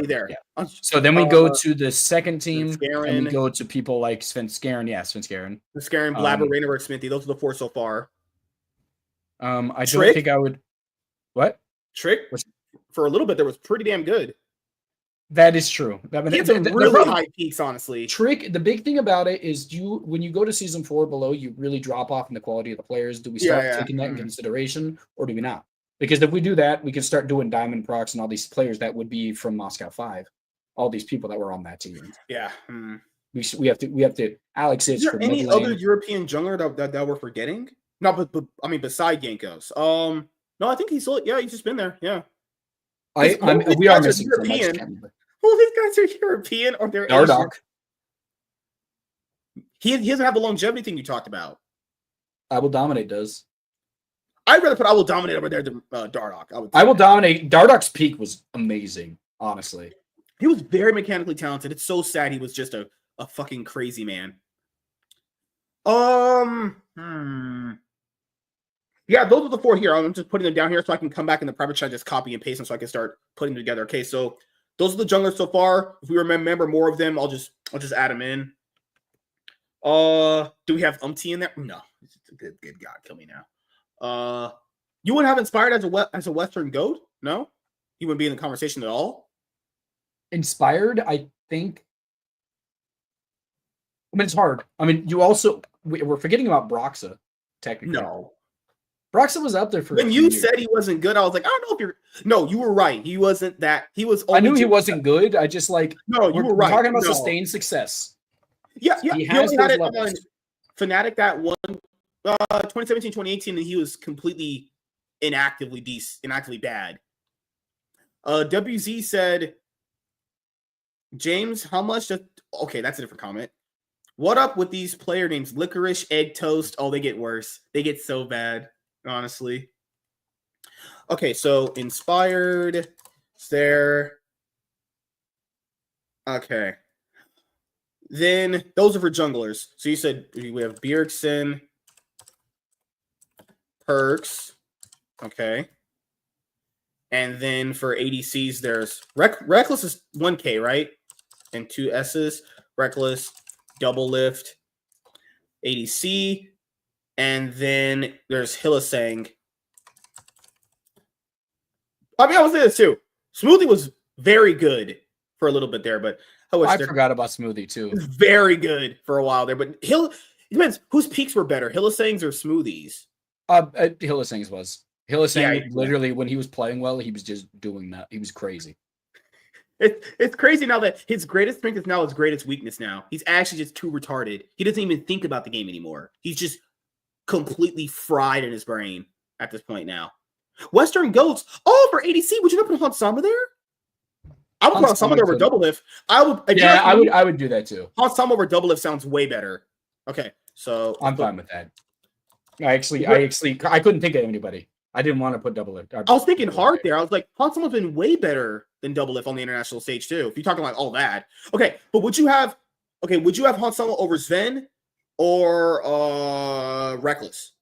Speaker 1: there.
Speaker 2: Yeah. So then we go to the second team, and we go to people like Svenskeren. Yeah, Svenskeren.
Speaker 1: Svenskeren, Blabber, Reignover, Xmithy. Those are the 4 so far.
Speaker 2: I don't think I would. What?
Speaker 1: Trick? For a little bit, there was pretty damn good.
Speaker 2: That is true.
Speaker 1: He had some really high peaks, honestly.
Speaker 2: Trick. The big thing about it is when you go to season 4 below, you really drop off in the quality of the players. Do we start taking that in consideration, or do we not? Because if we do that, we can start doing Diamond Procs and all these players that would be from Moscow 5. All these people that were on that team.
Speaker 1: Yeah.
Speaker 2: We have to. Alex is
Speaker 1: there any other European jungler that we're forgetting? No, but I mean, beside Yankos. No, I think he's just been there. Yeah.
Speaker 2: We are missing European.
Speaker 1: Well, these guys are European or they're
Speaker 2: Dardoch.
Speaker 1: He doesn't have the longevity thing you talked about.
Speaker 2: I Will Dominate does.
Speaker 1: I'd rather put I Will Dominate over there than Dardoch.
Speaker 2: I Will Dominate. Dardoch's peak was amazing, honestly.
Speaker 1: He was very mechanically talented. It's so sad he was just a fucking crazy man. Yeah, those are the 4 here. I'm just putting them down here so I can come back in the private chat, just copy and paste them so I can start putting them together. Okay, so those are the junglers so far. If we remember more of them, I'll just add them in. Do we have Umpty in there? No. Good God, kill me now. You wouldn't have Inspired as a Western GOAT? No? He wouldn't be in the conversation at all?
Speaker 2: Inspired, I think. I mean, it's hard. I mean, we're forgetting about Broxa. technically.
Speaker 1: No.
Speaker 2: Broxton was up there for
Speaker 1: when you said he wasn't good, I was like, I don't know if you're. No, you were right. He wasn't that. He was.
Speaker 2: I knew he wasn't good. I just like.
Speaker 1: No, you were right.
Speaker 2: We're talking about sustained success.
Speaker 1: Yeah.
Speaker 2: He
Speaker 1: only had it
Speaker 2: levels.
Speaker 1: on Fnatic that one 2017, 2018, and he was completely inactively bad. WZ said, James, how much does okay, that's a different comment. What up with these player names? Licorice, Egg Toast. Oh, they get worse. They get so bad, honestly. Okay, so Inspired. There. Okay. Then those are for junglers. So you said we have Bjergsen, Perks. Okay. And then for ADCs, there's Reckless is 1K, right? And 2 S's. Reckless, Double Lift, ADC. And then there's Hillisang. I mean, I was saying this too. Smoothie was very good for a little bit there, but
Speaker 2: I forgot about Smoothie too.
Speaker 1: Very good for a while there, but it depends whose peaks were better, Hillisang's or Smoothies.
Speaker 2: Hillisang's was. Hillisang literally when he was playing well, he was just doing that. He was crazy.
Speaker 1: It's crazy now that his greatest strength is now his greatest weakness. Now he's actually just too retarded. He doesn't even think about the game anymore. He's just completely fried in his brain at this point now. Western Goats. Oh, for ADC, would you not put Hansama there? I would put Hansama there over Double Lift. I
Speaker 2: would do that too.
Speaker 1: Hansama over Double Lift sounds way better. Okay, so
Speaker 2: I'm fine with that. I couldn't think of anybody. I didn't want to put Double Lift.
Speaker 1: I was thinking hard there. I was like, Hansama's been way better than Double Lift on the international stage too. If you're talking like all that, okay. But would you have Hansama over Sven or Reckless?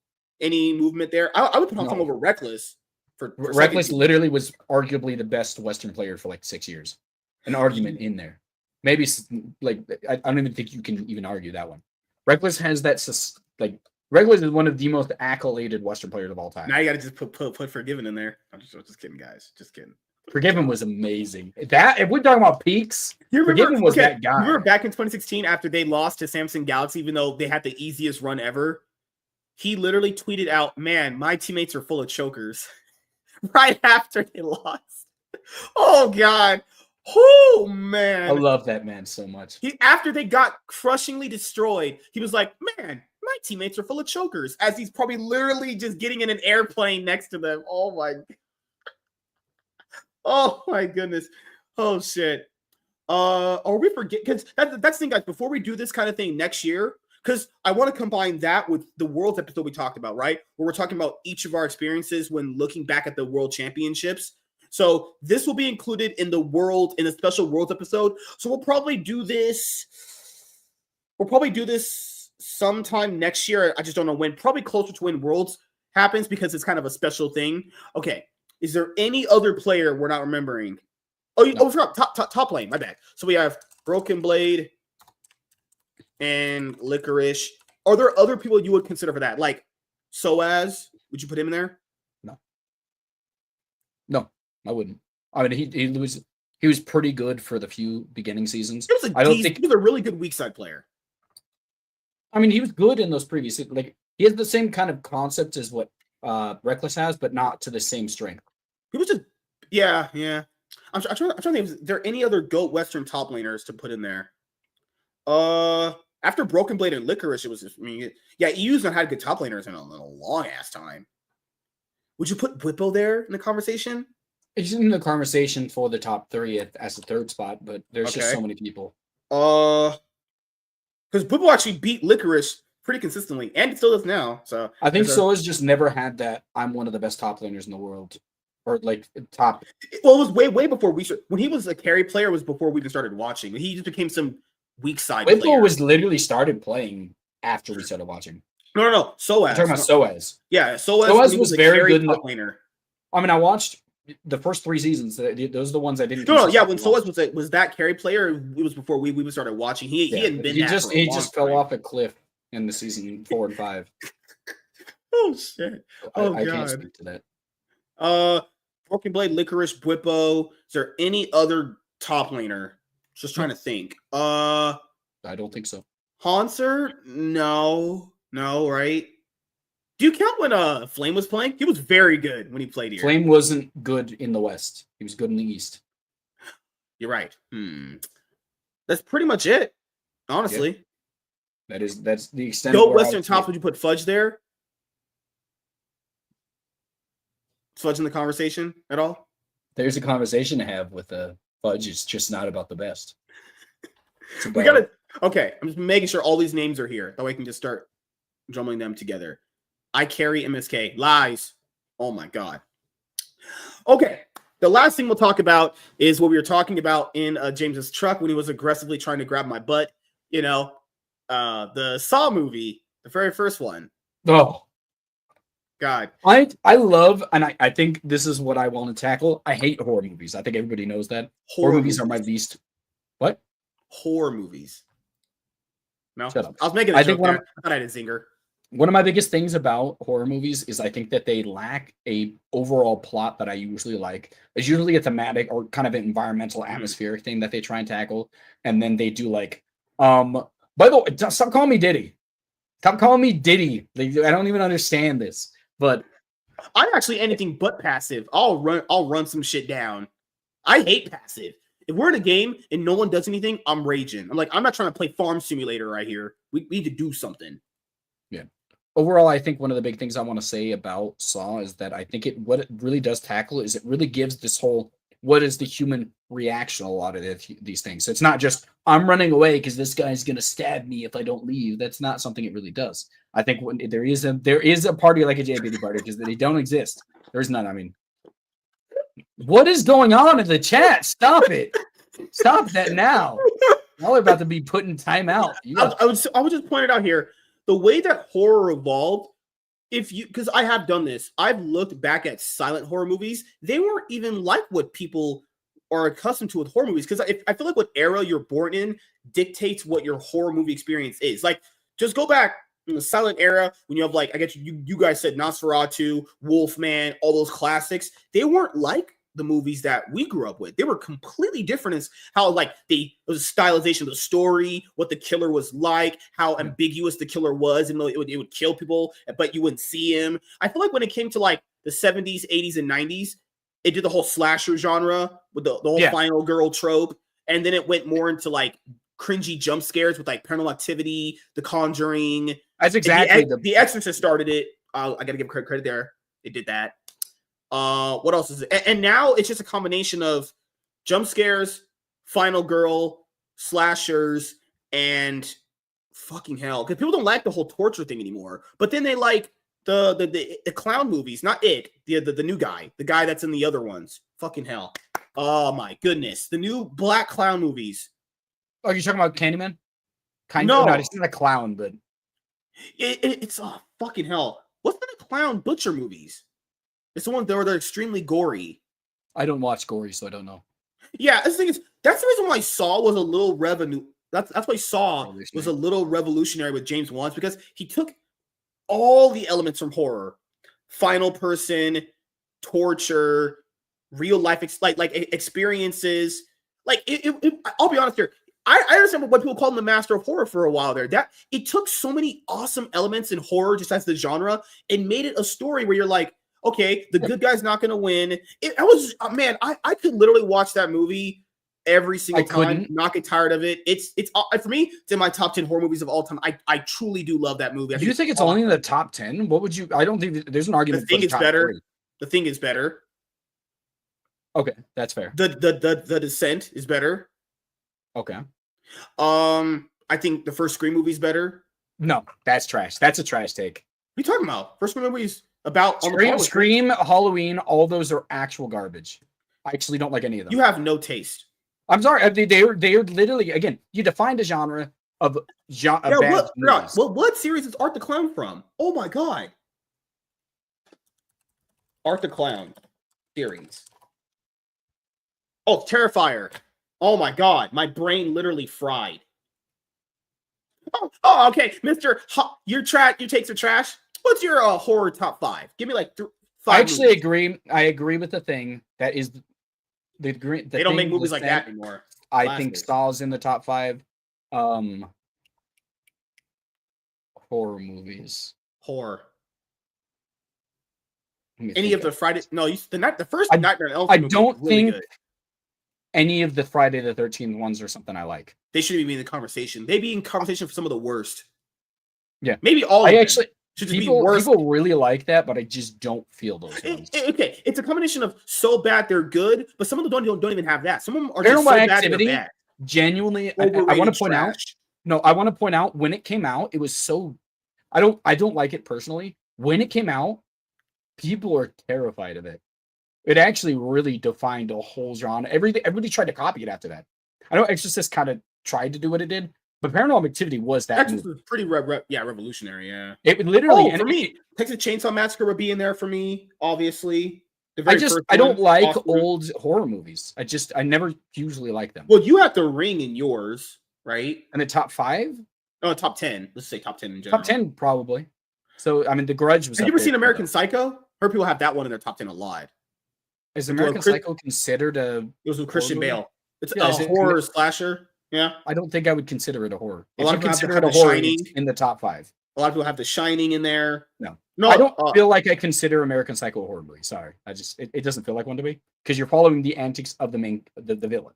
Speaker 1: Any movement there? I would put Hansama over Reckless. For
Speaker 2: Reckless literally was arguably the best Western player for like 6 years. An argument in there. Maybe like I don't even think you can even argue that one. Reckless has that Reckless is one of the most accoladed Western players of all time.
Speaker 1: Now you gotta just put Forgiven in there. I'm just kidding, guys. Just kidding.
Speaker 2: Forgiven was amazing. That if we're talking about peaks, Forgiven was that guy.
Speaker 1: Remember back in 2016 after they lost to Samsung Galaxy, even though they had the easiest run ever, he literally tweeted out, "Man, my teammates are full of chokers." Right after they lost. Oh God. Oh man.
Speaker 2: I love that man so much.
Speaker 1: After they got crushingly destroyed, he was like, "Man, my teammates are full of chokers," as he's probably literally just getting in an airplane next to them. Oh my goodness. Oh shit. Or we forget, because that's the thing, guys. Before we do this kind of thing next year, because I want to combine that with the Worlds episode we talked about, right? Where we're talking about each of our experiences when looking back at the World Championships. So this will be included in the special Worlds episode. So we'll probably do this. Sometime next year. I just don't know when. Probably closer to when Worlds happens because it's kind of a special thing. Okay. Is there any other player we're not remembering? Oh, top lane. My bad. So we have Broken Blade and Licorice. Are there other people you would consider for that? Like Soaz? Would you put him in there?
Speaker 2: No, I wouldn't. I mean, he was pretty good for the few beginning seasons.
Speaker 1: He was a really good weak side player.
Speaker 2: I mean, he was good in those previous. Like he has the same kind of concept as what Reckless has, but not to the same strength.
Speaker 1: He was just yeah. I'm trying to think. Is there any other GOAT Western top laners to put in there? After Broken Blade and Licorice, it was just, EU's not had good top laners in a long ass time. Would you put Whippo there in the conversation?
Speaker 2: He's in the conversation for the top 3 as the 3rd spot, but there's just so many people.
Speaker 1: Because Whippo actually beat Licorice pretty consistently, and it still does now. So
Speaker 2: I think Soa's just never had that. I'm one of the best top laners in the world, or like top.
Speaker 1: Well, it was way before when he was a carry player. Was before we even started watching. He just became some weak side.
Speaker 2: Whippo was literally started playing after we started watching.
Speaker 1: No. Soaz.
Speaker 2: I'm talking about Soaz.
Speaker 1: Yeah, Soaz
Speaker 2: was very good
Speaker 1: top laner.
Speaker 2: I mean, I watched the first 3 seasons. Those are the ones I didn't.
Speaker 1: No. Yeah, when Soaz was that carry player, it was before we started watching. He hadn't been. He
Speaker 2: just fell off a cliff in the season 4 and 5.
Speaker 1: Oh shit!
Speaker 2: I can't speak to that.
Speaker 1: Broken Blade, Licorice, Whippo. Is there any other top laner? Just trying to think.
Speaker 2: I don't think so.
Speaker 1: Hanser? No, right? Do you count when Flame was playing? He was very good when he played here.
Speaker 2: Flame wasn't good in the West. He was good in the East.
Speaker 1: You're right. That's pretty much it, honestly.
Speaker 2: Yeah. That's the extent.
Speaker 1: Go Western tops. Would you put Fudge there? Fudge in the conversation at all?
Speaker 2: There's a conversation to have with Fudge. It's just not about the best.
Speaker 1: We gotta. Okay, I'm just making sure all these names are here. That way I can just start drumming them together. I carry MSK. Lies. Oh my god. Okay. The last thing we'll talk about is what we were talking about in James's truck when he was aggressively trying to grab my butt. You know, the Saw movie, the very first one.
Speaker 2: Oh,
Speaker 1: God.
Speaker 2: I love, and I think this is what I want to tackle. I hate horror movies. I think everybody knows that. Horror movies are my least. What?
Speaker 1: Horror movies. No?
Speaker 2: Shut up.
Speaker 1: I was making a joke there. I thought I had a zinger.
Speaker 2: One of my biggest things about horror movies is I think that they lack a overall plot that I usually like. It's usually a thematic or kind of an environmental atmospheric thing that they try and tackle. And then they do like, by the way, stop calling me Diddy. Stop calling me Diddy. I don't even understand this, but
Speaker 1: I'm actually anything but passive. I'll run some shit down. I hate passive. If we're in a game and no one does anything, I'm raging. I'm like, I'm not trying to play Farm Simulator right here. We need to do something.
Speaker 2: Yeah. Overall, I think one of the big things I want to say about Saw is that I think what it really does tackle is it really gives this whole what is the human reaction a lot of these things. So it's not just I'm running away because this guy's gonna stab me if I don't leave. That's not something it really does. I think when there is a party like a JPD party because they don't exist. There's none. I mean, what is going on in the chat? Stop it! Stop that now. Y'all are about to be put in timeout.
Speaker 1: I would just point it out here. The way that horror evolved, because I have done this, I've looked back at silent horror movies. They weren't even like what people are accustomed to with horror movies. Because I feel like what era you're born in dictates what your horror movie experience is. Like, just go back in the silent era when you have like, I guess you guys said Nosferatu, Wolfman, all those classics. They weren't like the movies that we grew up with. They were completely different as how like it was a stylization of the story, what the killer was like, how ambiguous the killer was, and it would kill people, but you wouldn't see him. I feel like when it came to like the 70s, 80s, and 90s, it did the whole slasher genre with the whole final girl trope, and then it went more into like cringy jump scares with like Paranormal Activity, The Conjuring.
Speaker 2: That's exactly
Speaker 1: the Exorcist started it. I gotta give credit there. They did that. What else is it? And now it's just a combination of jump scares, final girl, slashers, and fucking hell. Because people don't like the whole torture thing anymore. But then they like the clown movies, not it. The new guy, the guy that's in the other ones. Fucking hell. Oh my goodness. The new black clown movies.
Speaker 2: Oh, you're talking about Candyman?
Speaker 1: No,
Speaker 2: it's not a clown, but
Speaker 1: it's fucking hell. What's the clown butcher movies? It's the one where they're extremely gory.
Speaker 2: I don't watch gory, so I don't know.
Speaker 1: Yeah, the thing is, that's the reason why Saw was a little That's why Saw was a little revolutionary with James Wan, because he took all the elements from horror, final person, torture, real life like experiences. Like I'll be honest here. I understand what people call him the master of horror for a while there. That it took so many awesome elements in horror just as the genre and made it a story where you're like, okay, the good guy's not going to win. I could literally watch that movie every single time, not get tired of it. It's for me, it's in my top 10 horror movies of all time. I truly do love that movie.
Speaker 2: Do you think it's only in the top 10? What would you? I don't think there's an argument.
Speaker 1: The Thing is better. 3. The Thing is better.
Speaker 2: Okay, that's fair.
Speaker 1: The Descent is better.
Speaker 2: Okay.
Speaker 1: I think the first Scream movie is better.
Speaker 2: No, that's trash. That's a trash take.
Speaker 1: What are you talking about? First Scream movies about
Speaker 2: Scream, Halloween, all those are actual garbage. I actually don't like any of them.
Speaker 1: You have no taste.
Speaker 2: I'm sorry. They're literally, again, you defined a genre of bad movies.
Speaker 1: What series is Art the Clown from? Oh my god. Art the Clown series. Oh, Terrifier. Oh my god, my brain literally fried. Oh, okay, Mister, your takes are trash. What's your horror top 5? Give me like 5.
Speaker 2: I actually agree. I agree with the Thing. That is they
Speaker 1: don't make movies like that anymore.
Speaker 2: I think Saw's in the top 5. Horror movies.
Speaker 1: Horror. Any of the Friday? No, the first
Speaker 2: I-
Speaker 1: Nightmare on Elm
Speaker 2: I
Speaker 1: Street movie
Speaker 2: don't
Speaker 1: was really
Speaker 2: think
Speaker 1: good.
Speaker 2: any of the Friday the 13th ones are something I like.
Speaker 1: They shouldn't be in the conversation. They'd be in conversation for some of the worst.
Speaker 2: Yeah.
Speaker 1: Maybe all of
Speaker 2: I
Speaker 1: them.
Speaker 2: actually
Speaker 1: Should just be
Speaker 2: people
Speaker 1: worse.
Speaker 2: really like that, but I just don't feel those ones.
Speaker 1: Okay, it's a combination of so bad they're good, but some of them don't even have that. Some of them are just
Speaker 2: Paranormal
Speaker 1: so bad
Speaker 2: Activity,
Speaker 1: they're bad.
Speaker 2: genuinely, I
Speaker 1: Overrated
Speaker 2: want to point out.
Speaker 1: trash.
Speaker 2: No, I want to point out when it came out, it was so. I don't like it personally. When it came out, people are terrified of it. It actually really defined a whole genre. Everybody tried to copy it after that. I know Exorcist kind of tried to do what it did, but Paranormal Activity was that.
Speaker 1: That's pretty revolutionary. Yeah,
Speaker 2: it would literally.
Speaker 1: For me, Texas Chainsaw Massacre would be in there for me. Obviously,
Speaker 2: I don't like old horror movies. I never usually like them.
Speaker 1: Well, you have The Ring in yours, right?
Speaker 2: And the top 5?
Speaker 1: No, top 10. Let's say top 10 in general.
Speaker 2: Top 10 probably. So I mean, The Grudge was.
Speaker 1: Have you ever seen American Psycho? Heard people have that one in their top 10 a lot.
Speaker 2: Is American Psycho considered a?
Speaker 1: It was with Christian Bale. It's
Speaker 2: a
Speaker 1: horror slasher. Yeah.
Speaker 2: I don't think I would consider it a horror.
Speaker 1: A lot of people
Speaker 2: consider
Speaker 1: have
Speaker 2: it a horror
Speaker 1: Shining
Speaker 2: in the top 5.
Speaker 1: A lot of people have The Shining in there.
Speaker 2: No,
Speaker 1: no,
Speaker 2: I don't feel like I consider American Psycho a horror movie. Sorry, it doesn't feel like one to me because you're following the antics of the villain.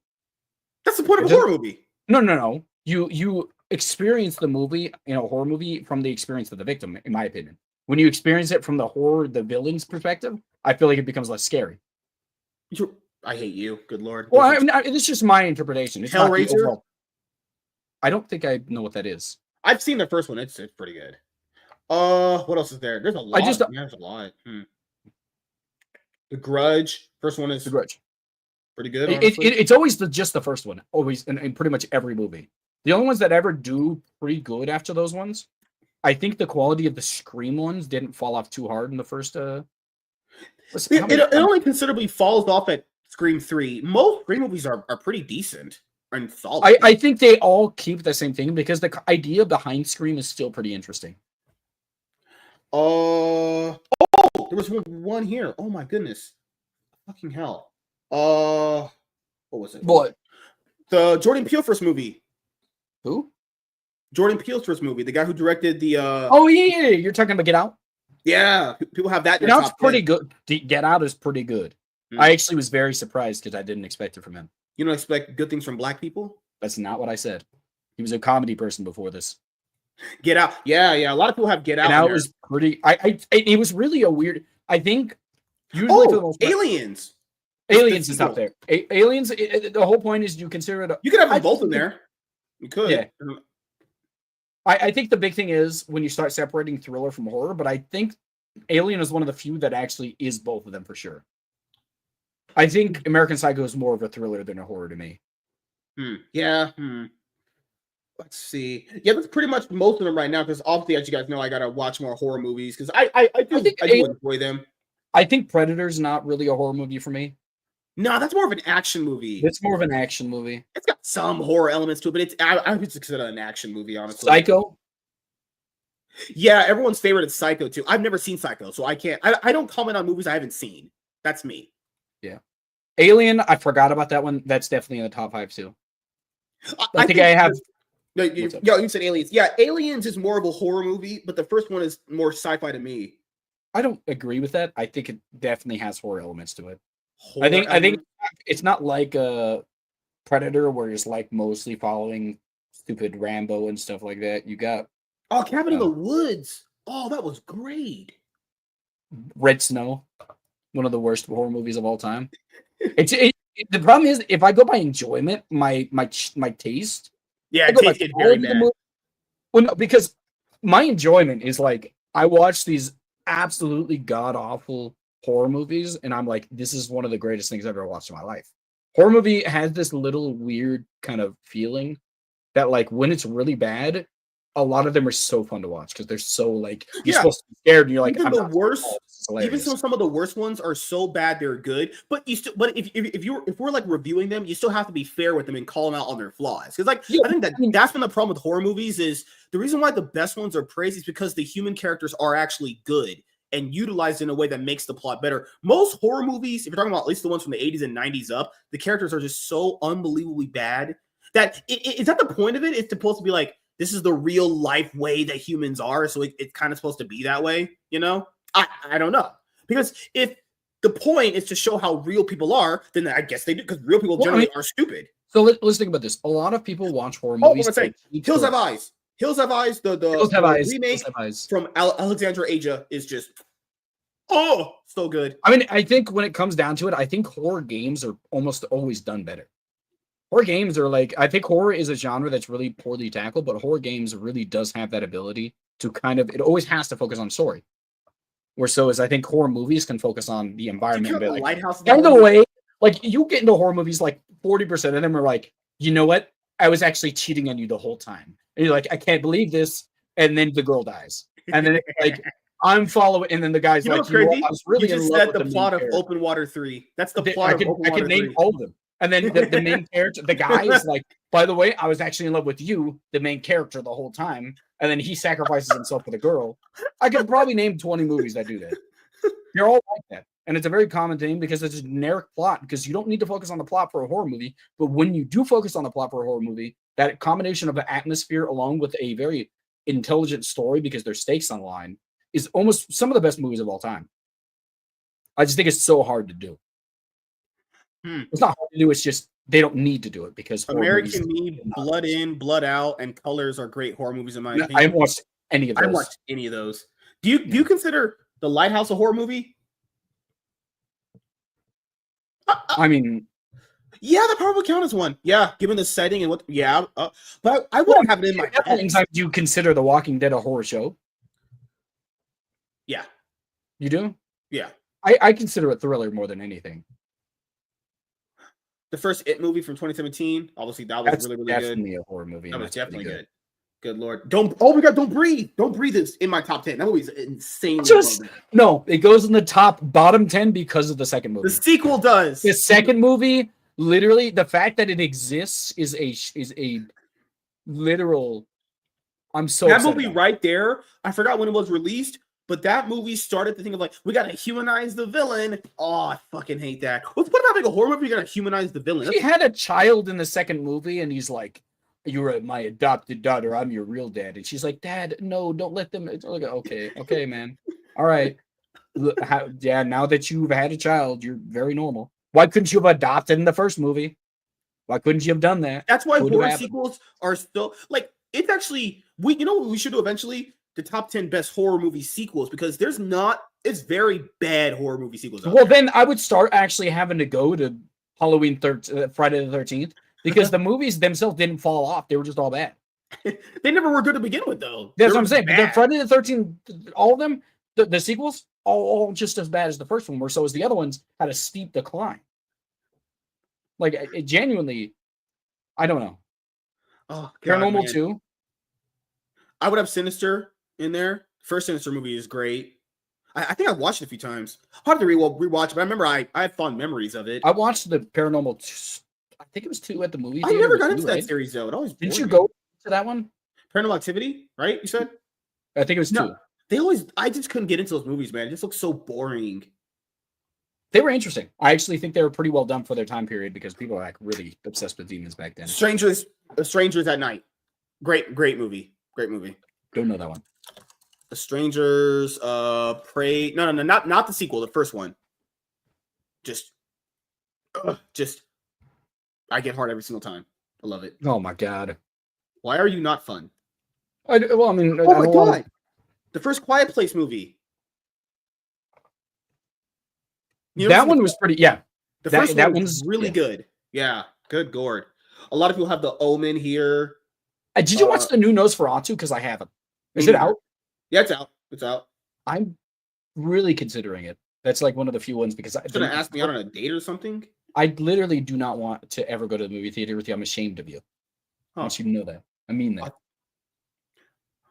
Speaker 1: That's the point of a horror movie.
Speaker 2: No. You experience the movie in a horror movie from the experience of the victim, in my opinion. When you experience it from the villain's perspective, I feel like it becomes less scary.
Speaker 1: I hate you. Good Lord.
Speaker 2: Well, it's just my interpretation. It's
Speaker 1: Hellraiser?
Speaker 2: I don't think I know what that is.
Speaker 1: I've seen the first one. It's pretty good. What else is there? There's a lot. There's a lot. The Grudge. First one is
Speaker 2: The Grudge.
Speaker 1: Pretty good.
Speaker 2: It's always just the first one. Always in pretty much every movie. The only ones that ever do pretty good after those ones, I think the quality of the Scream ones didn't fall off too hard in the first.
Speaker 1: It only considerably falls off at Scream 3. Most Scream movies are pretty decent and solid.
Speaker 2: I think they all keep the same thing because the idea behind Scream is still pretty interesting.
Speaker 1: There was one here. Oh my goodness. Fucking hell. What was it?
Speaker 2: What?
Speaker 1: The Jordan Peele first movie.
Speaker 2: Who?
Speaker 1: Jordan Peele's first movie. The guy who directed the
Speaker 2: Oh yeah. You're talking about Get Out?
Speaker 1: Yeah. People have that.
Speaker 2: Get Out's pretty good. Get Out is pretty good. I actually was very surprised because I didn't expect it from him.
Speaker 1: You don't expect good things from black people?
Speaker 2: That's not what I said. He was a comedy person before this.
Speaker 1: Get Out. Yeah. A lot of people have Get Out.
Speaker 2: Get Out was pretty. It was really a weird. I think. Usually for the most part,
Speaker 1: Aliens.
Speaker 2: Aliens is up there. Aliens. The whole point is you consider it.
Speaker 1: You could have them both in there. You could.
Speaker 2: Yeah. I think the big thing is when you start separating thriller from horror, but I think Alien is one of the few that actually is both of them for sure. I think American Psycho is more of a thriller than a horror to me.
Speaker 1: Yeah. Let's see. Yeah, that's pretty much most of them right now. Because obviously, as you guys know, I gotta watch more horror movies because I do enjoy them.
Speaker 2: I think Predator's not really a horror movie for me.
Speaker 1: No, that's more of an action movie.
Speaker 2: It's more of an action movie.
Speaker 1: It's got some horror elements to it, but I would consider it an action movie, honestly.
Speaker 2: Psycho?
Speaker 1: Yeah, everyone's favorite is Psycho too. I've never seen Psycho, so I can't. I don't comment on movies I haven't seen. That's me.
Speaker 2: Yeah. Alien, I forgot about that one. That's definitely in the top 5 too. I think I have.
Speaker 1: No, you said Aliens. Yeah, Aliens is more of a horror movie, but the first one is more sci-fi to me.
Speaker 2: I don't agree with that. I think it definitely has horror elements to it. I think it's not like a Predator where it's like mostly following stupid Rambo and stuff like that. You got
Speaker 1: Cabin in the Woods. Oh, that was great.
Speaker 2: Red Snow, one of the worst horror movies of all time. The problem is if I go by enjoyment, my taste.
Speaker 1: Yeah, it tastes very bad.
Speaker 2: Well, no, because my enjoyment is like I watch these absolutely god awful horror movies, and I'm like, this is one of the greatest things I've ever watched in my life. Horror movie has this little weird kind of feeling that, like, when it's really bad, a lot of them are so fun to watch because they're so like you're supposed to be scared, and you're like,
Speaker 1: even some of the worst ones are so bad they're good. But if we're like reviewing them, you still have to be fair with them and call them out on their flaws. Because I think that's been the problem with horror movies is the reason why the best ones are praised is because the human characters are actually good and utilized in a way that makes the plot better. Most horror movies, if you're talking about at least the ones from the 80s and 90s up, the characters are just so unbelievably bad that is that the point of it? It's supposed to be like, this is the real life way that humans are. So it's kind of supposed to be that way, you know? I don't know. Because if the point is to show how real people are, then I guess they do, because real people generally are stupid.
Speaker 2: So let's think about this. A lot of people watch horror
Speaker 1: Oh,
Speaker 2: movies.
Speaker 1: what am I saying? Hills Have Eyes. Hills Have Eyes. The remake from Alexandra Asia is just so good.
Speaker 2: I mean, I think when it comes down to it, I think horror games are almost always done better. Horror games are like, I think horror is a genre that's really poorly tackled, but horror games really does have that ability to kind of, it always has to focus on story. Where so is I think horror movies can focus on the environment.
Speaker 1: The lighthouse.
Speaker 2: By the way, like you get into horror movies, like 40% of them are like, you know what? I was actually cheating on you the whole time. And you're like, I can't believe this. And then the girl dies. And then it's like, I'm following. And then the guy's like,
Speaker 1: you know,
Speaker 2: I was really
Speaker 1: you just said the plot of Open Water 3. That's the plot of Open Water 3. I can name
Speaker 2: all of them. And then the main character, the guy is like, by the way, I was actually in love with you, the main character, the whole time. And then he sacrifices himself for the girl. I could probably name 20 movies that do that. They're all like that. And it's a very common thing because it's a generic plot, because you don't need to focus on the plot for a horror movie. But when you do focus on the plot for a horror movie, that combination of an atmosphere along with a very intelligent story, because there's stakes on the line, is almost some of the best movies of all time. I just think it's so hard to do. It's not hard to do. It's just they don't need to do it because
Speaker 1: American Me, Blood In, Blood Out, and Colors are great horror movies in my opinion.
Speaker 2: I haven't watched any of those.
Speaker 1: I haven't watched any of those. Do you consider The Lighthouse a horror movie?
Speaker 2: I mean,
Speaker 1: yeah, that probably count as one. Yeah, given the setting and what. Yeah, but I wouldn't have it in my head.
Speaker 2: Sometimes you consider The Walking Dead a horror show.
Speaker 1: Yeah,
Speaker 2: you do.
Speaker 1: Yeah,
Speaker 2: I consider it thriller more than anything.
Speaker 1: The first It movie from 2017, obviously that was really good.
Speaker 2: Definitely a horror movie.
Speaker 1: That was definitely good. Good Lord. Oh my God, Don't Breathe. Don't Breathe is in my top 10. That movie's insane.
Speaker 2: No, it goes in the bottom 10 because of the second movie.
Speaker 1: The sequel does.
Speaker 2: The second movie, literally, the fact that it exists is a literal. I'm so
Speaker 1: that movie right there. I forgot when it was released, but that movie started the thing of like, we gotta humanize the villain. Oh, I fucking hate that. What about like a horror movie? You gotta humanize the villain.
Speaker 2: He had a child in the second movie, and he's like, "You're my adopted daughter. I'm your real dad." And she's like, "Dad, no, don't let them." Okay, man. All right. Yeah, now that you've had a child, you're very normal. Why couldn't you have adopted in the first movie? Why couldn't you have done that?
Speaker 1: That's why horror sequels are still like, it's actually, you know what we should do eventually? The top 10 best horror movie sequels, because it's very bad horror movie sequels.
Speaker 2: Well, then I would start actually having to go to Friday the 13th, because the movies themselves didn't fall off. They were just all bad.
Speaker 1: They never were good to begin with, though.
Speaker 2: That's what I'm saying. But Friday the 13th, all of them, the sequels, all just as bad as the first one were. So as the other ones had a steep decline. Like, it genuinely, I don't know.
Speaker 1: Oh,
Speaker 2: Paranormal 2.
Speaker 1: I would have Sinister in there. First Sinister movie is great. I think I've watched it a few times. I'll have to rewatch it, but I remember I had fond memories of it.
Speaker 2: I watched the Paranormal 2. I think it was 2 at the movie theater.
Speaker 1: I never got into that series, though. It always
Speaker 2: didn't you go to that one?
Speaker 1: Paranormal Activity, right? You said?
Speaker 2: I think it was 2.
Speaker 1: I just couldn't get into those movies, man. It just looks so boring.
Speaker 2: They were interesting. I actually think they were pretty well done for their time period, because people were like really obsessed with demons back then.
Speaker 1: Strangers at Night. Great movie. Great movie.
Speaker 2: Don't know that one.
Speaker 1: The Strangers, Prey. No, not the sequel. The first one. Just, I get hard every single time. I love it.
Speaker 2: Oh my God.
Speaker 1: Why are you not fun?
Speaker 2: Oh
Speaker 1: my God. The first Quiet Place movie.
Speaker 2: That one was pretty. Yeah.
Speaker 1: The first one was really good. Yeah. Good gourd. A lot of people have The Omen here.
Speaker 2: Did you watch the new Nosferatu? Because I haven't. Is it out?
Speaker 1: Yeah, it's out. It's out.
Speaker 2: I'm really considering it. That's like one of the few ones, because
Speaker 1: I'm going to ask me out on a date or something.
Speaker 2: I literally do not want to ever go to the movie theater with you. I'm ashamed of you. I want you to know that. I mean that.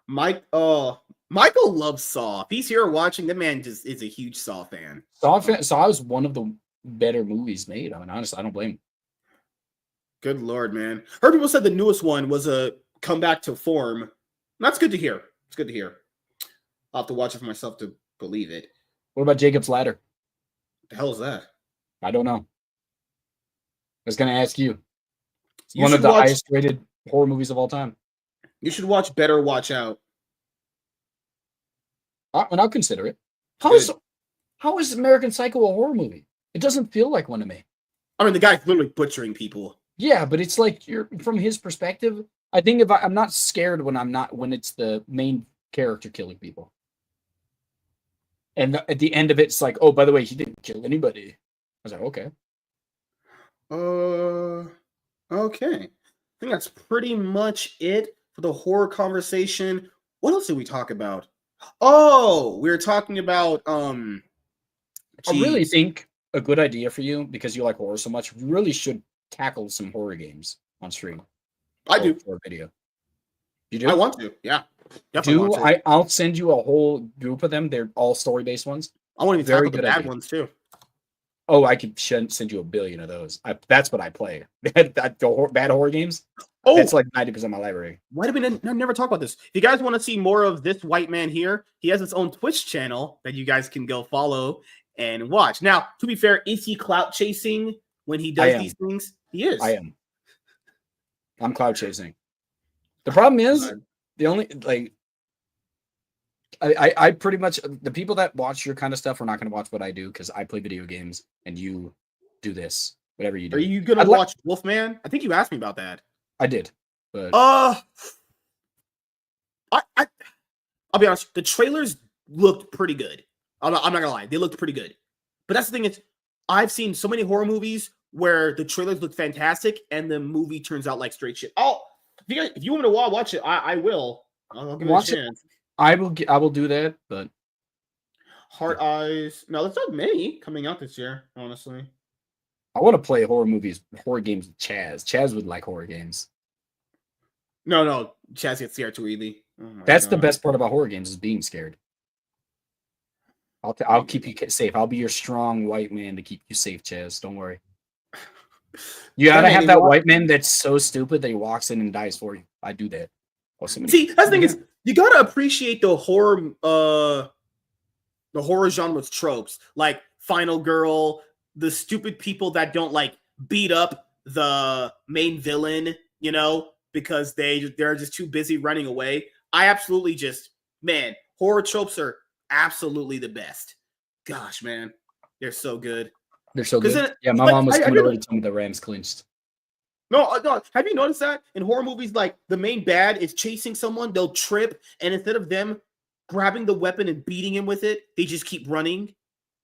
Speaker 1: Michael loves Saw. If he's here watching, the man just is a huge Saw fan.
Speaker 2: Saw is one of the better movies made. I mean, honestly, I don't blame him.
Speaker 1: Good Lord, man. Heard people said the newest one was a comeback to form. That's good to hear. It's good to hear. I'll have to watch it for myself to believe it.
Speaker 2: What about Jacob's Ladder?
Speaker 1: What the hell is that?
Speaker 2: I don't know. I was going to ask you. It's one of the highest rated horror movies of all time.
Speaker 1: You should watch Better Watch Out.
Speaker 2: And I'll consider it. How is American Psycho a horror movie? It doesn't feel like one to me.
Speaker 1: I mean, the guy's literally butchering people.
Speaker 2: Yeah, but it's like you're from his perspective. I think if I'm not scared when it's the main character killing people. And at the end of it, it's like, oh, by the way, he didn't kill anybody. I was like, okay.
Speaker 1: Okay. I think that's pretty much it for the horror conversation. What else did we talk about? Oh, we were talking about
Speaker 2: I really think a good idea for you, because you like horror so much, you really should tackle some horror games on stream.
Speaker 1: I do.
Speaker 2: For a video. You do?
Speaker 1: I want to, yeah. Definitely
Speaker 2: I'll send you a whole group of them. They're all story-based ones.
Speaker 1: I want to even tackle the bad ones too.
Speaker 2: Oh, I could send you a billion of those. That's what I play. Bad horror games. Oh, it's like 90% of my library.
Speaker 1: Why did we never talk about this? If you guys want to see more of this white man here, he has his own Twitch channel that you guys can go follow and watch. Now, to be fair, is he clout chasing when he does these things? He is.
Speaker 2: I am. I'm clout chasing. The problem is the only I pretty much, the people that watch your kind of stuff are not going to watch what I do, because I play video games and you do this, whatever you do.
Speaker 1: Are you going to watch Wolfman? I think you asked me about that.
Speaker 2: I did, but
Speaker 1: I'll be honest. The trailers looked pretty good. I'm not gonna lie, they looked pretty good. But that's the thing, is I've seen so many horror movies where the trailers look fantastic and the movie turns out like straight shit. If you want me to watch it, I will. I'll give it a chance.
Speaker 2: I will do that, but
Speaker 1: Heart Eyes. No, there's not many coming out this year, honestly.
Speaker 2: I want to play horror games with Chaz. Chaz would like horror games.
Speaker 1: No, Chaz gets scared too easily.
Speaker 2: That's the best part about horror games, is being scared. I'll keep you safe. I'll be your strong white man to keep you safe, Chaz. Don't worry. You gotta have that white man that's so stupid that he walks in and dies for you. I do that.
Speaker 1: See, that's the thing is, you gotta appreciate the horror genre's tropes, like Final Girl, the stupid people that don't like beat up the main villain, because they're just too busy running away. I absolutely horror tropes are absolutely the best. Gosh, man, they're so good.
Speaker 2: They're so good. Yeah, my mom was coming over to tell me the Rams clinched.
Speaker 1: No. Have you noticed that in horror movies, like the main bad is chasing someone, they'll trip, and instead of them grabbing the weapon and beating him with it, they just keep running.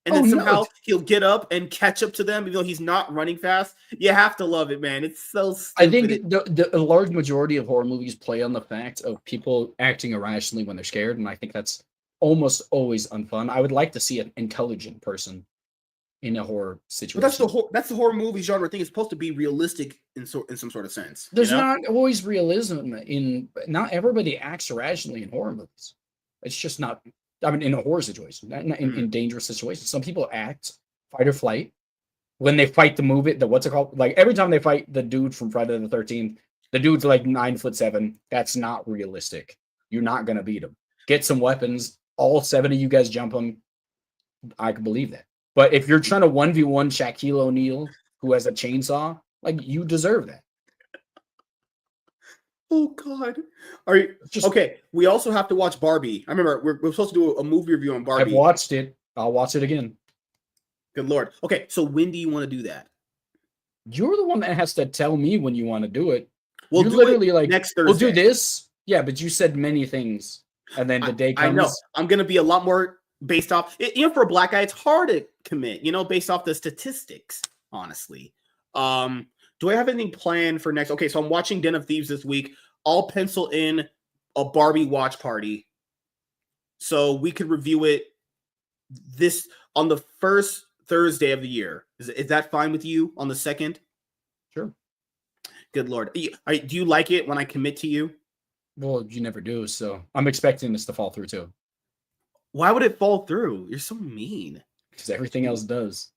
Speaker 1: And then somehow he'll get up and catch up to them, even though he's not running fast. You have to love it, man. It's so stupid.
Speaker 2: I think the large majority of horror movies play on the fact of people acting irrationally when they're scared, and I think that's almost always unfun. I would like to see an intelligent person in a horror situation.
Speaker 1: But that's the horror movie genre thing. It's supposed to be realistic in some sort of sense.
Speaker 2: There's not always realism not everybody acts irrationally in horror movies. It's just not. I mean, in a horror situation, not in dangerous situations. Some people act fight or flight when they fight the movie. What's it called? Like every time they fight the dude from Friday the 13th, the dude's like 9'7". That's not realistic. You're not gonna beat him. Get some weapons. All 7 of you guys jump him. I can believe that. But if you're trying to 1v1 Shaquille O'Neal, who has a chainsaw, like, you deserve that.
Speaker 1: Oh God! Are you okay? We also have to watch Barbie. I remember we're supposed to do a movie review on Barbie.
Speaker 2: I've watched it. I'll watch it again.
Speaker 1: Good Lord. Okay, so when do you want to do that?
Speaker 2: You're the one that has to tell me when you want to do it.
Speaker 1: We'll
Speaker 2: do
Speaker 1: literally
Speaker 2: like
Speaker 1: next Thursday.
Speaker 2: We'll do this. Yeah, but you said many things, and then the day comes.
Speaker 1: I know. I'm gonna be a lot more based off. For a black guy, it's hard to commit. Based off the statistics. Honestly. Do I have anything planned for next? Okay, so I'm watching Den of Thieves this week. I'll pencil in a Barbie watch party, so we could review it on the first Thursday of the year. Is that fine with you? On the 2nd?
Speaker 2: Sure.
Speaker 1: Good Lord. Do you like it when I commit to you?
Speaker 2: Well, you never do, so I'm expecting this to fall through too.
Speaker 1: Why would it fall through? You're so mean.
Speaker 2: Because everything else does.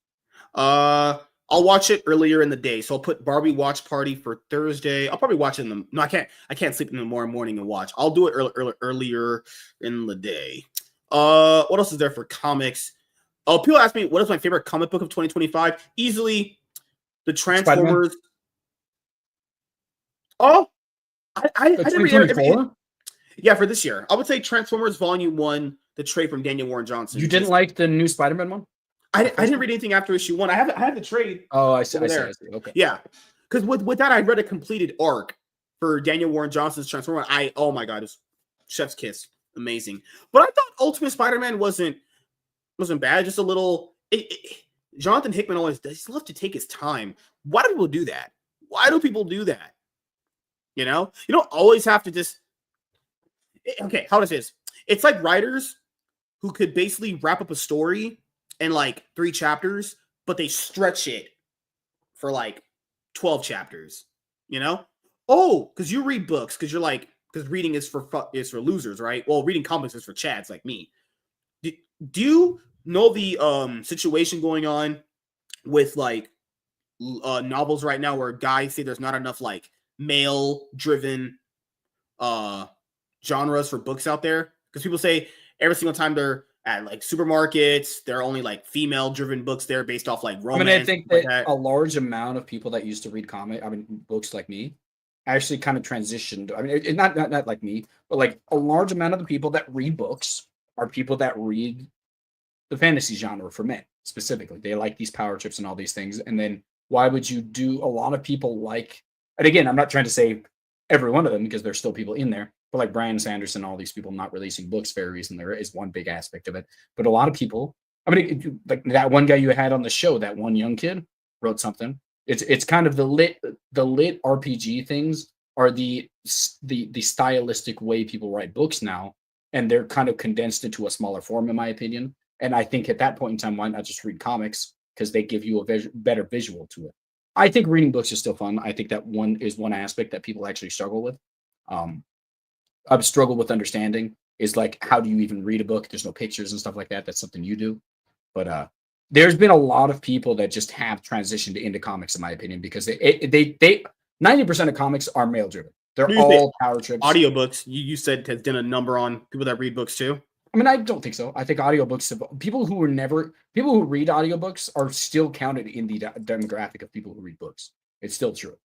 Speaker 1: I'll watch it earlier in the day. So I'll put Barbie watch party for Thursday. I'll probably watch it I can't sleep in the morning and watch. I'll do it earlier in the day. What else is there for comics? Oh, people ask me, what is my favorite comic book of 2025? Easily the Transformers.
Speaker 2: Spider-Man?
Speaker 1: I never. Yeah, for this year. I would say Transformers Volume 1, the trade from Daniel Warren Johnson.
Speaker 2: You didn't like the new Spider-Man one?
Speaker 1: I didn't read anything after issue 1. I have the trade.
Speaker 2: Oh, I see.
Speaker 1: over
Speaker 2: I see.
Speaker 1: there.
Speaker 2: I see. Okay.
Speaker 1: Yeah. Because with that, I read a completed arc for Daniel Warren Johnson's Transformer. Oh my god, it was chef's kiss. Amazing. But I thought Ultimate Spider-Man wasn't bad, just a little Jonathan Hickman always does love to take his time. Why do people do that? Why do people do that? You don't always have to just okay, how does this? It's like writers who could basically wrap up a story in like 3 chapters, but they stretch it for like 12 chapters, Oh, because you read books, because you're like, because reading is for losers, right? Well, reading comics is for chads like me. Do you know the situation going on with like novels right now where guys say there's not enough like male-driven genres for books out there? Because people say every single time they're at like supermarkets, there are only like female-driven books there based off like romance.
Speaker 2: I think that a large amount of people that used to read books like me, actually kind of transitioned. Not like me, but like a large amount of the people that read books are people that read the fantasy genre for men specifically. They like these power trips and all these things. And then why would you do a lot of people like, and again, I'm not trying to say every one of them because there's still people in there, but like Brandon Sanderson, all these people not releasing books very recently is one big aspect of it. But a lot of people, like that one guy you had on the show, that one young kid wrote something. It's kind of the lit RPG things are the stylistic way people write books now, and they're kind of condensed into a smaller form, in my opinion. And I think at that point in time, why not just read comics, because they give you a better visual to it. I think reading books is still fun. I think that one aspect that people actually struggle with. I've struggled with understanding is like, how do you even read a book? There's no pictures and stuff like that. That's something you do. But there's been a lot of people that just have transitioned into comics, in my opinion, because they 90% of comics are male driven. They're all power trips.
Speaker 1: Audiobooks, you said, has done a number on people that read books too.
Speaker 2: I don't think so. I think audiobooks people who read audiobooks are still counted in the demographic of people who read books. It's still true.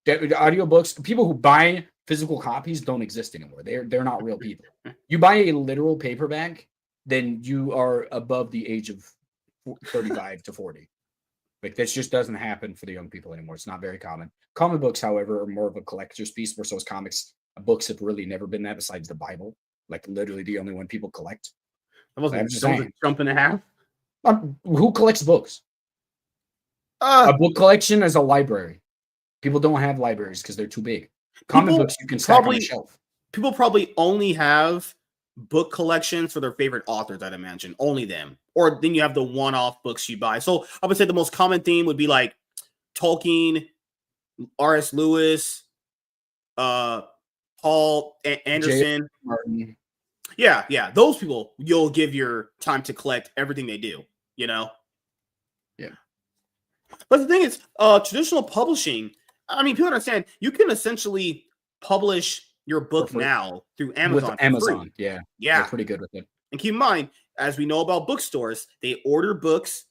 Speaker 2: Audiobooks, people who buy physical copies don't exist anymore. They're not real people. You buy a literal paperback, then you are above the age of 35 to 40. Like, this just doesn't happen for the young people anymore. It's not very common. Comic books, however, are more of a collector's piece, where those books have really never been that, besides the Bible. Like, literally the only one people collect.
Speaker 1: That wasn't a jump and a half.
Speaker 2: Who collects books? A book collection is a library. People don't have libraries because they're too big. Comic books you can stack on a shelf.
Speaker 1: People probably only have book collections for their favorite authors, I'd imagine. Only them. Or then you have the one-off books you buy. So I would say the most common theme would be like Tolkien, R.S. Lewis, Paul Anderson.
Speaker 2: Martin.
Speaker 1: Yeah. Those people, you'll give your time to collect everything they do, Yeah. But the thing is, traditional publishing, people understand you can essentially publish your book now through Amazon.
Speaker 2: With Amazon, yeah. They're pretty good with it.
Speaker 1: And keep in mind, as we know about bookstores, they order books,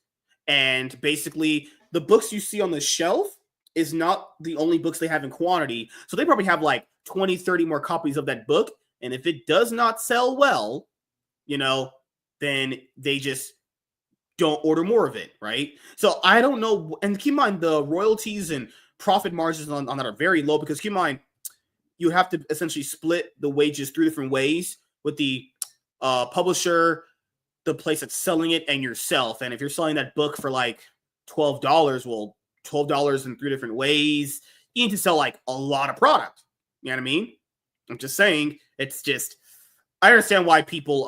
Speaker 1: and basically the books you see on the shelf is not the only books they have in quantity. So they probably have like 20, 30 more copies of that book. And if it does not sell well, then they just don't order more of it, right? So I don't know. And keep in mind, the royalties and profit margins on that are very low, because keep in mind, you have to essentially split the wages 3 different ways with the publisher, the place that's selling it, and yourself. And if you're selling that book for like $12, well, $12 in 3 different ways, you need to sell like a lot of product. You know what I mean? I'm just saying, it's just, I understand why people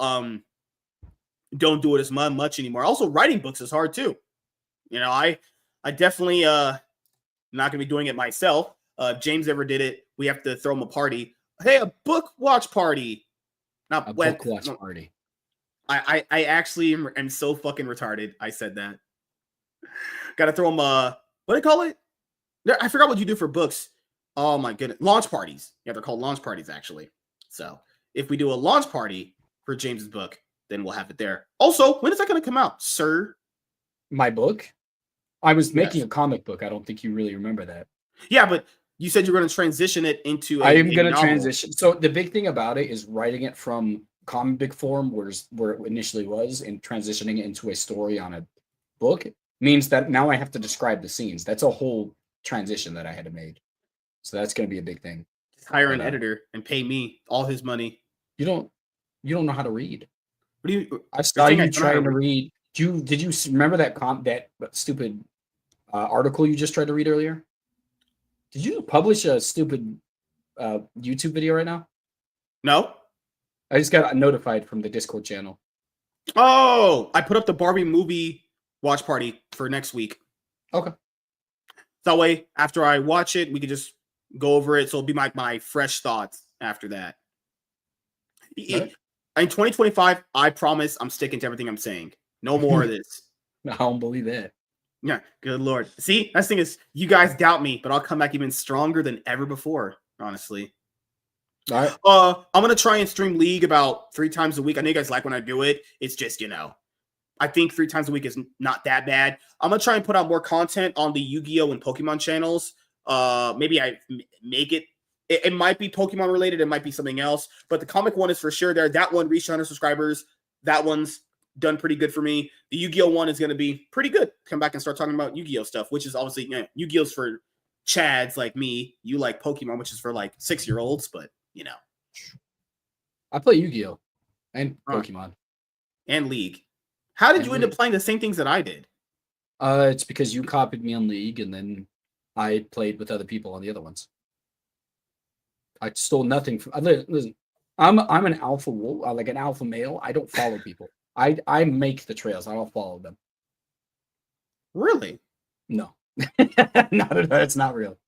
Speaker 1: don't do it as much anymore. Also, writing books is hard too. I definitely not gonna be doing it myself. James ever did it. We have to throw him a party. Hey, a book watch party. Not
Speaker 2: a book watch party.
Speaker 1: I actually am so fucking retarded. I said that. Gotta throw him what do they call it? I forgot what you do for books. Oh my goodness. Launch parties. Yeah, they're called launch parties, actually. So if we do a launch party for James's book, then we'll have it there. Also, when is that going to come out, sir?
Speaker 2: My book? I was making a comic book. I don't think you really remember that.
Speaker 1: Yeah, but You said you're going to transition it into
Speaker 2: I am
Speaker 1: a
Speaker 2: going to
Speaker 1: novel.
Speaker 2: transition. So the big thing about it is writing it from comic book form, where it initially was, and transitioning it into a story on a book means that now I have to describe the scenes. That's a whole transition that I had to make. So that's going to be a big thing.
Speaker 1: Just hire an editor and pay me all his money.
Speaker 2: You don't know how to read.
Speaker 1: What do you?
Speaker 2: I saw you trying to read. Did you remember that stupid article you just tried to read earlier? Did you publish a stupid YouTube video right now?
Speaker 1: No.
Speaker 2: I just got notified from the Discord channel.
Speaker 1: Oh, I put up the Barbie movie watch party for next week.
Speaker 2: Okay.
Speaker 1: That way, after I watch it, we can just go over it. So it'll be my fresh thoughts after that. Right. In 2025, I promise I'm sticking to everything I'm saying. No more of this.
Speaker 2: I don't believe that.
Speaker 1: Yeah, good Lord. See, that's the thing is, you guys doubt me, but I'll come back even stronger than ever before, honestly.
Speaker 2: All right.
Speaker 1: I'm going to try and stream League about 3 times a week. I know you guys like when I do it. It's just, I think 3 times a week is not that bad. I'm going to try and put out more content on the Yu-Gi-Oh! And Pokemon channels. Maybe I make it. It might be Pokemon related. It might be something else. But the comic one is for sure there. That one reached 100 subscribers. That one's done pretty good for me. The Yu-Gi-Oh! One is going to be pretty good. Come back and start talking about Yu-Gi-Oh! Stuff, which is obviously, Yu-Gi-Oh's for Chads like me. You like Pokemon, which is for like 6-year-olds, but
Speaker 2: I play Yu-Gi-Oh! And Pokemon.
Speaker 1: And League. How did you end up playing the same things that I did?
Speaker 2: It's because you copied me on League, and then I played with other people on the other ones. I stole nothing from. Listen, I'm an alpha wolf, like an alpha male. I don't follow people. I make the trails. I don't follow them.
Speaker 1: Really?
Speaker 2: No, it's not real.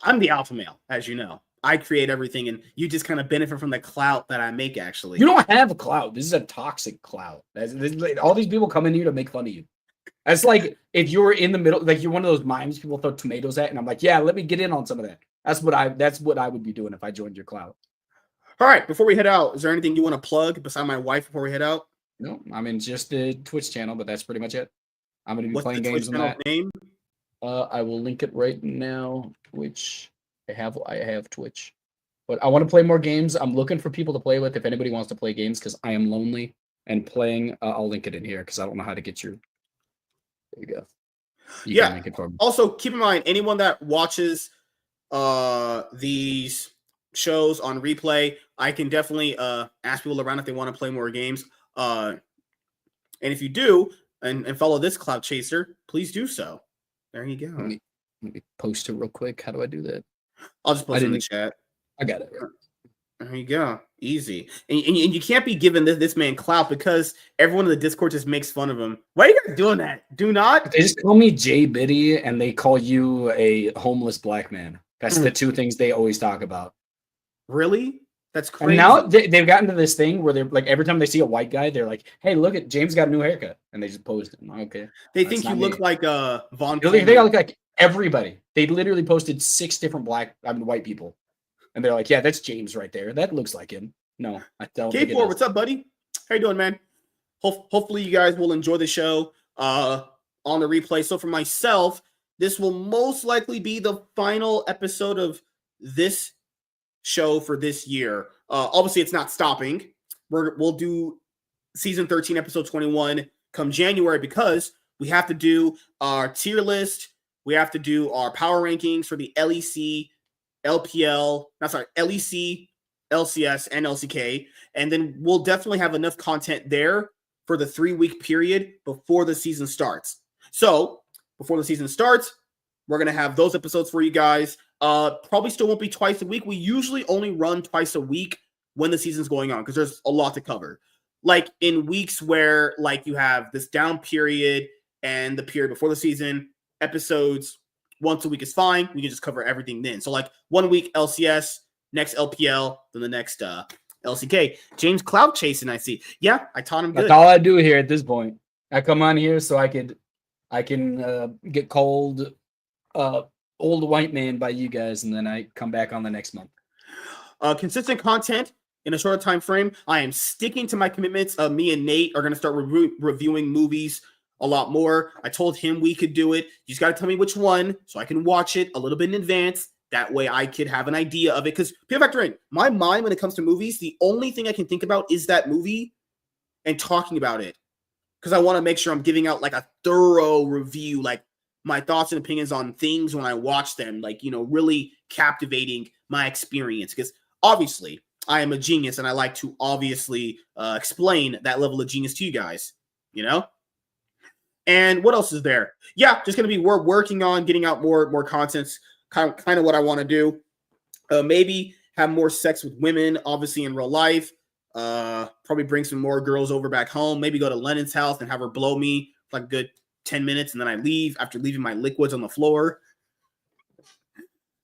Speaker 1: I'm the alpha male, as you know. I create everything, and you just kind of benefit from the clout that I make, actually.
Speaker 2: You don't have a clout. This is a toxic clout. All these people come in here to make fun of you. That's like if you were in the middle, like you're one of those mimes people throw tomatoes at, and I'm like, yeah, let me get in on some of that. That's what I would be doing if I joined your clout.
Speaker 1: All right, before we head out, is there anything you want to plug beside my wife before we head out?
Speaker 2: No, I mean just the Twitch channel, but that's pretty much it. I'm going to be playing games on that.
Speaker 1: Name?
Speaker 2: I will link it right now. Which I have Twitch, but I want to play more games. I'm looking for people to play with. If anybody wants to play games, because I am lonely and playing, I'll link it in here because I don't know how to get your. There you go. You can link it for me.
Speaker 1: Also, keep in mind anyone that watches these shows on replay, I can definitely ask people around if they want to play more games. And if you do, and follow this Cloud Chaser, please do so. There you go.
Speaker 2: Let me post it real quick. How do I do that?
Speaker 1: I'll just post it in the chat.
Speaker 2: I got it. Right.
Speaker 1: There you go. Easy. And you can't be giving this man clout because everyone in the Discord just makes fun of him. Why are you guys doing that? Do not.
Speaker 2: They just call me Jay Biddy, and they call you a homeless black man. That's the two things they always talk about.
Speaker 1: Really? That's crazy.
Speaker 2: And now they've gotten to this thing where they're like, every time they see a white guy, they're like, "Hey, look at James got a new haircut," and they just post it. Okay.
Speaker 1: They think you look like Vaughn.
Speaker 2: They look like everybody. They literally posted 6 different white people, and they're like, "Yeah, that's James right there. That looks like him." No, I don't.
Speaker 1: K4, what's up, buddy? How you doing, man? Hopefully you guys will enjoy the show on the replay. So for myself, this will most likely be the final episode of this show for this year. Obviously, it's not stopping. We'll do season 13, episode 21 come January because we have to do our tier list. We have to do our power rankings for the LEC, LEC, LCS, and LCK. And then we'll definitely have enough content there for the 3-week period before the season starts. So before the season starts, we're going to have those episodes for you guys. Probably still won't be twice a week. We usually only run twice a week when the season's going on because there's a lot to cover. Like in weeks where like you have this down period and the period before the season, episodes once a week is fine. We can just cover everything then. So like 1 week LCS, next LPL, then the next LCK. James Cloud chasing, I see. Yeah, I taught him good.
Speaker 2: That's all I do here at this point. I come on here so I can get called old white man by you guys, and then I come back on the next month.
Speaker 1: Consistent content in a shorter time frame. I am sticking to my commitments. Me and Nate are going to start reviewing movies a lot more. I told him we could do it. You just got to tell me which one so I can watch it a little bit in advance. That way I could have an idea of it. Because people factor in, my mind when it comes to movies, the only thing I can think about is that movie and talking about it. Because I want to make sure I'm giving out like a thorough review, like my thoughts and opinions on things when I watch them, like, you know, really captivating my experience. Because obviously I am a genius and I like to obviously explain that level of genius to you guys, you know? And what else is there? Yeah, just going to be working on getting out more content. Kind of what I want to do. Maybe have more sex with women, obviously in real life. Probably bring some more girls over back home. Maybe go to Lennon's house and have her blow me for like a good 10 minutes, and then I leave after leaving my liquids on the floor.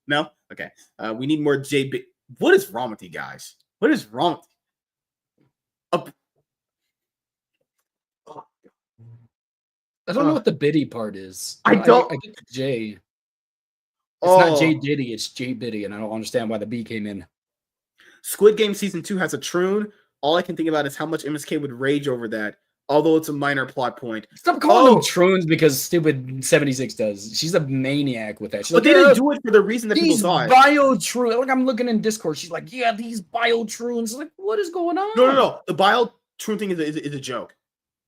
Speaker 1: No? Okay. We need more JB. What is wrong with you guys? What is wrong?
Speaker 2: I don't know what the Biddy part is.
Speaker 1: I don't.
Speaker 2: I get the J. It's
Speaker 1: Oh.
Speaker 2: not J Diddy, it's J Biddy, and I don't understand why the B came in.
Speaker 1: Squid Game Season 2 has a troon. All I can think about is how much MSK would rage over that, although it's a minor plot point.
Speaker 2: Stop calling them troons because stupid 76 does. She's a maniac with that. She's
Speaker 1: But they didn't do it for the reason that people thought.
Speaker 2: Bio-troons. Like, I'm looking in Discord. She's like, yeah, these bio-troons. Like, what is going on?
Speaker 1: No. The bio-troon thing is a joke.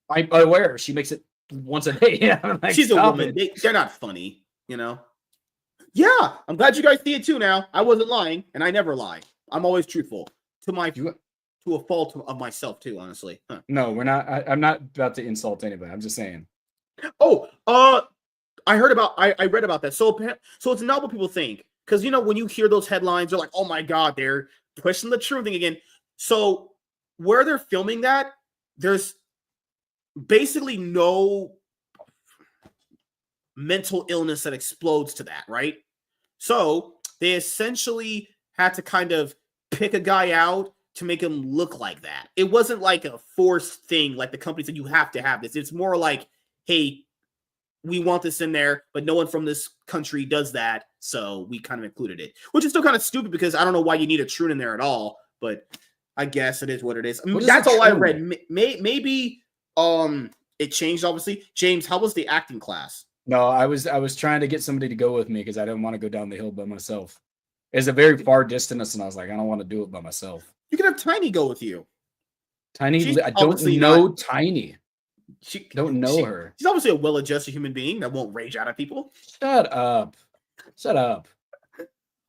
Speaker 2: I'm aware. She makes it once a day. Yeah, like,
Speaker 1: she's a woman. They're not funny, you know? Yeah, I'm glad you guys see it too now. I wasn't lying, and I never lie. I'm always truthful to a fault of myself too, honestly. Huh.
Speaker 2: No, we're not. I'm not about to insult anybody. I'm just saying.
Speaker 1: Oh, I read about that. So it's not what people think, because you know when you hear those headlines, they're like, "Oh my God, they're pushing the true thing again." So where they're filming that, there's basically no mental illness that explodes to that, right? So they essentially had to kind of pick a guy out to make him look like that. It wasn't like a forced thing, like the company said, you have to have this. It's more like, hey, we want this in there, but no one from this country does that, so we kind of included it. Which is still kind of stupid because I don't know why you need a troon in there at all, but I guess it is what it is. I mean, that's all I read. Maybe it changed, obviously. James, how was the acting class?
Speaker 2: No, I was trying to get somebody to go with me because I didn't want to go down the hill by myself. It's a very far distance, and I was like, I don't want to do it by myself.
Speaker 1: You can have Tiny go with you.
Speaker 2: Tiny, I don't know Tiny. Don't know her.
Speaker 1: She's obviously a well-adjusted human being that won't rage out at people.
Speaker 2: Shut up.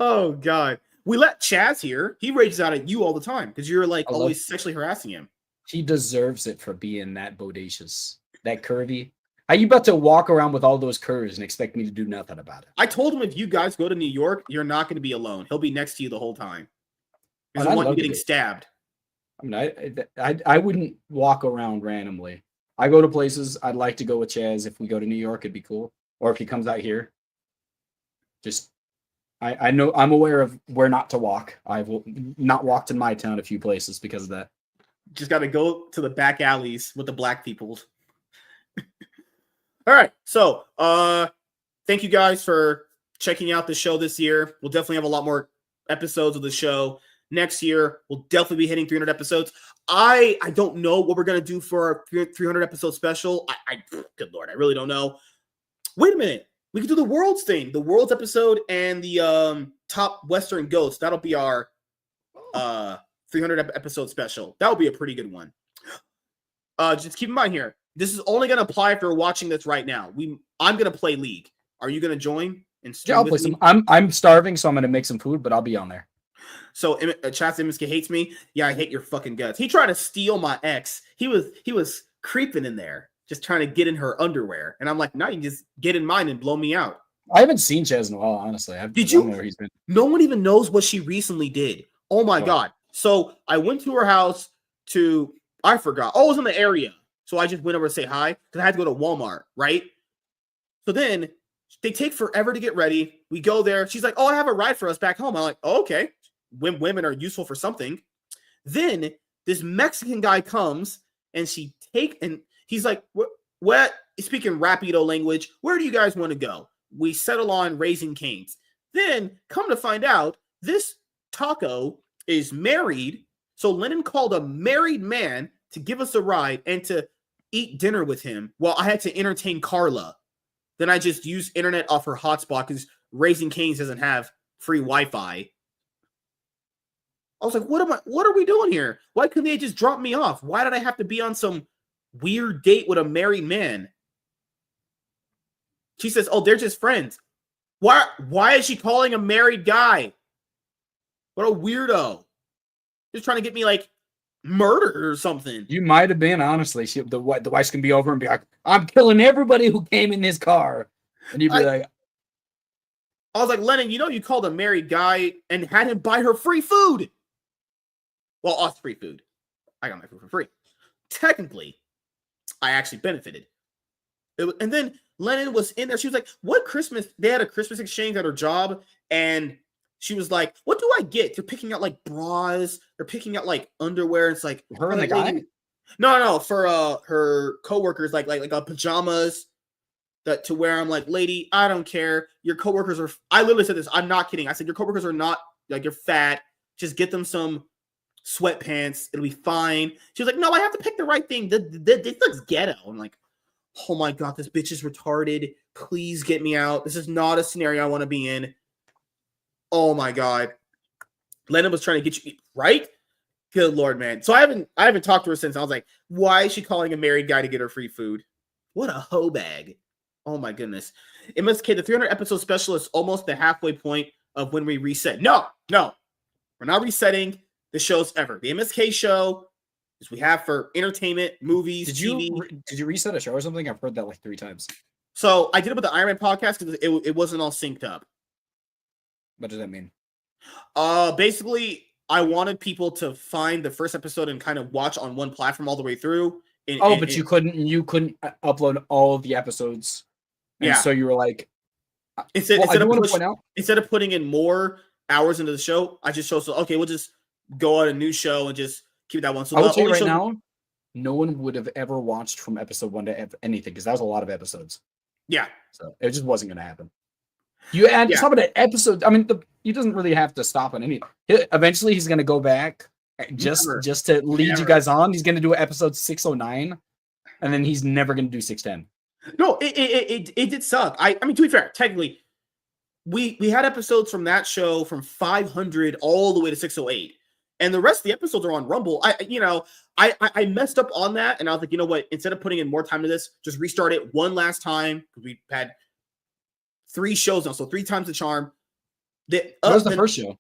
Speaker 1: Oh, God. We let Chaz here. He rages out at you all the time because you're like always sexually harassing him.
Speaker 2: He deserves it for being that bodacious, that curvy. How you about to walk around with all those curves and expect me to do nothing about it?
Speaker 1: I told him if you guys go to New York, you're not going to be alone. He'll be next to you the whole time. He doesn't want you getting stabbed.
Speaker 2: I mean, I wouldn't walk around randomly. I go to places. I'd like to go with Chaz. If we go to New York, it'd be cool. Or if he comes out here. Just, I know, I'm aware of where not to walk. I've not walked in my town a few places because of that.
Speaker 1: Just got to go to the back alleys with the black people. All right. So, thank you guys for checking out the show this year. We'll definitely have a lot more episodes of the show. Next year, we'll definitely be hitting 300 episodes. I don't know what we're going to do for our 300 episode special. Good Lord, I really don't know. Wait a minute. We could do the Worlds thing, the Worlds episode and the top Western Ghosts. That'll be our 300 episode special. That would be a pretty good one. Just keep in mind here, this is only going to apply if you're watching this right now. I'm going to play League. Are you going to join?
Speaker 2: Yeah, I'll play some. I'm starving, so I'm going to make some food, but I'll be on there.
Speaker 1: So Chaz MSK hates me. Yeah, I hate your fucking guts. He tried to steal my ex. He was creeping in there, just trying to get in her underwear. And I'm like, no, you can just get in mine and blow me out.
Speaker 2: I haven't seen Chaz in a while, honestly.
Speaker 1: Did you? Where he's been. No one even knows what she recently did. Oh my God. So I went to her house I forgot. Oh, it was in the area. So I just went over to say hi because I had to go to Walmart, right? So then they take forever to get ready. We go there. She's like, oh, I have a ride for us back home. I'm like, oh, okay. When women are useful for something. Then this Mexican guy comes and he's like, what? Speaking Rapido language, where do you guys want to go? We settle on Raising Cane's. Then come to find out, this taco is married. So Lennon called a married man to give us a ride and to eat dinner with him while I had to entertain Carla. Then I just used internet off her hotspot because Raising Cane's doesn't have free Wi-Fi. I was like, what are we doing here? Why couldn't they just drop me off? Why did I have to be on some weird date with a married man? She says, oh, they're just friends. Why is she calling a married guy? What a weirdo. Just trying to get me like murdered or something.
Speaker 2: You might have been, honestly. The wife's gonna be over and be like, I'm killing everybody who came in this car. And you'd be like,
Speaker 1: I was like, Lennon, you called a married guy and had him buy her free food. Well, us free food. I got my food for free. Technically, I actually benefited. And then Lennon was in there. She was like, what Christmas? They had a Christmas exchange at her job. And she was like, what do I get? They're picking out like bras. They're picking out like underwear. It's like
Speaker 2: her and the guy?
Speaker 1: No, for her coworkers, like pajamas that to wear. I'm like, lady, I don't care. Your coworkers are, I literally said this. I'm not kidding. I said, your coworkers are not like, you're fat. Just get them some sweatpants. It'll be fine. She was like, no, I have to pick the right thing. This looks ghetto. I'm like, oh my God, this bitch is retarded. Please get me out. This is not a scenario I want to be in. Oh my God. Lennon was trying to get you right. Good Lord, man. So I haven't talked to her since. I was like, why is she calling a married guy to get her free food? What a hoe bag. Oh my goodness. MSK, the 300 episode special is almost the halfway point of when we reset. No, we're not resetting the shows ever. The MSK show is we have for entertainment, movies, TV.
Speaker 2: Did you reset a show or something? I've heard that like 3 times.
Speaker 1: So I did it with the Iron Man podcast because it wasn't all synced up.
Speaker 2: What does that mean?
Speaker 1: Basically, I wanted people to find the first episode and kind of watch on one platform all the way through.
Speaker 2: But you couldn't upload all of the episodes. And so you were like,
Speaker 1: instead of putting in more hours into the show, I just chose, okay, we'll just go on a new show and just keep that one. So
Speaker 2: I will tell you right now, no one would have ever watched from episode 1 to anything because that was a lot of episodes.
Speaker 1: Yeah.
Speaker 2: So it just wasn't going to happen. You add some of the episodes. I mean, he doesn't really have to stop on any. Eventually, he's going to go back just to lead you guys on. He's going to do episode 609, and then he's never going to do 610.
Speaker 1: No, it did suck. I mean, to be fair, technically, we had episodes from that show from 500 all the way to 608, and the rest of the episodes are on Rumble. I messed up on that, and I was like, you know what? Instead of putting in more time to this, just restart it one last time because we had 3 shows now, so 3 times the charm. What
Speaker 2: was the first show? It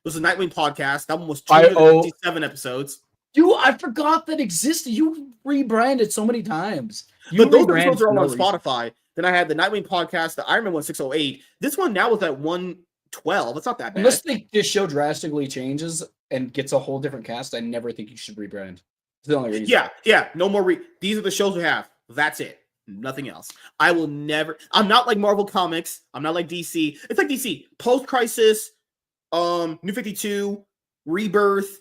Speaker 1: was the Nightwing podcast. That one was 257 episodes.
Speaker 2: I forgot that existed. You rebranded so many times.
Speaker 1: But those episodes are all on Spotify. Then I had the Nightwing podcast, the Iron Man 1608. This one now is at 112. It's not that bad.
Speaker 2: Unless this show drastically changes and gets a whole different cast, I never think you should rebrand. It's the only reason.
Speaker 1: Yeah. No more. These are the shows we have. That's it. Nothing else. I will never. I'm not like Marvel Comics. I'm not like DC. It's like DC. Post-Crisis, New 52, Rebirth,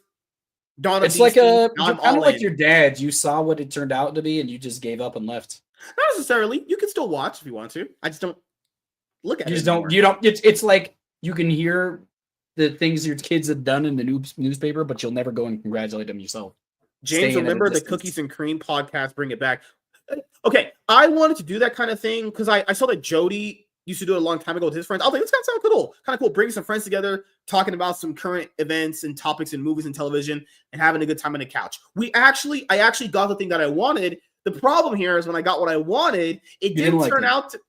Speaker 1: Dawn of
Speaker 2: It's
Speaker 1: DC.
Speaker 2: like kind of like your dad. You saw what it turned out to be, and you just gave up and left.
Speaker 1: Not necessarily. You can still watch if you want to. I just don't look at it.
Speaker 2: You don't. It's like you can hear the things your kids have done in the newspaper, but you'll never go and congratulate them yourself.
Speaker 1: James, remember the Cookies and Cream podcast? Bring it back. Okay, I wanted to do that kind of thing because I saw that Jody used to do it a long time ago with his friends. I was like, this kind of sounds kind of cool. Bringing some friends together, talking about some current events and topics in movies and television, and having a good time on the couch. I actually got the thing that I wanted. The problem here is when I got what I wanted, it didn't turn out to.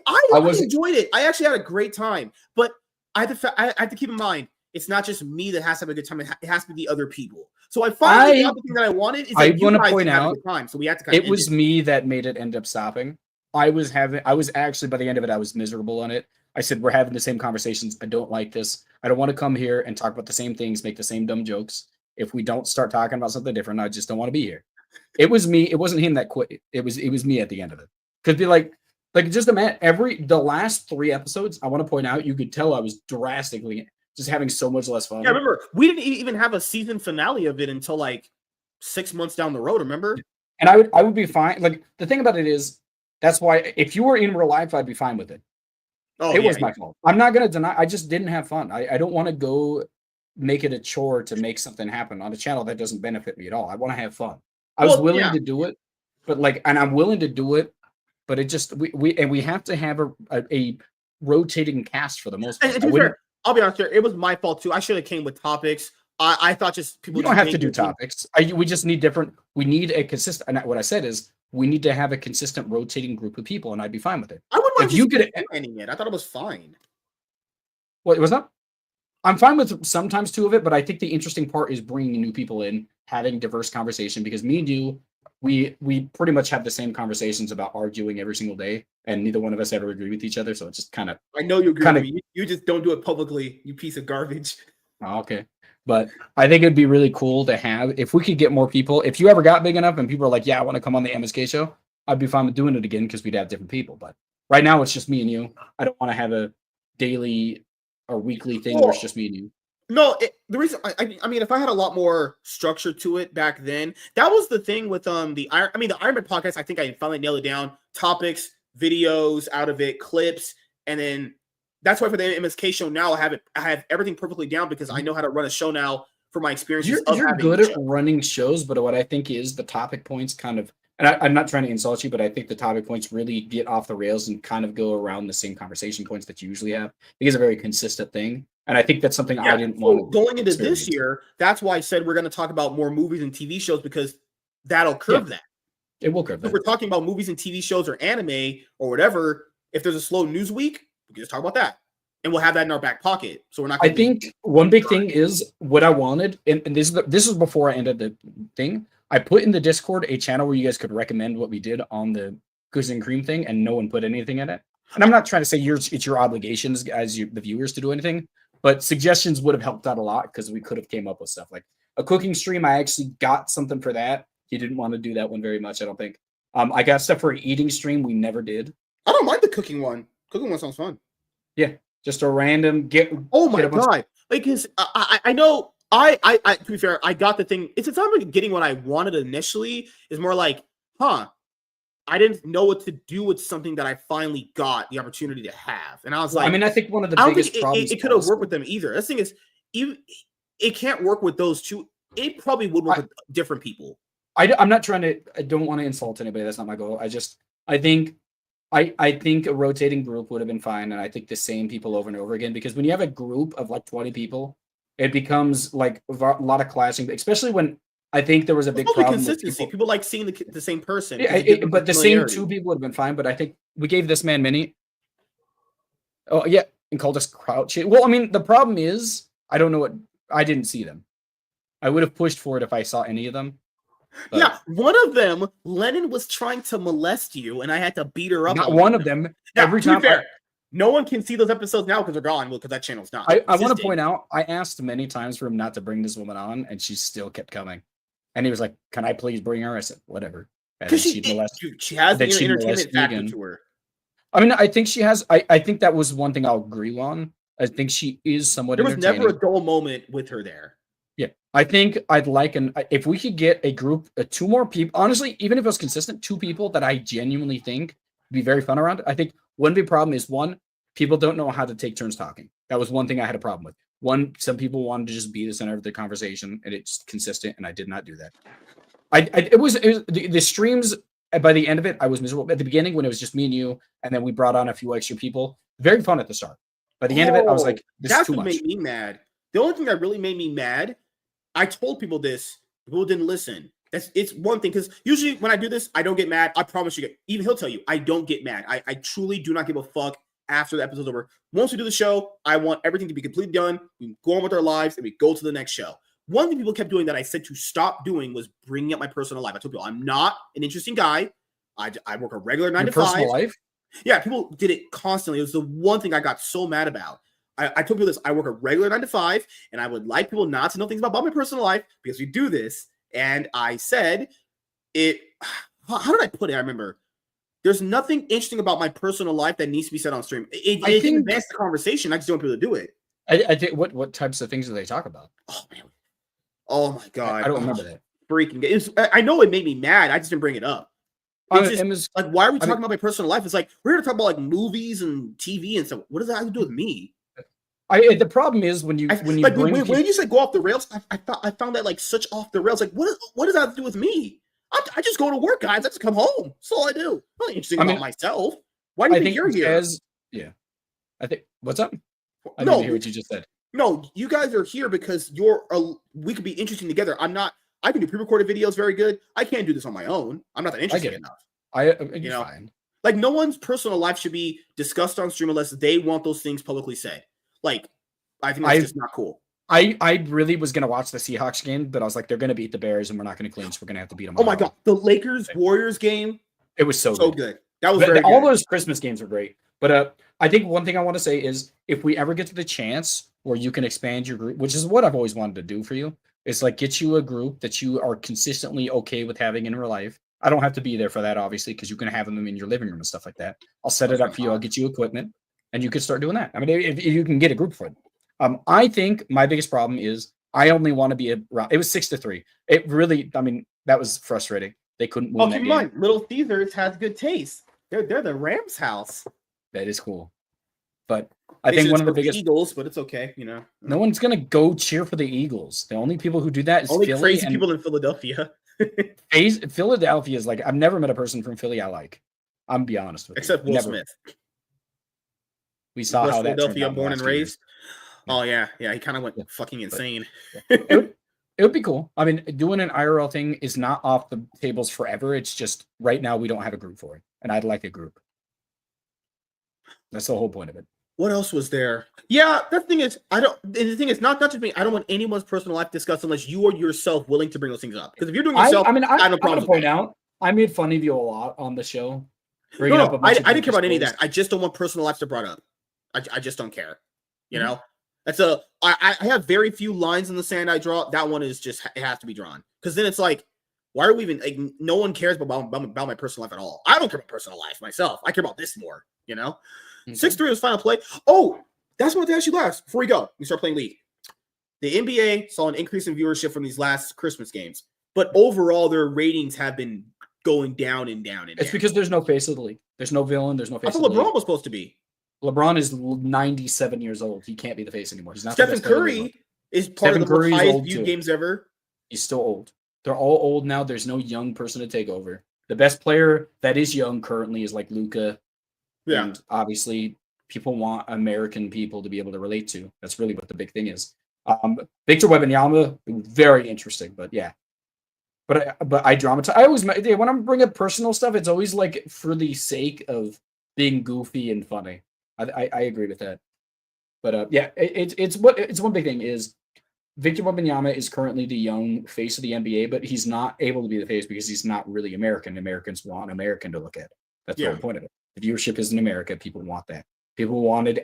Speaker 1: I enjoyed it. I actually had a great time, but I have to keep in mind it's not just me that has to have a good time. It has to be the other people. So I finally got the thing that I wanted. I want to point out, so we had to.
Speaker 2: It was me that made it end up stopping. I was actually by the end of it, I was miserable on it. I said, we're having the same conversations. I don't like this. I don't want to come here and talk about the same things, make the same dumb jokes. If we don't start talking about something different, I just don't want to be here. It was me. It wasn't him that quit. It was me at the end of it. Could be like just imagine the last 3 episodes. I want to point out, you could tell I was drastically just having so much less fun.
Speaker 1: Yeah, remember we didn't even have a season finale of it until like 6 months down the road. Remember?
Speaker 2: And I would be fine. Like the thing about it is, that's why if you were in real life, I'd be fine with it. It was my fault. I'm not going to deny. I just didn't have fun. I don't want to go make it a chore to make something happen on a channel that doesn't benefit me at all. I want to have fun. I was willing to do it, but like, and I'm willing to do it, but it just we have to have a rotating cast for the most part.
Speaker 1: And to be fair, I'll be honest here, it was my fault too. I should have came with topics. I thought just people.
Speaker 2: You don't have to do topics. We just need different. We need a consistent. And what I said is we need to have a consistent rotating group of people, and I'd be fine with it.
Speaker 1: I wouldn't mind
Speaker 2: if you get
Speaker 1: ending it. I thought it was fine.
Speaker 2: What was that? I'm fine with sometimes two of it, but I think the interesting part is bringing new people in, having diverse conversation. Because me and you, we pretty much have the same conversations about arguing every single day, and neither one of us ever agree with each other. So it's just kind of.
Speaker 1: I know you agree with me. You just don't do it publicly. You piece of garbage.
Speaker 2: Oh, okay. But I think it'd be really cool to have, if we could get more people, if you ever got big enough and people are like, yeah, I want to come on the MSK show, I'd be fine with doing it again because we'd have different people. But right now it's just me and you. I don't want to have a daily or weekly thing where it's just me and you.
Speaker 1: No, the reason I mean, if I had a lot more structure to it back then, that was the thing with the Iron Man podcast. I think I finally nailed it down. Topics, videos out of it, clips, and then that's why for the MSK show now I have everything perfectly down because I know how to run a show now for my experiences.
Speaker 2: You're good at running shows, but what I think is the topic points kind of, and I'm not trying to insult you, but I think the topic points really get off the rails and kind of go around the same conversation points that you usually have. I think it's a very consistent thing. And I think that's something I didn't want to
Speaker 1: going into this year. That's why I said we're going to talk about more movies and TV shows because that'll curve that.
Speaker 2: It will curve that.
Speaker 1: If we're talking about movies and TV shows or anime or whatever, if there's a slow news week, we can just talk about that. And we'll have that in our back pocket. So we're not.
Speaker 2: I think one big thing is what I wanted, and this is before I ended the thing. I put in the Discord a channel where you guys could recommend what we did on the cookies and cream thing, and no one put anything in it. And I'm not trying to say it's your obligations as the viewers to do anything, but suggestions would have helped out a lot because we could have came up with stuff like a cooking stream. I actually got something for that. He didn't want to do that one very much, I don't think. I got stuff for an eating stream. We never did.
Speaker 1: I don't mind the cooking one. Cooking one sounds fun.
Speaker 2: Yeah. Just a random get.
Speaker 1: Oh my god! Because I know I to be fair, I got the thing. It's not like getting what I wanted initially. It's more like, I didn't know what to do with something that I finally got the opportunity to have, and I was like,
Speaker 2: I mean, I think one of the biggest problems
Speaker 1: it could have worked with them either. This thing is, it can't work with those two. It probably would work with different people.
Speaker 2: I'm not trying to. I don't want to insult anybody. That's not my goal. I think a rotating group would have been fine, and I think the same people over and over again, because when you have a group of like 20 people, it becomes like a lot of clashing, especially when I think there was a big problem
Speaker 1: consistency. People like seeing the same person.
Speaker 2: Yeah, but the same two people would have been fine, but I think we gave this man many. Oh, yeah, and called us crouch. Well, I mean, the problem is, I don't know what, I didn't see them. I would have pushed for it if I saw any of them.
Speaker 1: But yeah, one of them, Lennon was trying to molest you, and I had to beat her up.
Speaker 2: Not one of them.
Speaker 1: Now,
Speaker 2: every time.
Speaker 1: Fair, no one can see those episodes now because they're gone. Well, because that channel's not.
Speaker 2: I want to point out, I asked many times for him not to bring this woman on, and she still kept coming. And he was like, "Can I please bring her?" I said, "Whatever."
Speaker 1: Because she has the entertainment factor to her.
Speaker 2: I mean, I think she has. I think that was one thing I'll agree on. I think she is somewhat.
Speaker 1: There was never a dull moment with her there.
Speaker 2: Yeah, I think I'd like if we could get a group, two more people. Honestly, even if it was consistent, two people that I genuinely think would be very fun around. I think one big problem is people don't know how to take turns talking. That was one thing I had a problem with. Some people wanted to just be the center of the conversation, and it's consistent, and I did not do that. It was the streams. By the end of it, I was miserable. At the beginning, when it was just me and you, and then we brought on a few extra people, very fun at the start. By the end of it, I was like, "This is too much."
Speaker 1: That's what made me mad. The only thing that really made me mad, I told people this. People didn't listen. It's one thing, because usually when I do this, I don't get mad. I promise you. Even he'll tell you, I don't get mad. I truly do not give a fuck after the episode's over. Once we do the show, I want everything to be completely done. We go on with our lives, and we go to the next show. One thing people kept doing that I said to stop doing was bringing up my personal life. I told people I'm not an interesting guy. I work a regular 9 to 5.
Speaker 2: Personal life?
Speaker 1: Yeah, people did it constantly. It was the one thing I got so mad about. I told people this. I work a regular 9 to 5, and I would like people not to know things about my personal life because we do this. And I said it. How did I put it? I remember. There's nothing interesting about my personal life that needs to be said on stream. It can advance the conversation. I just don't want people to do it.
Speaker 2: I think what types of things do they talk about?
Speaker 1: Oh man. Oh my god.
Speaker 2: I don't remember that.
Speaker 1: Freaking. I know it made me mad. I just didn't bring it up. It's like, why are we talking about my personal life? It's like we're here to talk about like movies and TV and stuff. What does that have to do with me?
Speaker 2: The problem is when you
Speaker 1: when you say go off the rails, I found that like such off the rails. Like what does that have to do with me? I just go to work, guys. I just come home. That's all I do. Nothing interesting about myself. Why do you think you're here?
Speaker 2: Yeah. I think, what's up? I
Speaker 1: No,
Speaker 2: didn't hear what you just said.
Speaker 1: No, you guys are here because we could be interesting together. I can do pre-recorded videos very good. I can't do this on my own. I'm not that interesting enough.
Speaker 2: You're fine.
Speaker 1: Like, no one's personal life should be discussed on stream unless they want those things publicly said. Like, I think that's just not cool.
Speaker 2: I really was going to watch the Seahawks game, but I was like, they're going to beat the Bears and we're not going to clinch. We're going to have to beat them.
Speaker 1: Oh my God. The Lakers-Warriors game.
Speaker 2: It was so good.
Speaker 1: That was very good.
Speaker 2: All those Christmas games were great. But I think one thing I want to say is if we ever get to the chance where you can expand your group, which is what I've always wanted to do for you, is like get you a group that you are consistently okay with having in real life. I don't have to be there for that, obviously, because you can have them in your living room and stuff like that. I'll set it up for you. I'll get you equipment, and you can start doing that. I mean, if you can get a group for it. I think my biggest problem is I only want to be around. It was 6-3. It really, I mean, that was frustrating. They couldn't win that game.
Speaker 1: Keep in mind, Little Caesars has good taste. They're the Rams' house.
Speaker 2: That is cool. But I think one of the biggest
Speaker 1: Eagles, but it's okay, you know.
Speaker 2: No one's gonna go cheer for the Eagles. The only people who do that is
Speaker 1: only
Speaker 2: Philly
Speaker 1: crazy people in Philadelphia.
Speaker 2: Philadelphia is like, I've never met a person from Philly I like. I'm be honest with you.
Speaker 1: Except Will Smith.
Speaker 2: We saw how that
Speaker 1: Philadelphia, born and raised. Oh yeah, he kind of went fucking insane.
Speaker 2: It would be cool. I mean, doing an IRL thing is not off the tables forever. It's just right now we don't have a group for it, and I'd like a group. That's the whole point of it.
Speaker 1: What else was there? Yeah, the thing is, the thing is, not just me. I don't want anyone's personal life discussed unless you are yourself willing to bring those things up. Because if you're doing yourself,
Speaker 2: I have to point out, I made fun of you a lot on the show.
Speaker 1: I didn't care about any of that. I just don't want personal life to brought up. I just don't care. You know, I have very few lines in the sand I draw. That one is just, it has to be drawn. Because then it's like, why are we even, like, no one cares about my personal life at all. I don't care about personal life myself. I care about this more, you know? 6-3 was final play. Oh, that's what I asked you last. Before we start playing League. The NBA saw an increase in viewership from these last Christmas games. But overall, their ratings have been going down and down.
Speaker 2: It's because there's no face of the league. There's no villain. There's no face of the league.
Speaker 1: LeBron was supposed to be.
Speaker 2: LeBron is 97 years old. He can't be the face anymore. He's not.
Speaker 1: Stephen Curry is part of the highest viewed games ever.
Speaker 2: He's still old. They're all old now. There's no young person to take over. The best player that is young currently is like Luka.
Speaker 1: Yeah.
Speaker 2: And obviously, people want American people to be able to relate to. That's really what the big thing is. Victor Wembanyama, very interesting, but yeah. But I dramatize. I always, when I'm bringing up personal stuff, it's always like for the sake of being goofy and funny. I agree with that. But yeah, it's one big thing is Victor Wembanyama is currently the young face of the NBA, but he's not able to be the face because he's not really American. Americans want an American to look at. That's the whole point of it. The viewership is in America. People want that. People wanted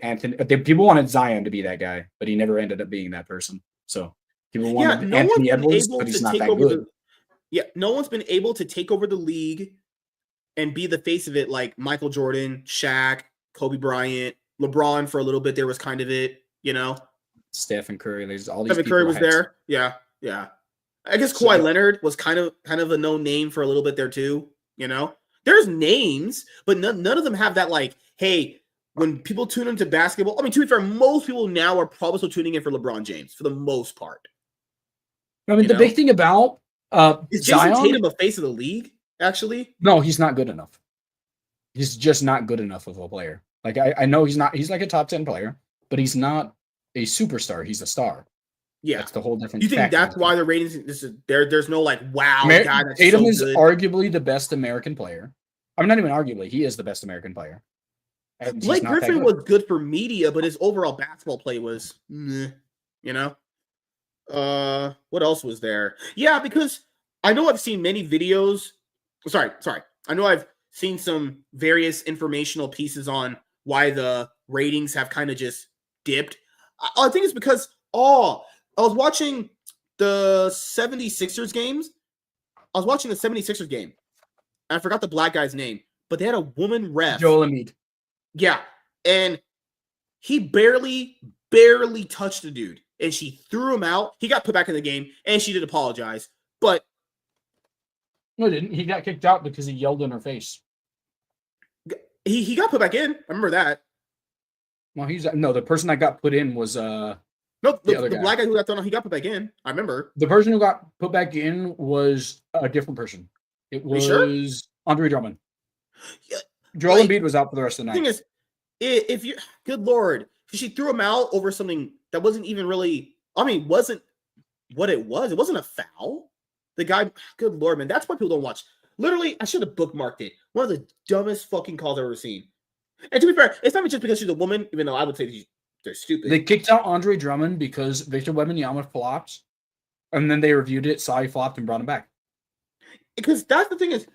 Speaker 2: Zion to be that guy, but he never ended up being that person. So people wanted Anthony Edwards, but he's not that good.
Speaker 1: No one's been able to take over the league and be the face of it like Michael Jordan, Shaq, Kobe Bryant, LeBron for a little bit. There was kind of it, you know.
Speaker 2: Stephen Curry. There's all these.
Speaker 1: Stephen Curry was there. Yeah. I guess Kawhi Leonard was kind of a known name for a little bit there too. You know, there's names, but none of them have that like, hey. When people tune into basketball, I mean, to be fair, most people now are probably still tuning in for LeBron James for the most part.
Speaker 2: I mean, the big thing about
Speaker 1: is Jason Tatum a face of the league? Actually,
Speaker 2: no, he's not good enough. He's just not good enough of a player. Like I know he's not. He's like a top 10 player, but he's not a superstar. He's a star.
Speaker 1: Yeah,
Speaker 2: that's the whole difference.
Speaker 1: You think that's why the ratings? There's no like wow.
Speaker 2: Tatum is arguably the best American player. I mean, not even arguably, he is the best American player.
Speaker 1: Blake Griffin was good for media, but his overall basketball play was, you know. What else was there? Yeah, because I know I've seen many videos. Sorry. I know I've seen some various informational pieces on why the ratings have kind of just dipped. I think it's because I was watching the 76ers games. I was watching the 76ers game. And I forgot the black guy's name, but they had a woman ref.
Speaker 2: Joel Embiid.
Speaker 1: Yeah, and he barely touched the dude, and she threw him out. He got put back in the game, and she did apologize, but
Speaker 2: no, he didn't. He got kicked out because he yelled in her face.
Speaker 1: He got put back in. I remember that.
Speaker 2: Well, the person that got put in was
Speaker 1: the black guy who got thrown out. He got put back in. I remember
Speaker 2: the person who got put back in was a different person. It
Speaker 1: you sure?
Speaker 2: was Andre Drummond.
Speaker 1: Yeah,
Speaker 2: Joel Embiid was out for the rest of the
Speaker 1: thing
Speaker 2: night.
Speaker 1: is, if you, good lord, she threw him out over something that wasn't even really, wasn't what it was. It wasn't a foul. The guy, good lord, man, that's why people don't watch. Literally, I should have bookmarked it. One of the dumbest fucking calls I've ever seen. And to be fair, it's not just because she's a woman, even though I would say they're stupid.
Speaker 2: They kicked out Andre Drummond because Victor Wembanyama flopped, and then they reviewed it, saw he flopped, and brought him back.
Speaker 1: Because that's the thing is,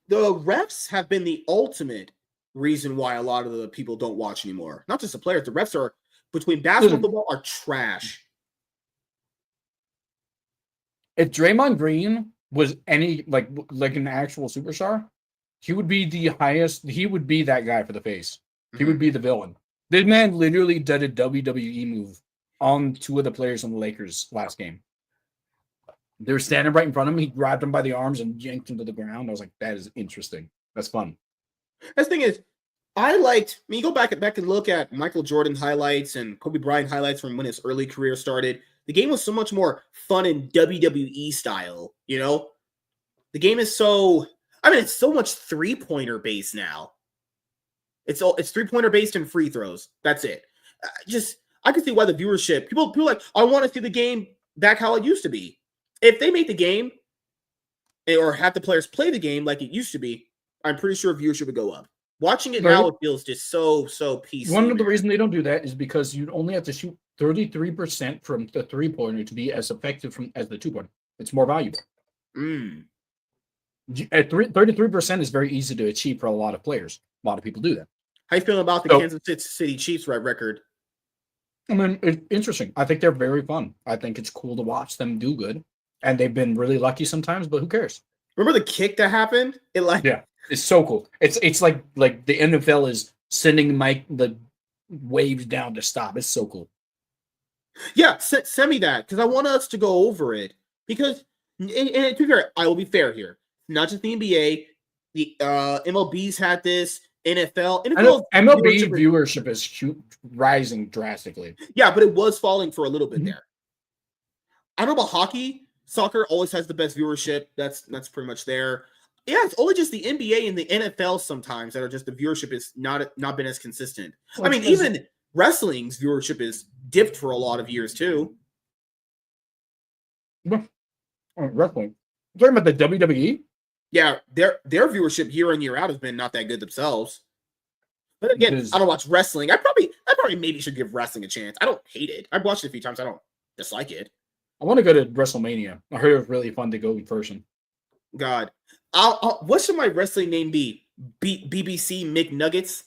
Speaker 1: the refs have been the ultimate reason why a lot of the people don't watch anymore. Not just the players. The refs are, between basketball and football, are trash.
Speaker 2: If Draymond Green was any like an actual superstar, he would be the highest. He would be that guy for the face. He would be the villain. This man literally did a WWE move on 2 of the players on the Lakers last game. They were standing right in front of him. He grabbed him by the arms and yanked him to the ground. I was like, that is interesting. That's fun.
Speaker 1: The thing is, you go back and look at Michael Jordan highlights and Kobe Bryant highlights from when his early career started. The game was so much more fun in WWE style, you know? The game is so, it's so much 3-pointer based now. It's 3-pointer based and free throws. That's it. I can see why the viewership, people like, I want to see the game back how it used to be. If they make the game or have the players play the game like it used to be, I'm pretty sure viewership would go up. Watching it now, it feels just so PC.
Speaker 2: One of the reasons they don't do that is because you only have to shoot 33% from the 3-pointer to be as effective as the 2-pointer. It's more valuable. At 33% is very easy to achieve for a lot of players. A lot of people do that.
Speaker 1: How you feeling about the Kansas City Chiefs record?
Speaker 2: It's interesting. I think they're very fun. I think it's cool to watch them do good. And they've been really lucky sometimes, but who cares?
Speaker 1: Remember the kick that happened?
Speaker 2: It's so cool. It's like the NFL is sending the waves down to stop. It's so cool.
Speaker 1: Yeah, send me that because I want us to go over it. Because, and to be fair, I will be fair here. Not just the NBA, the MLB's had this. NFL
Speaker 2: MLB viewership is rising drastically.
Speaker 1: Yeah, but it was falling for a little bit there. I don't know about hockey. Soccer always has the best viewership. That's pretty much there. Yeah, it's only just the NBA and the NFL sometimes that are just the viewership is not been as consistent. Well, even wrestling's viewership is dipped for a lot of years too.
Speaker 2: Wrestling. You're talking about the WWE?
Speaker 1: Yeah, their viewership year in year out has been not that good themselves. But again, I don't watch wrestling. I probably maybe should give wrestling a chance. I don't hate it. I've watched it a few times. I don't dislike it.
Speaker 2: I want to go to WrestleMania. I heard it was really fun to go in person.
Speaker 1: God, what should my wrestling name be? BBC McNuggets.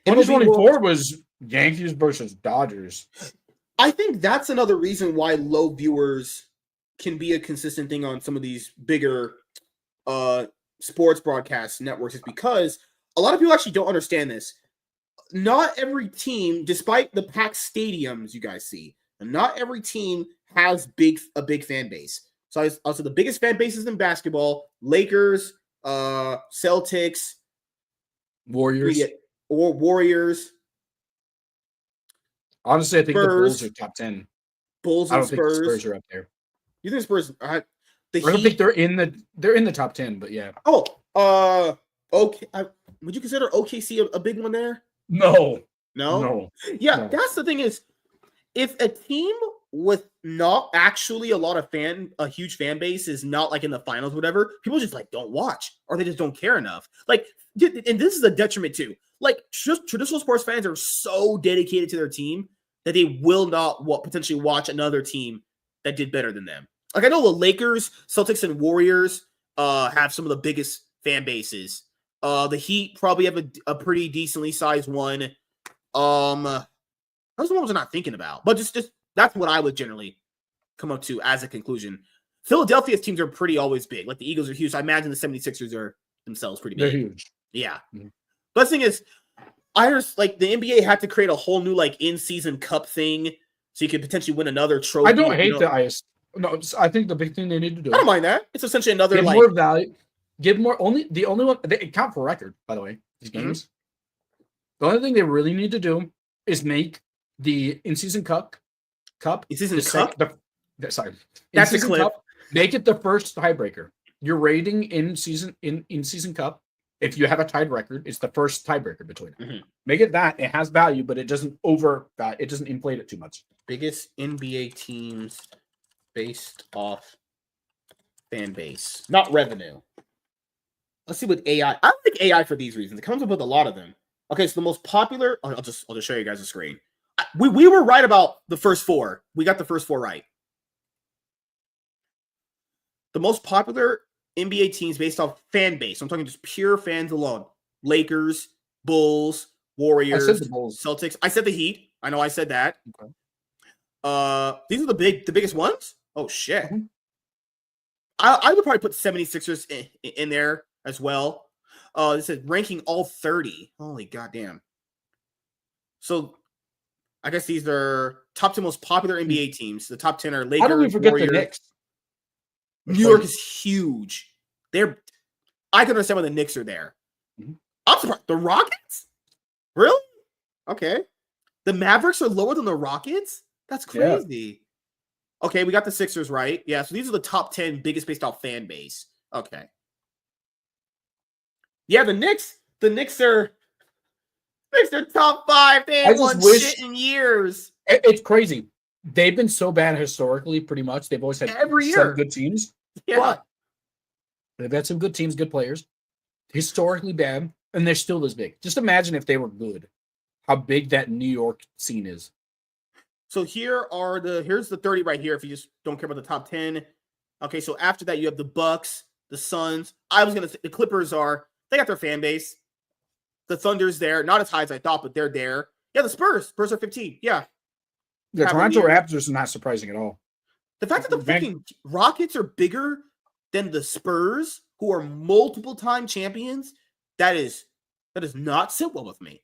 Speaker 2: 2024 was Yankees versus Dodgers.
Speaker 1: I think that's another reason why low viewers can be a consistent thing on some of these bigger sports broadcast networks is because a lot of people actually don't understand this. Not every team, despite the packed stadiums you guys see, not every team has a big fan base. So also the biggest fan bases in basketball: Lakers, Celtics,
Speaker 2: Warriors. Honestly, I think the Bulls are top 10.
Speaker 1: Bulls and Spurs.
Speaker 2: Think the Spurs are up there.
Speaker 1: You think Spurs?
Speaker 2: I don't think they're in the top 10, but yeah.
Speaker 1: Oh, okay. Would you consider OKC a big one there?
Speaker 2: No.
Speaker 1: Yeah, no. That's the thing is, if a team with not actually a huge fan base is not like in the finals, whatever, people just like don't watch or they just don't care enough. Like, and this is a detriment too. Like, traditional sports fans are so dedicated to their team that they will not potentially watch another team that did better than them. Like, I know the Lakers, Celtics, and Warriors have some of the biggest fan bases. The Heat probably have a pretty decently sized one. Those are the ones I'm not thinking about. But just that's what I would generally come up to as a conclusion. Philadelphia's teams are pretty always big. Like, the Eagles are huge. I imagine the 76ers are themselves pretty big.
Speaker 2: They're huge.
Speaker 1: Yeah. Mm-hmm. But the thing is, I just like the NBA had to create a whole new like in-season cup thing so you could potentially win another trophy.
Speaker 2: I don't hate the IS. No, I think the big thing they need to do.
Speaker 1: I don't mind that. It's essentially another
Speaker 2: give more value. Give more. The only one they count for record, by the way. These games. Mm-hmm. The only thing they really need to do is make the in-season cup.
Speaker 1: In-season cup.
Speaker 2: Sorry,
Speaker 1: that's
Speaker 2: in-season
Speaker 1: a clip.
Speaker 2: Cup Make it the first tiebreaker. Your rating in season cup. If you have a tied record, it's the first tiebreaker between them.
Speaker 1: Mhm.
Speaker 2: Make it that. It has value, but it doesn't it doesn't inflate it too much.
Speaker 1: Biggest NBA teams based off fan base, not revenue. Let's see what AI. I don't think AI for these reasons. It comes up with a lot of them. Okay, so the most popular. I'll just show you guys the screen. We were right about the first four. We got the first four right. The most popular NBA teams based off fan base. I'm talking just pure fans alone. Lakers, Bulls, Warriors,
Speaker 2: I said the Bulls.
Speaker 1: Celtics. I said the Heat. I know I said that.
Speaker 2: Okay.
Speaker 1: These are the biggest ones. Oh shit.
Speaker 2: Mm-hmm.
Speaker 1: I would probably put 76ers in there as well. This is ranking all 30. Holy goddamn. So I guess these are top 10 most popular NBA teams. The top 10 are Lakers.
Speaker 2: How do we forget
Speaker 1: Warriors.
Speaker 2: the Knicks?
Speaker 1: New York is huge. I can understand why the Knicks are there.
Speaker 2: Mm-hmm.
Speaker 1: I'm surprised. The Rockets? Really? Okay. The Mavericks are lower than the Rockets? That's crazy. Yeah. Okay, we got the Sixers right. Yeah, so these are the top 10 biggest based off fan base. Okay. Yeah, the Knicks are top 5. They ain't won shit in years.
Speaker 2: It's crazy. They've been so bad historically, pretty much. They've always had
Speaker 1: every year
Speaker 2: some good teams.
Speaker 1: Yeah.
Speaker 2: But they've had some good teams, good players. Historically bad, and they're still this big. Just imagine if they were good, how big that New York scene is.
Speaker 1: So here's the 30 right here if you just don't care about the top 10. Okay, so after that you have the Bucks, the Suns. I was going to say the Clippers they got their fan base. The Thunder's there, not as high as I thought, but they're there. Yeah, the Spurs are 15. Yeah.
Speaker 2: The Toronto Raptors are not surprising at all.
Speaker 1: The fact that the fucking Rockets are bigger than the Spurs, who are multiple-time champions, that does not sit well with me.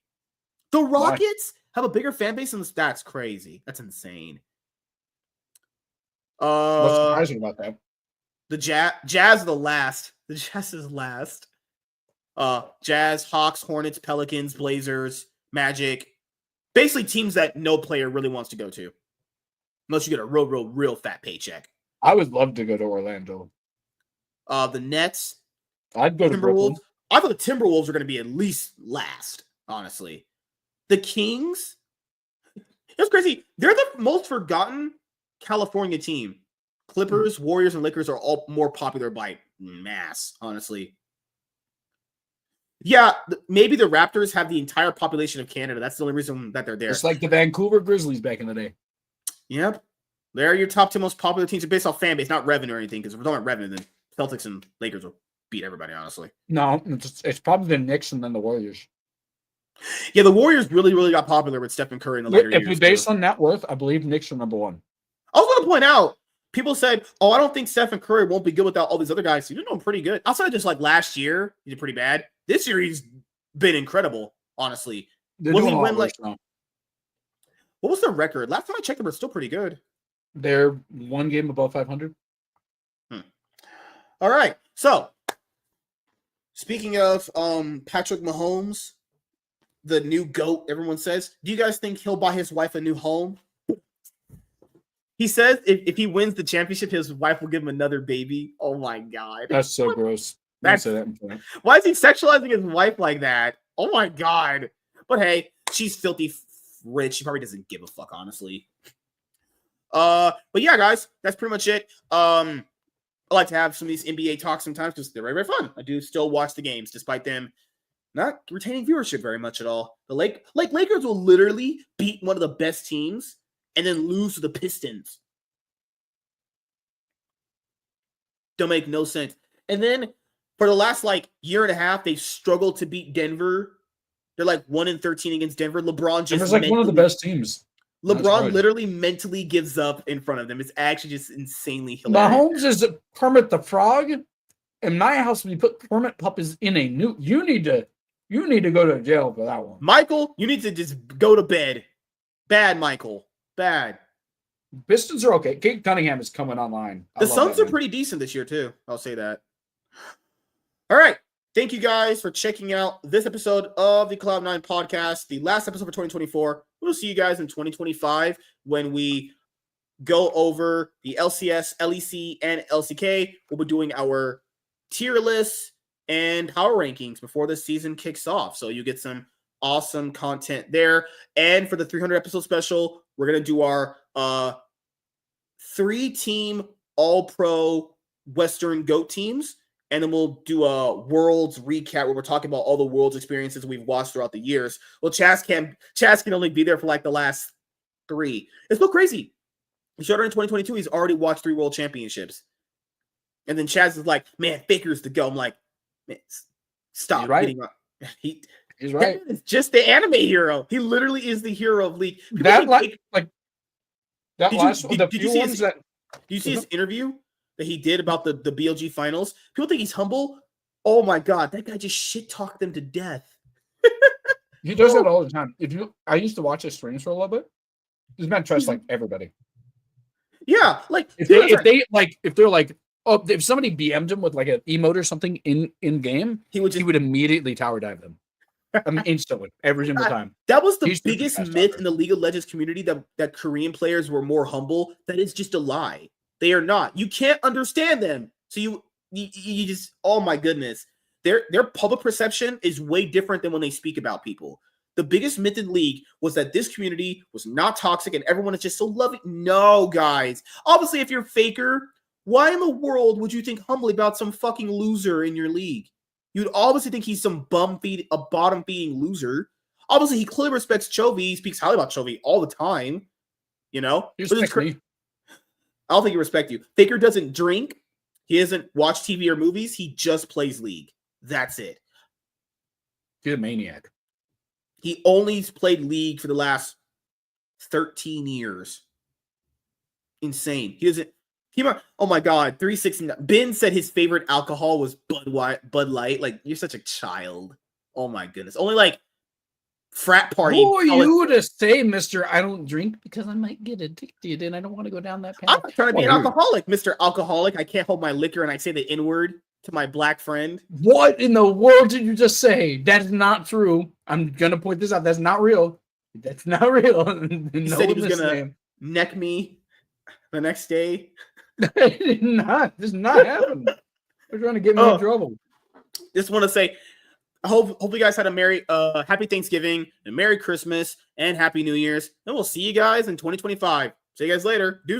Speaker 1: The Rockets have a bigger fan base than the That's crazy. That's insane.
Speaker 2: What's surprising about that?
Speaker 1: The Jazz are the last. The Jazz is last. Jazz, Hawks, Hornets, Pelicans, Blazers, Magic. Basically teams that no player really wants to go to. Unless you get a real fat paycheck.
Speaker 2: I would love to go to Orlando.
Speaker 1: The Nets.
Speaker 2: I'd go to Brooklyn.
Speaker 1: I thought the Timberwolves are going to be at least last, honestly. The Kings. It's crazy. They're the most forgotten California team. Clippers, Warriors, and Lakers are all more popular by mass, honestly. Yeah, maybe the Raptors have the entire population of Canada. That's the only reason that they're there.
Speaker 2: It's like the Vancouver Grizzlies back in the day.
Speaker 1: Yep. They're your top 2 most popular teams based off fan base, not revenue or anything. Because if we're talking about revenue, then Celtics and Lakers will beat everybody, honestly.
Speaker 2: No, it's probably the Knicks and then the Warriors.
Speaker 1: Yeah, the Warriors really got popular with Stephen Curry in the later years.
Speaker 2: If we base on net worth, I believe Knicks are number 1.
Speaker 1: I was going to point out, people said, "Oh, I don't think Stephen Curry won't be good without all these other guys." He's doing pretty good. Outside of just like last year, he did pretty bad. This year, he's been incredible, honestly. Will he win like? What was their record? Last time I checked, they were still pretty good.
Speaker 2: They're 1 game above 500.
Speaker 1: All right. So, speaking of Patrick Mahomes, the new GOAT, everyone says, do you guys think he'll buy his wife a new home? He says if he wins the championship, his wife will give him another baby. Oh my God.
Speaker 2: That's so gross.
Speaker 1: Why is he sexualizing his wife like that? Oh my God. But hey, she's filthy rich. She probably doesn't give a fuck, honestly. But yeah, guys, that's pretty much it. I like to have some of these NBA talks sometimes because they're very, very fun. I do still watch the games despite them not retaining viewership very much at all. The Lakers will literally beat one of the best teams and then lose to the Pistons. Don't make no sense. And then for the last year and a half, they've struggled to beat Denver. They're 1-13 against Denver. LeBron just
Speaker 2: Denver's one of the best teams.
Speaker 1: LeBron literally mentally gives up in front of them. It's actually just insanely hilarious.
Speaker 2: Mahomes is Kermit the Frog. In my house, when you put Kermit puppies in a new, you need to go to jail for that one.
Speaker 1: Michael, you need to just go to bed. Bad, Michael. Bad.
Speaker 2: Pistons are okay. Kate Cunningham is coming online.
Speaker 1: The Suns are pretty decent this year, too. I'll say that. All right. Thank you guys for checking out this episode of the Cloud9 podcast, the last episode for 2024. We'll see you guys in 2025 when we go over the LCS, LEC, and LCK. We'll be doing our tier lists and power rankings before the season kicks off. So you get some awesome content there. And for the 300 episode special, we're going to do our 3-team all-pro Western GOAT teams. And then we'll do a Worlds recap where we're talking about all the Worlds experiences we've watched throughout the years. Well, Chaz can only be there for like the last 3. It's so crazy. He started in 2022. He's already watched 3 World Championships. And then Chaz is like, man, Faker's the go. I'm like, man, stop.
Speaker 2: He's right. He's right.
Speaker 1: It's just the anime hero. He literally is the hero of League.
Speaker 2: Do
Speaker 1: you see his interview that he did about the BLG finals? People think he's humble. Oh my God, that guy just shit talked them to death.
Speaker 2: He does that all the time. I used to watch his streams for a little bit. This man trusts like everybody.
Speaker 1: Yeah, like
Speaker 2: if somebody BM'd him with like an emote or something in game, he would immediately tower dive them. I mean, instantly, every single time.
Speaker 1: That was the biggest myth in the League of Legends community, that Korean players were more humble. That is just a lie. They are not. You can't understand them. So you just, oh my goodness. Their public perception is way different than when they speak about people. The biggest myth in League was that this community was not toxic and everyone is just so loving. No, guys. Obviously, if you're Faker, why in the world would you think humbly about some fucking loser in your league? You'd obviously think he's some a bottom-feeding loser. Obviously, he clearly respects Chovy. He speaks highly about Chovy all the time. You know? I don't think he respects you. Faker doesn't drink. He doesn't watch TV or movies. He just plays League. That's it.
Speaker 2: He's a maniac.
Speaker 1: He only played League for the last 13 years. Insane. He doesn't. Oh my God, 369. Ben said his favorite alcohol was Bud Light. Like, you're such a child. Oh my goodness. Only like frat party.
Speaker 2: Who are you to say, Mr. I don't drink because I might get addicted and I don't want to go down that path?
Speaker 1: I'm not trying to be an alcoholic, Mr. Alcoholic. I can't hold my liquor and I say the N-word to my black friend.
Speaker 2: What in the world did you just say? That is not true. I'm going to point this out. That's not real. That's not real.
Speaker 1: He said he was going to neck me the next day.
Speaker 2: It did not. This did not happen. They're trying to get me in trouble.
Speaker 1: Just want to say, I hope you guys had a happy Thanksgiving, and Merry Christmas, and Happy New Year's. And we'll see you guys in 2025. See you guys later. Deuces.